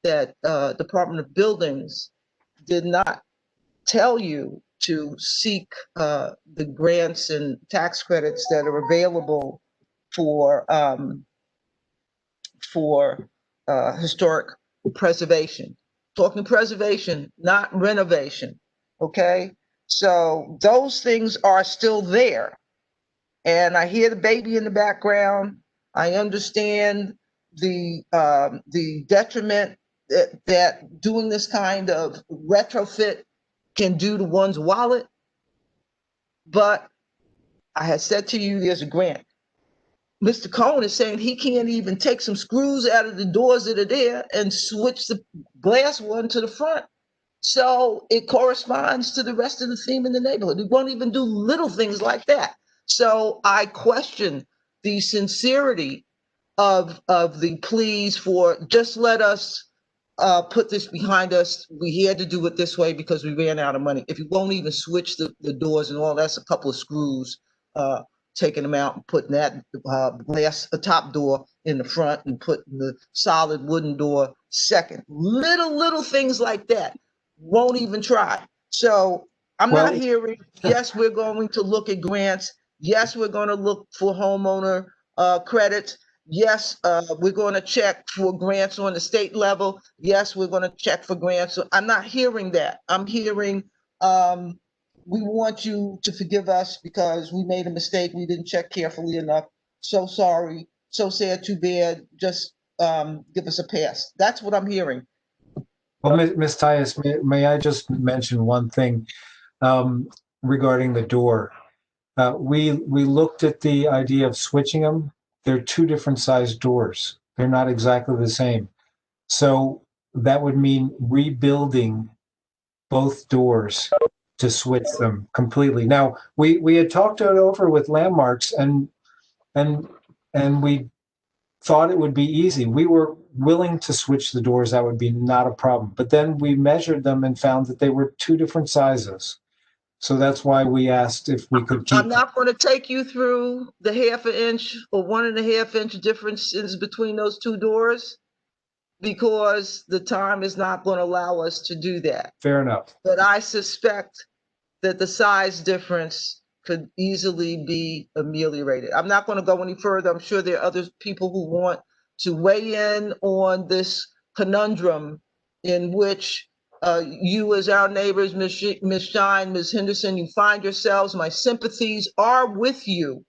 C: that Department of Buildings did not tell you to seek the grants and tax credits that are available for historic preservation. Talking preservation, not renovation, okay? So those things are still there. And I hear the baby in the background. I understand the detriment that doing this kind of retrofit can do to one's wallet. But I had said to you, there's a grant. Mr. Cohen is saying he can't even take some screws out of the doors that are there and switch the glass one to the front. So it corresponds to the rest of the theme in the neighborhood. We won't even do little things like that. So I question the sincerity of the pleas for just let us put this behind us. We had to do it this way because we ran out of money. If you won't even switch the doors and all, that's a couple of screws, taking them out and putting that glass, a top door in the front and putting the solid wooden door second. Little things like that. Won't even try. So I'm not hearing, yes, we're going to look at grants. Yes, we're going to look for homeowner credits. Yes, we're going to check for grants on the state level. Yes, we're going to check for grants. So I'm not hearing that. I'm hearing we want you to forgive us because we made a mistake. We didn't check carefully enough. So sorry. So sad, too bad. Just give us a pass. That's what I'm hearing.
O: Well, Ms. Tyus, may I just mention one thing regarding the door? we looked at the idea of switching them. They're two different sized doors. They're not exactly the same. So that would mean rebuilding both doors to switch them completely. Now, we had talked it over with Landmarks and we thought it would be easy. We were willing to switch the doors. That would be not a problem. But then we measured them and found that they were two different sizes. So that's why we asked if we could keep.
C: I'm not going to take you through the 1/2 inch or 1.5 inch differences between those two doors because the time is not going to allow us to do that.
O: Fair enough.
C: But I suspect that the size difference could easily be ameliorated. I'm not going to go any further. I'm sure there are other people who want to weigh in on this conundrum in which you as our neighbors, Ms. Shine, Ms. Henderson, you find yourselves. My sympathies are with you.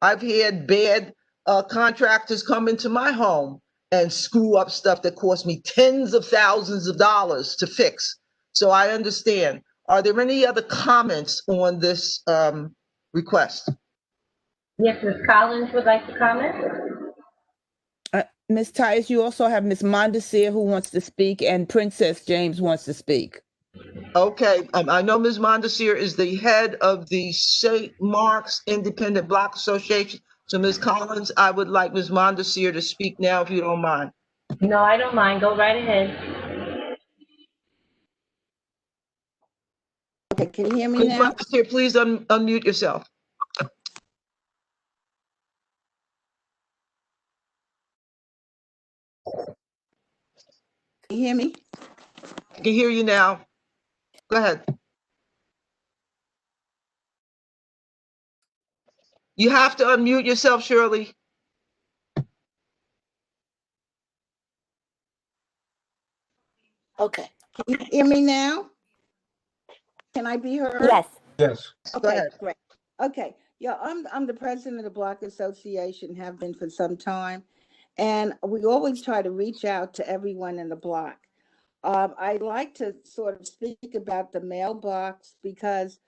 C: I've had bad contractors come into my home and screw up stuff that cost me tens of thousands of dollars to fix. So I understand. Are there any other comments on this request?
R: Yes, Ms. Collins would like to comment.
T: Ms. Tice, you also have Ms. Mondesir who wants to speak, and Princess James wants to speak.
C: Okay, I know Ms. Mondesir is the head of the St. Mark's Independent Block Association. So Ms. Collins, I would like Ms. Mondesir to speak now, if you don't mind.
R: No, I don't mind. Go right ahead.
H: Okay, can you hear me
C: Ms.
H: now?
C: Mondesir, please unmute yourself.
H: Can you hear me?
C: I can hear you now. Go ahead. You have to unmute yourself, Shirley.
H: Okay, can you hear me now? Can I be heard?
I: Yes.
O: Yes.
H: Okay, great. Okay, yeah, I'm the president of the Block Association, have been for some time. And we always try to reach out to everyone in the block. I'd like to sort of speak about the mailbox because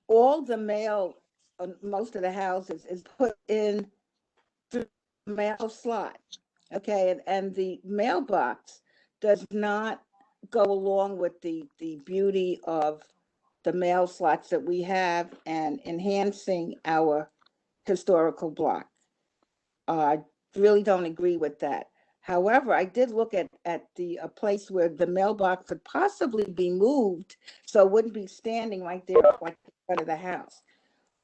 H: all the mail on most of the houses is put in through the mail slot. Okay, and the mailbox does not go along with the beauty of the mail slots that we have and enhancing our historical block. I really don't agree with that. However, I did look at the a place where the mailbox could possibly be moved, so it wouldn't be standing right there like in front of the house.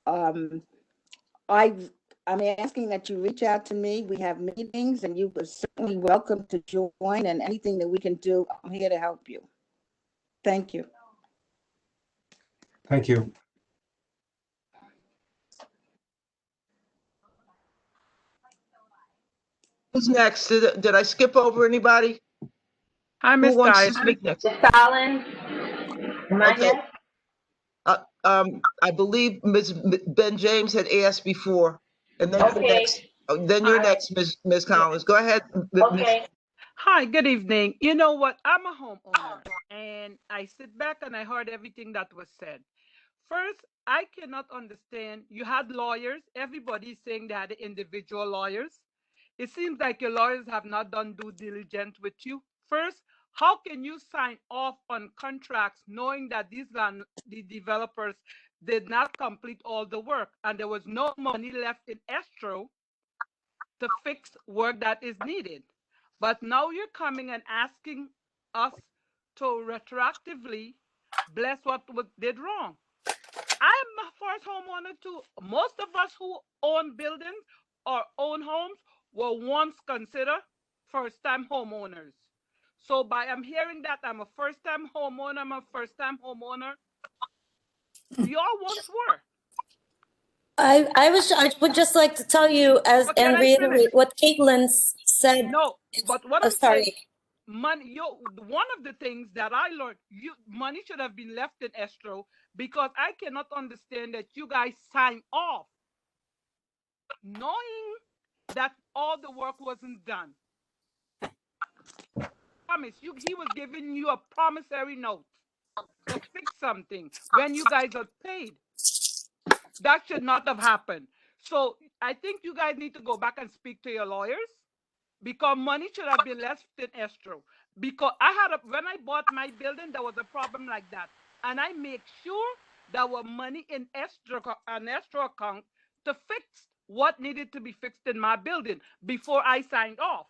H: I'm asking that you reach out to me. We have meetings, and you are certainly welcome to join. And anything that we can do, I'm here to help you. Thank you.
O: Thank you.
C: Who's next? Did I skip over anybody?
N: Hi, Ms.
C: Who wants to
N: Tice.
C: speak next?
R: Ms. Collins. Am I
C: Okay.
R: next?
C: I believe Ms. Ben James had asked before, and then you're
R: Okay.
C: next. Then you're
R: All right.
C: next, Ms. Collins. Go ahead.
R: Okay.
N: Hi, good evening. You know what? I'm a homeowner and I sit back and I heard everything that was said. First, I cannot understand. You had lawyers. Everybody's saying they had individual lawyers. It seems like your lawyers have not done due diligence with you. First, how can you sign off on contracts knowing that the developers did not complete all the work and there was no money left in escrow to fix work that is needed? But now you're coming and asking us to retroactively bless what did wrong. I'm a first homeowner too. Most of us who own buildings or own homes were once considered first-time homeowners. So I'm hearing that I'm a first-time homeowner, we all once were.
P: I would just like to tell you and reiterate what Caitlin said.
N: No, but what I'm
P: sorry.
N: saying, money. One of the things that I learned, money should have been left in escrow because I cannot understand that you guys sign off knowing that all the work wasn't done. Promise you, he was giving you a promissory note to fix something when you guys are paid. That should not have happened. So I think you guys need to go back and speak to your lawyers, because money should have been left in escrow. Because when I bought my building, there was a problem like that. And I make sure there was money in an escrow account to fix what needed to be fixed in my building before I signed off.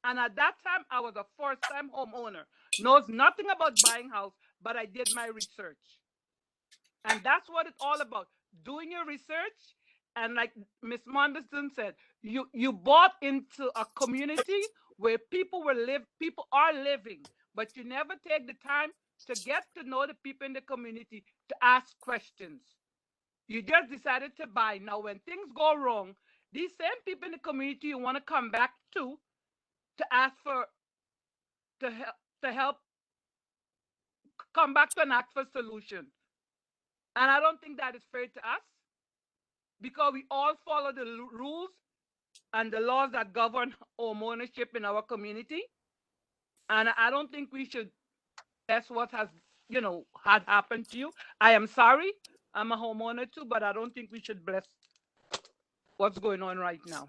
N: And at that time, I was a first-time homeowner, knows nothing about buying house, but I did my research. And that's what it's all about, doing your research. And like Ms. Monderson said, you bought into a community where people are living, but you never take the time to get to know the people in the community, to ask questions. You just decided to buy. Now, when things go wrong, these same people in the community you want to come back to ask to help come back to an act for solution. And I don't think that is fair to us, because we all follow the rules and the laws that govern home ownership in our community. And I don't think we should, that's what had happened to you. I am sorry. I'm a homeowner too, but I don't think we should bless what's going on right now.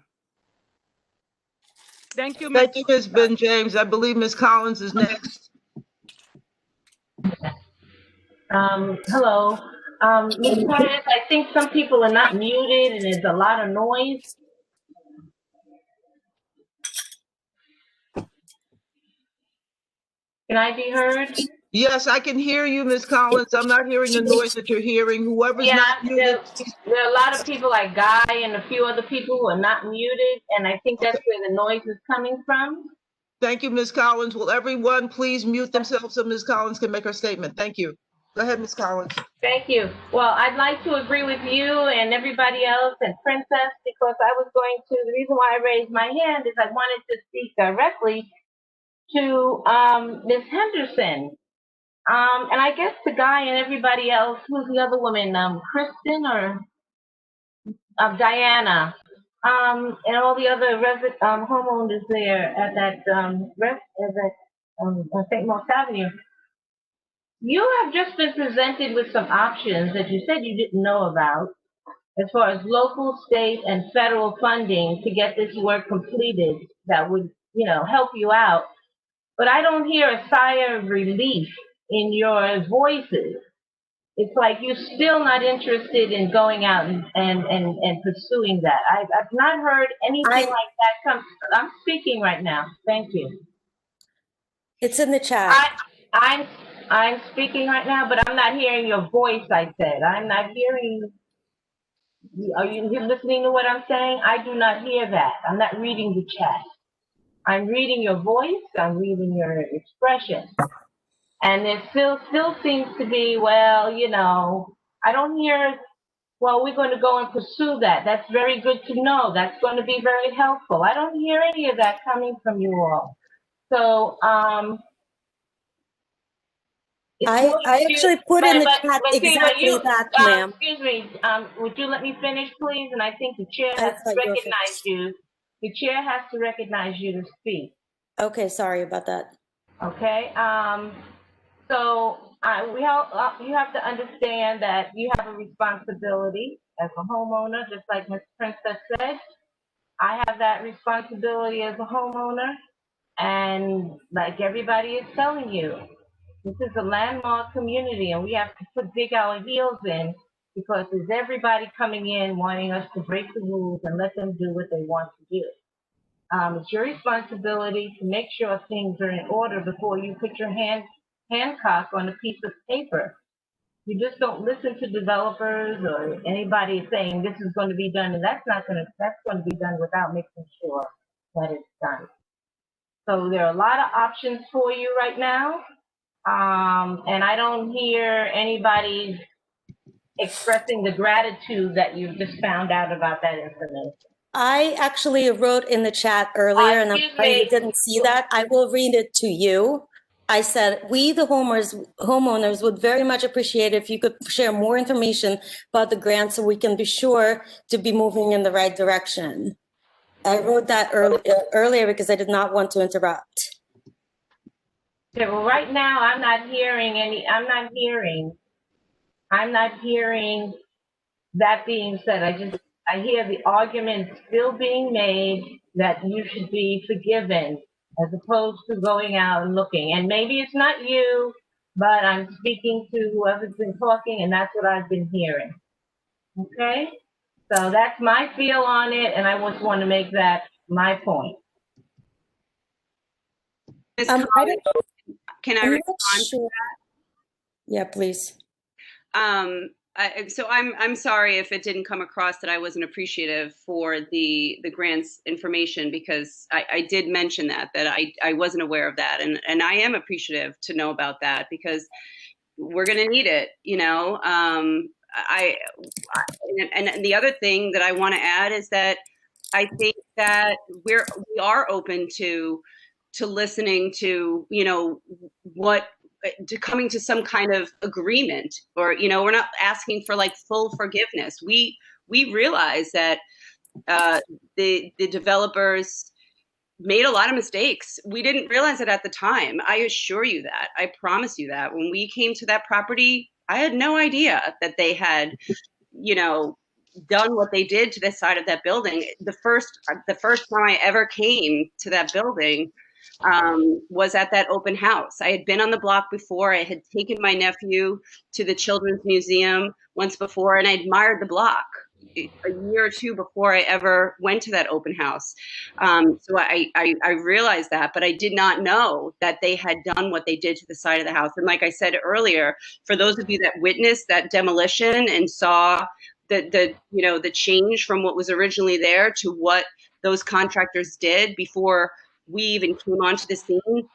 N: Thank you,
C: Thank you, Ms. Ben James. I believe Ms. Collins is next.
R: Hello. Ms. Curtis, I think some people are not muted and there's a lot of noise. Can I be heard?
C: Yes, I can hear you, Ms. Collins. I'm not hearing the noise that you're hearing. Whoever's not muted.
R: There are a lot of people like Guy and a few other people who are not muted, and I think that's where the noise is coming from.
C: Thank you, Ms. Collins. Will everyone please mute themselves so Ms. Collins can make her statement? Thank you. Go ahead, Ms. Collins.
R: Thank you. Well, I'd like to agree with you and everybody else and Princess, because the reason why I raised my hand is I wanted to speak directly to Ms. Henderson. And I guess to Guy and everybody else, who's the other woman, Kristen or Diana, and all the other homeowners there at that on St. Mark's Avenue. You have just been presented with some options that you said you didn't know about, as far as local, state, and federal funding to get this work completed that would, help you out. But I don't hear a sigh of relief in your voices. It's like you're still not interested in going out and pursuing that. I've not heard anything like that come. I'm speaking right now. Thank you.
P: It's in the chat.
R: I'm speaking right now, but I'm not hearing your voice, I said. I'm not hearing. Are you listening to what I'm saying? I do not hear that. I'm not reading the chat. I'm reading your voice. I'm reading your expression. And there still seems to be, well, I don't hear, well, we're going to go and pursue that. That's very good to know. That's going to be very helpful. I don't hear any of that coming from you all. So,
P: I actually put in the chat exactly that, ma'am.
R: Excuse me, would you let me finish, please? And I think the chair has to recognize you. The chair has to recognize you to speak.
P: Okay, sorry about that.
R: Okay, so you have to understand that you have a responsibility as a homeowner, just like Ms. Princess said. I have that responsibility as a homeowner, and like everybody is telling you, this is a landmark community, and we have to dig our heels in, because there's everybody coming in wanting us to break the rules and let them do what they want to do. It's your responsibility to make sure things are in order before you put your handcuff on a piece of paper. You just don't listen to developers or anybody saying this is going to be done, and that's going to be done without making sure that it's done. So there are a lot of options for you right now. And I don't hear anybody expressing the gratitude that you just found out about that information.
P: I actually wrote in the chat earlier, and I'm sorry you didn't see that. I will read it to you. I said, we, the homeowners, would very much appreciate if you could share more information about the grant so we can be sure to be moving in the right direction. I wrote that earlier because I did not want to interrupt.
R: Okay, well, right now, I'm not hearing that being said, I hear the argument still being made that you should be forgiven as opposed to going out and looking. And maybe it's not you, but I'm speaking to whoever's been talking, and that's what I've been hearing. Okay? So that's my feel on it, and I just want to make that my point.
A: Ms.
P: I
A: Collins,
P: don't,
A: can I
P: I'm not
A: respond?
P: sure. Yeah, please.
A: So I'm sorry if it didn't come across that I wasn't appreciative for the grants information, because I did mention that I wasn't aware of that, and I am appreciative to know about that, because we're going to need it, you know. And the other thing that I want to add is that I think that we are open to listening to, you know, to coming to some kind of agreement, or, you know, we're not asking for like full forgiveness. We realize that the developers made a lot of mistakes. We didn't realize it at the time. I assure you that. I promise you that. When we came to that property, I had no idea that they had, you know, done what they did to the side of that building. The first time I ever came to that building was at that open house. I had been on the block before. I had taken my nephew to the Children's Museum once before, and I admired the block a year or two before I ever went to that open house. So I realized that, but I did not know that they had done what they did to the side of the house. And like I said earlier, for those of you that witnessed that demolition and saw the you know, the change from what was originally there to what those contractors did before we even came onto the scene,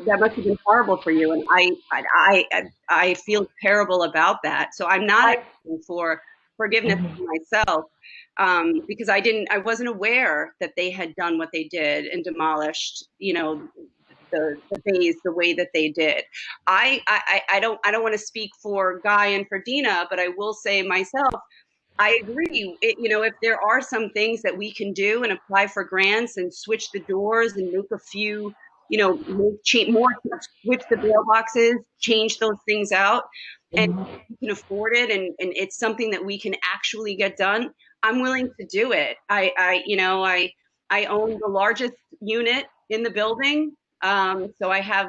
A: that must have been horrible for you. And I feel terrible about that. So I'm not asking for forgiveness for myself, because I wasn't aware that they had done what they did and demolished, you know, the bays the way that they did. I don't want to speak for Guy and for Dina, but I will say myself, I agree. You know, if there are some things that we can do and apply for grants and switch the doors and make a few, you know, switch the mailboxes, change those things out, and we can afford it, and it's something that we can actually get done, I'm willing to do it. You know, I own the largest unit in the building, so I have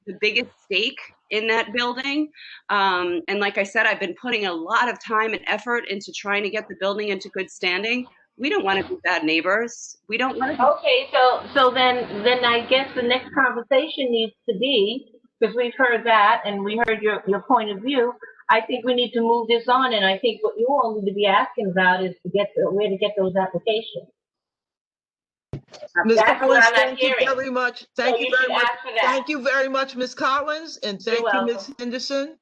A: the biggest stake in that building. And like I said, I've been putting a lot of time and effort into trying to get the building into good standing. We don't want to be bad neighbors. We don't want to.
R: Okay, so then I guess the next conversation needs to be, because we've heard that and we heard your point of view. I think we need to move this on, and I think what you all need to be asking about is where to get those applications.
C: Ms.
R: That's
C: Collins,
R: what I'm not
C: thank you
R: hearing.
C: very much.
R: So
C: Thank you
R: you
C: very
R: should
C: much.
R: ask for that.
C: Thank you very much, Ms. Collins, and thank
R: You're
C: you, Ms.
R: welcome.
C: Henderson.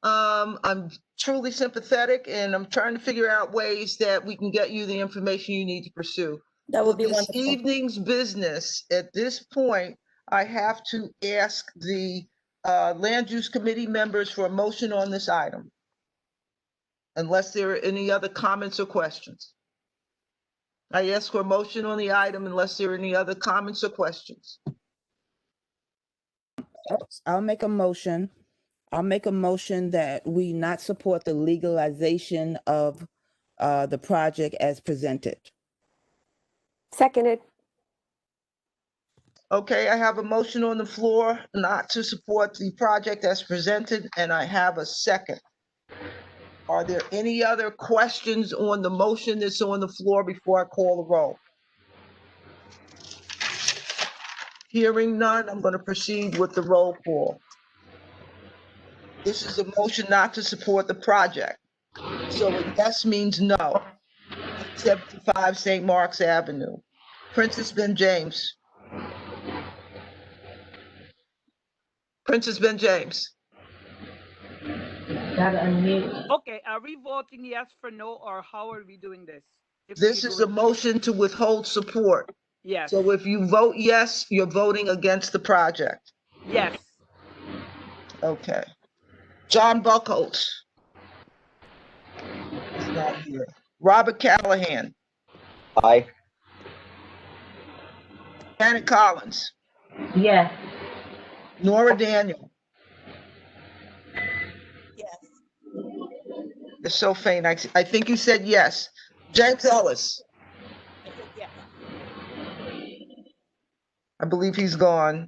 C: I'm truly sympathetic, and I'm trying to figure out ways that we can get you the information you need to pursue.
P: That would be
C: This
P: wonderful.
C: evening's business, at this point, I have to ask the Land Use Committee members for a motion on this item, unless there are any other comments or questions. I ask for a motion on the item unless there are any other comments or questions.
T: I'll make a motion. I'll make a motion that we not support the legalization of the project as presented.
I: Seconded.
C: Okay, I have a motion on the floor not to support the project as presented, and I have a second. Are there any other questions on the motion that's on the floor before I call the roll? Hearing none, I'm going to proceed with the roll call. This is a motion not to support the project. So a yes means no. 75 St. Mark's Avenue. Princess Ben James. Princess Ben James.
R: Gotta unmute.
N: Okay, are we voting yes for no, or how are we doing this? If
C: This
N: we
C: is
N: do
C: a motion to withhold support.
N: Yes.
C: So if you vote yes, you're voting against the project.
N: Yes.
C: Okay. John Buckholz. He's not here. Robert Callahan.
M: Aye.
C: Janet Collins.
R: Yes.
C: Nora Daniel.
H: Yes.
C: You're so faint. I think you said yes. James Ellis. I believe he's gone.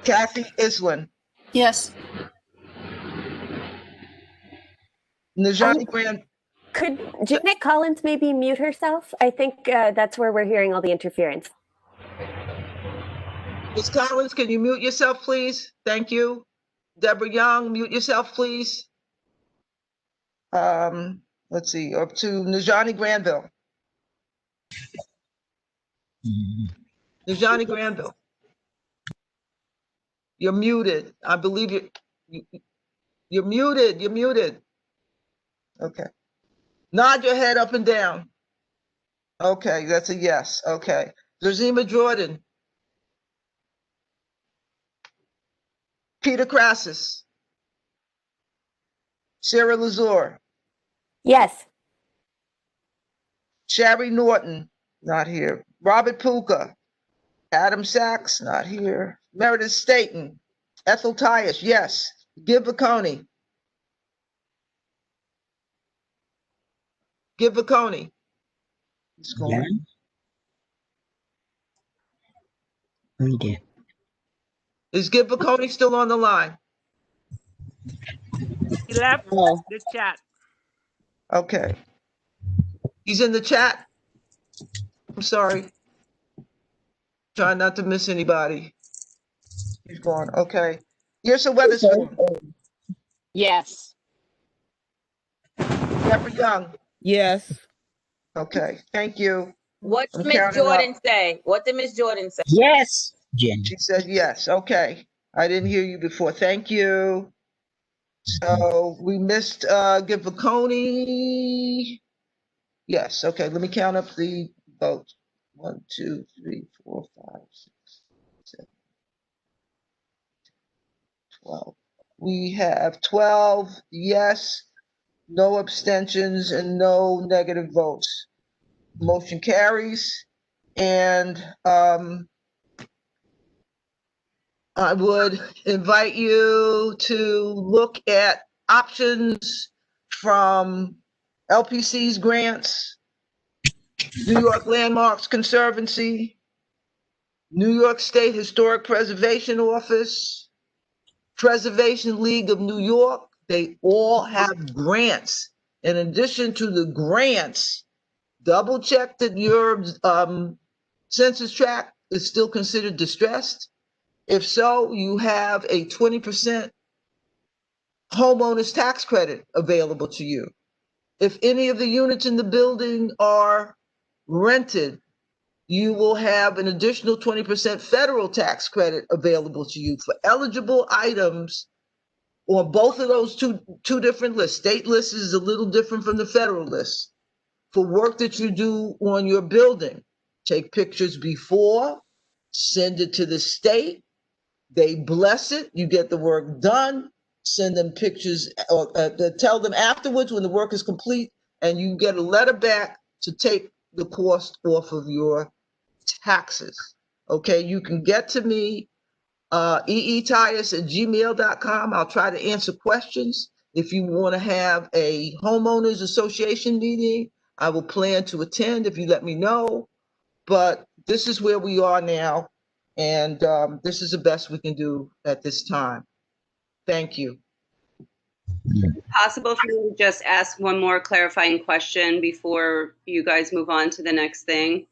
C: Kathy Islin.
Q: Yes.
C: Najani Graham.
I: Could Janet Collins maybe mute herself? I think that's where we're hearing all the interference.
C: Ms. Collins, can you mute yourself, please? Thank you. Deborah Young, mute yourself, please. Let's see, up to Najani Granville. Najani Granville. You're muted. I believe you're muted. You're muted. Okay. Nod your head up and down. Okay, that's a yes. Okay. Zerzima Jordan. Peter Crassus. Sarah Lazur.
I: Yes.
C: Sherry Norton, not here. Robert Puka. Adam Sachs, not here. Meredith Staten. Ethel Tyus, yes. Gib Vaconi. Gib Vaconi. He's gone.
M: Yeah.
C: Is Gib Vaconi still on the line?
N: He left the chat.
C: Okay. He's in the chat. I'm sorry. Trying not to miss anybody. He's gone. Okay. Here's a Weatherspoon.
D: Yes.
C: Deborah Young.
T: Yes.
C: Okay. Thank you.
D: What did
C: I'm
D: Miss
C: counting
D: Jordan
C: up.
D: say? What did Miss Jordan say?
M: Yes, Jen.
C: She said yes. Okay. I didn't hear you before. Thank you. So we missed Gib Vaconi. Yes. Okay. Let me count up the votes. 1, 2, 3, 4, 5, 6, 7, 12. We have 12 yes, no abstentions, and no negative votes. Motion carries. And I would invite you to look at options from LPC's grants, New York Landmarks Conservancy, New York State Historic Preservation Office, Preservation League of New York. They all have grants. In addition to the grants, double check that your census tract is still considered distressed. If so, you have a 20% homeowner's tax credit available to you. If any of the units in the building are rented, you will have an additional 20% federal tax credit available to you for eligible items on both of those two different lists. State list is a little different from the federal list. For work that you do on your building, take pictures before, send it to the state. They bless it. You get the work done. Send them pictures, or tell them afterwards when the work is complete, and you get a letter back to take the cost off of your taxes. Okay, you can get to me, eetias@gmail.com. I'll try to answer questions. If you want to have a homeowners association meeting, I will plan to attend if you let me know. But this is where we are now, and this is the best we can do at this time. Thank you.
A: Possible for me to just ask one more clarifying question before you guys move on to the next thing?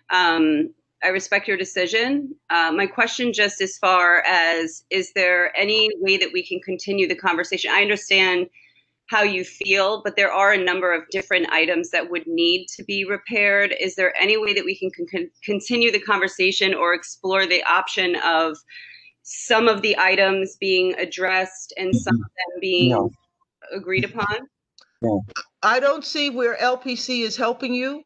A: I respect your decision. My question just as far as, is there any way that we can continue the conversation? I understand how you feel, but there are a number of different items that would need to be repaired. Is there any way that we can continue the conversation or explore the option of some of the items being addressed and some of them being agreed upon?
M: No.
C: I don't see where LPC is helping you.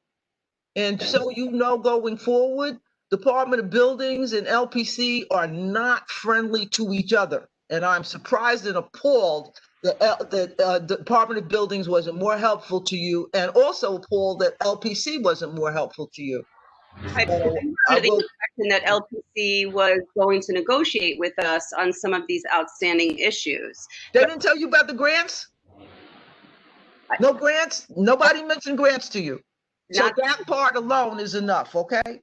C: And so, you know, going forward, Department of Buildings and LPC are not friendly to each other. And I'm surprised and appalled that the Department of Buildings wasn't more helpful to you, and also appalled that LPC wasn't more helpful to you.
A: I was under the impression that LPC was going to negotiate with us on some of these outstanding issues.
C: They didn't tell you about the grants? No grants? Nobody mentioned grants to you. So
A: Not-
C: that part alone is enough, okay?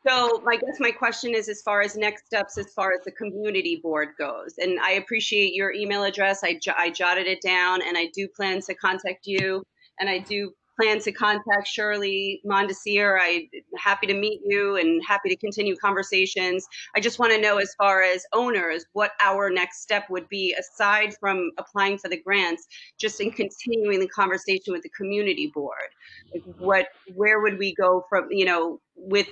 A: So I guess my question is as far as next steps, as far as the community board goes. And I appreciate your email address. I jotted it down, and I do plan to contact you, and I do plan to contact Shirley Mondesir. I'm happy to meet you and happy to continue conversations. I just want to know, as far as owners, what our next step would be aside from applying for the grants, just in continuing the conversation with the community board. Like where would we go from, with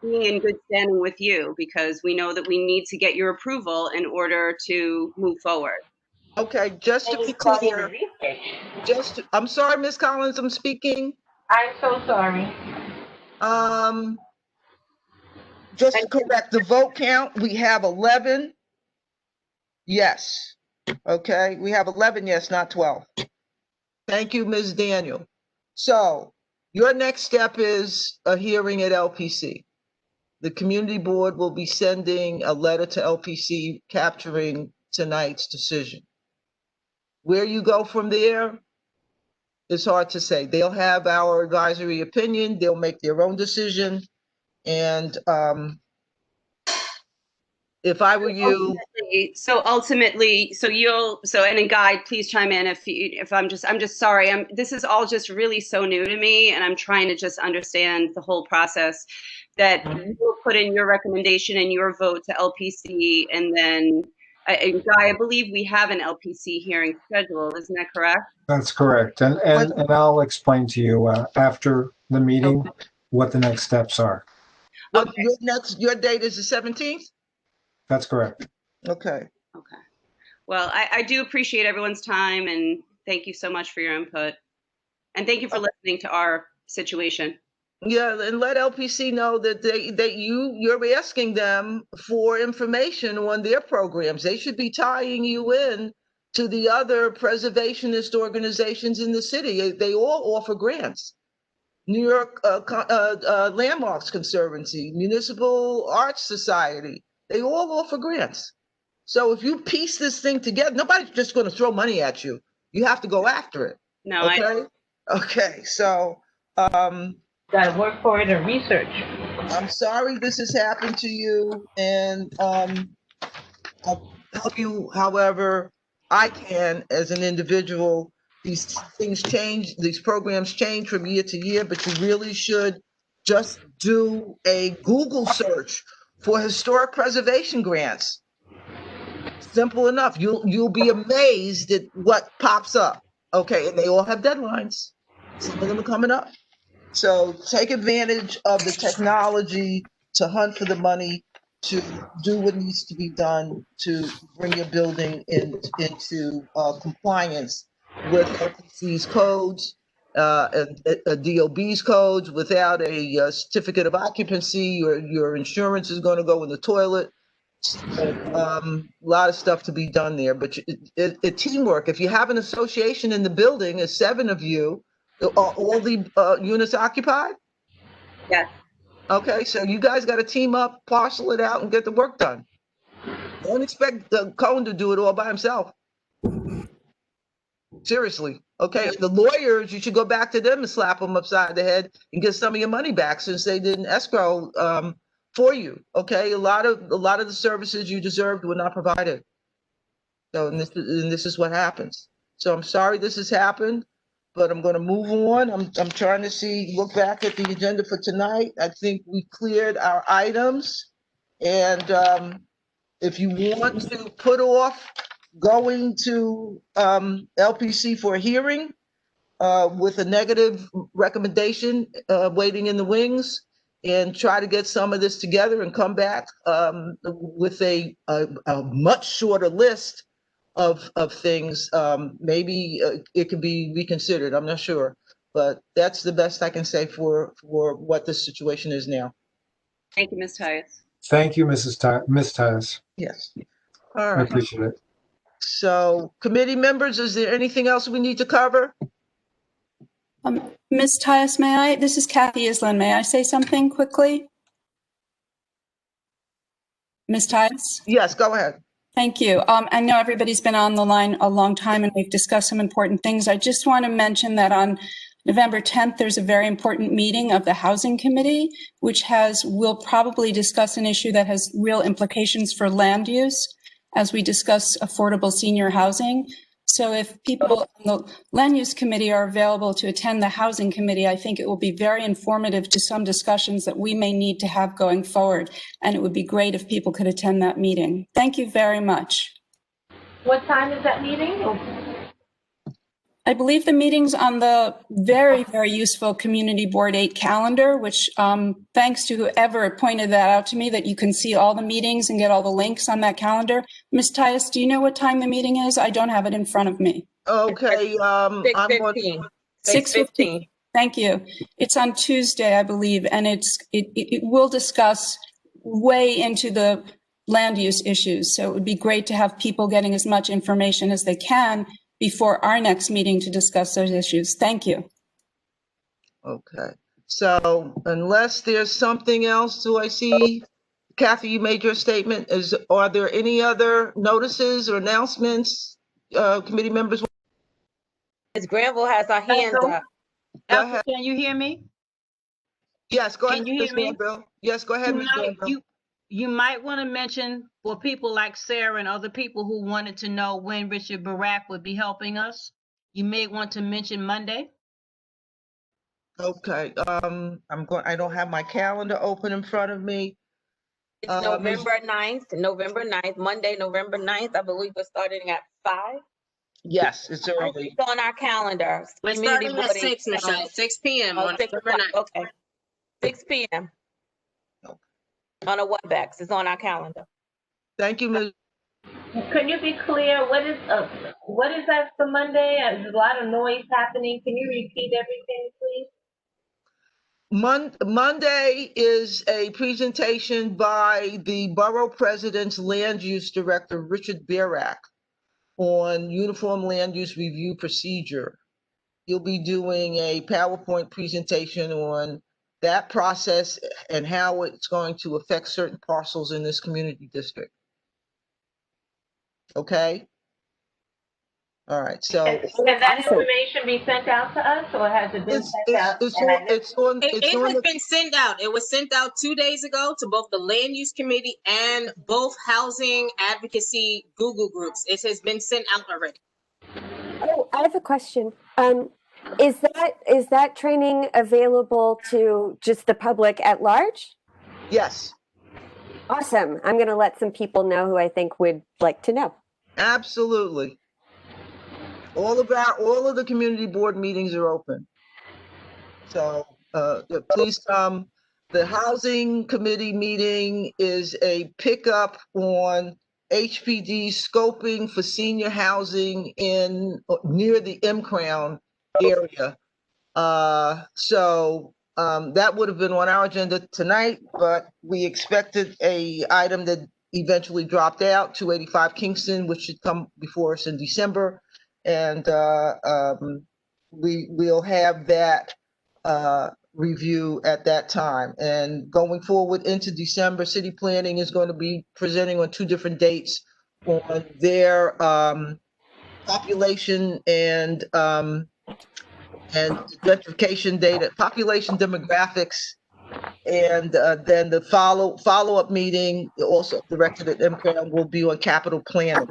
A: being in good standing with you, because we know that we need to get your approval in order to move forward.
C: Okay, just to be clear, I'm sorry, Ms. Collins, I'm speaking.
R: I'm so sorry.
C: Just to correct the vote count, we have 11 yes. Okay, we have 11 yes, not 12. Thank you, Ms. Daniel. So your next step is a hearing at LPC. The community board will be sending a letter to LPC capturing tonight's decision. Where you go from there, it's hard to say. They'll have our advisory opinion, they'll make their own decision. And if I were you.
A: So ultimately, and then Guy, please chime in if I'm just sorry. This is all just really so new to me, and I'm trying to just understand the whole process. That you'll put in your recommendation and your vote to LPC, and then Guy, I believe we have an LPC hearing scheduled. Isn't that correct?
O: That's correct. And I'll explain to you after the meeting what the next steps are.
C: Okay. Your date is the 17th?
O: That's correct.
C: Okay.
A: Okay. Well, I do appreciate everyone's time, and thank you so much for your input. And thank you for listening to our situation.
C: Yeah, and let LPC know that you're asking them for information on their programs. They should be tying you in to the other preservationist organizations in the city. They all offer grants. New York Landmarks Conservancy, Municipal Arts Society, they all offer grants. So if you piece this thing together, nobody's just going to throw money at you. You have to go after it.
A: No,
C: okay. Okay. So,
R: gotta work for it and research.
C: I'm sorry this has happened to you, and I'll help you however I can as an individual. These things change, these programs change from year to year, but you really should just do a Google search for historic preservation grants. Simple enough. You'll be amazed at what pops up. Okay, and they all have deadlines. Some of them are coming up. So take advantage of the technology to hunt for the money, to do what needs to be done to bring your building into compliance with LPC's codes, DOB's codes. Without a certificate of occupancy, your insurance is going to go in the toilet. A lot of stuff to be done there, but it teamwork. If you have an association in the building, there's 7 of you. Are all the units occupied?
A: Yes.
C: Okay, so you guys got to team up, parcel it out, and get the work done. Don't expect Cohen to do it all by himself. Seriously. Okay, the lawyers, you should go back to them and slap them upside the head and get some of your money back since they didn't escrow for you. Okay, a lot of the services you deserved were not provided. So and this is what happens. So I'm sorry this has happened. But I'm going to move on. I'm trying to look back at the agenda for tonight. I think we cleared our items. And if you want to put off going to LPC for a hearing with a negative recommendation waiting in the wings, and try to get some of this together and come back with a much shorter list of things, maybe it could be reconsidered. I'm not sure, but that's the best I can say for what the situation is now.
A: Thank you, Ms. Tyus.
O: Thank you, Ms. Tyus.
C: Yes. All
O: I
C: right.
O: appreciate it.
C: So, committee members, is there anything else we need to cover?
L: Ms. Tyus, this is Kathy Island. May I say something quickly? Ms. Tyus?
C: Yes, go ahead.
L: Thank you. I know everybody's been on the line a long time and we've discussed some important things. I just want to mention that on November 10th, there's a very important meeting of the Housing Committee, which will probably discuss an issue that has real implications for land use as we discuss affordable senior housing. So if people on the Land Use Committee are available to attend the Housing Committee, I think it will be very informative to some discussions that we may need to have going forward. And it would be great if people could attend that meeting. Thank you very much.
R: What time is that meeting?
L: I believe the meeting's on the very, very useful Community Board 8 calendar, which thanks to whoever pointed that out to me, that you can see all the meetings and get all the links on that calendar. Ms. Tias, do you know what time the meeting is? I don't have it in front of me.
C: Okay, I'm
D: 6:15.
L: 6:15. Thank you. It's on Tuesday, I believe, and it will discuss way into the land use issues. So it would be great to have people getting as much information as they can before our next meeting to discuss those issues. Thank you.
C: Okay, so unless there's something else, do I see, Kathy, you made your statement. Are there any other notices or announcements, committee members?
D: Ms. Granville has her hands up.
C: Go ahead.
U: Can you hear me?
C: Yes, go ahead,
U: Can you
C: Ms.
U: hear me?
C: Granville. Yes, go ahead, Ms. Granville.
U: You might want to mention for people like Sarah and other people who wanted to know when Richard Barak would be helping us, you may want to mention Monday.
C: Okay, I don't have my calendar open in front of me.
D: It's November 9th, Monday, November 9th. I believe we're starting at 5.
C: Yes, it's early.
D: It's on our calendar.
E: We're
D: Community
E: starting at
D: Board
E: 6, Michelle, 6 p.m.
D: Oh,
E: on
D: 6
E: November 9th.
D: o'clock, okay. 6 p.m. On a WebEx. It's on our calendar.
C: Thank you, Ms.
R: Can you be clear? What is that for Monday? There's a lot of noise happening. Can you repeat everything, please?
C: Monday is a presentation by the Borough President's Land Use Director, Richard Barak, on Uniform Land Use Review Procedure. You'll be doing a PowerPoint presentation on that process and how it's going to affect certain parcels in this community district. Okay? All right, so.
R: Can that information be sent out to us, or has it been sent out?
E: It has been sent out. It was sent out 2 days ago to both the Land Use Committee and both Housing Advocacy Google groups. It has been sent out already.
I: Oh, I have a question. Is that training available to just the public at large?
C: Yes.
I: Awesome. I'm going to let some people know who I think would like to know.
C: Absolutely. All of the community board meetings are open. So please come. The housing committee meeting is a pickup on HPD scoping for senior housing near the M Crown area. That would have been on our agenda tonight, but we expected a item that eventually dropped out, 285 Kingston, which should come before us in December. And we'll have that review at that time. And going forward into December, City Planning is going to be presenting on 2 different dates on their population and gentrification data, population demographics, and then the follow-up meeting, also directed at MCAM, will be on capital planning.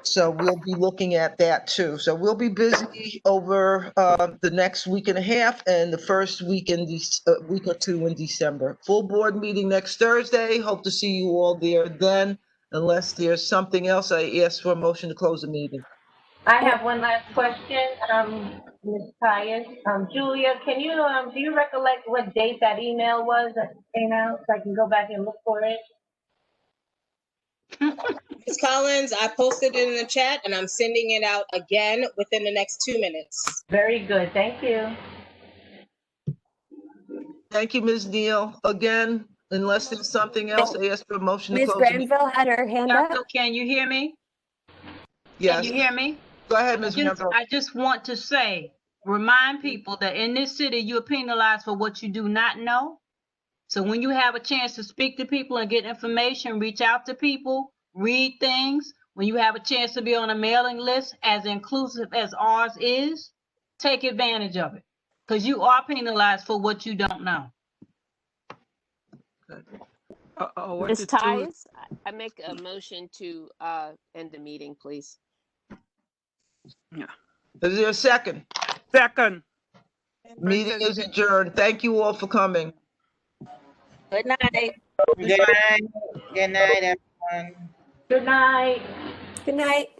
C: So we'll be looking at that too. So we'll be busy over the next week and a half and the first week or 2 in December. Full board meeting next Thursday. Hope to see you all there then. Unless there's something else, I ask for a motion to close the meeting.
R: I have one last question, Ms. Tyus. Julia, can you do you recollect what date that email was that came out, so I can go back and look for it?
E: Ms. Collins, I posted it in the chat and I'm sending it out again within the next 2 minutes.
R: Very good. Thank you.
C: Thank you, Ms. Neal. Again, unless there's something else, I ask for a motion to
I: Ms.
C: close.
I: Granville had her hand up.
U: Can you hear me?
C: Yes.
U: Can you hear me?
C: Go ahead, Ms. Granville.
U: I just want to remind people that in this city, you're penalized for what you do not know. So when you have a chance to speak to people and get information, reach out to people read things, when you have a chance to be on a mailing list as inclusive as ours is, take advantage of it. Because you are penalized for what you don't know.
F: Ms. Tyus, I make a motion to end the meeting, please.
N: Yeah.
C: Is there a second?
N: Second.
C: Meeting is adjourned. Thank you all for coming.
D: Good night.
B: Good night. Good night, everyone.
R: Good night.
I: Good night.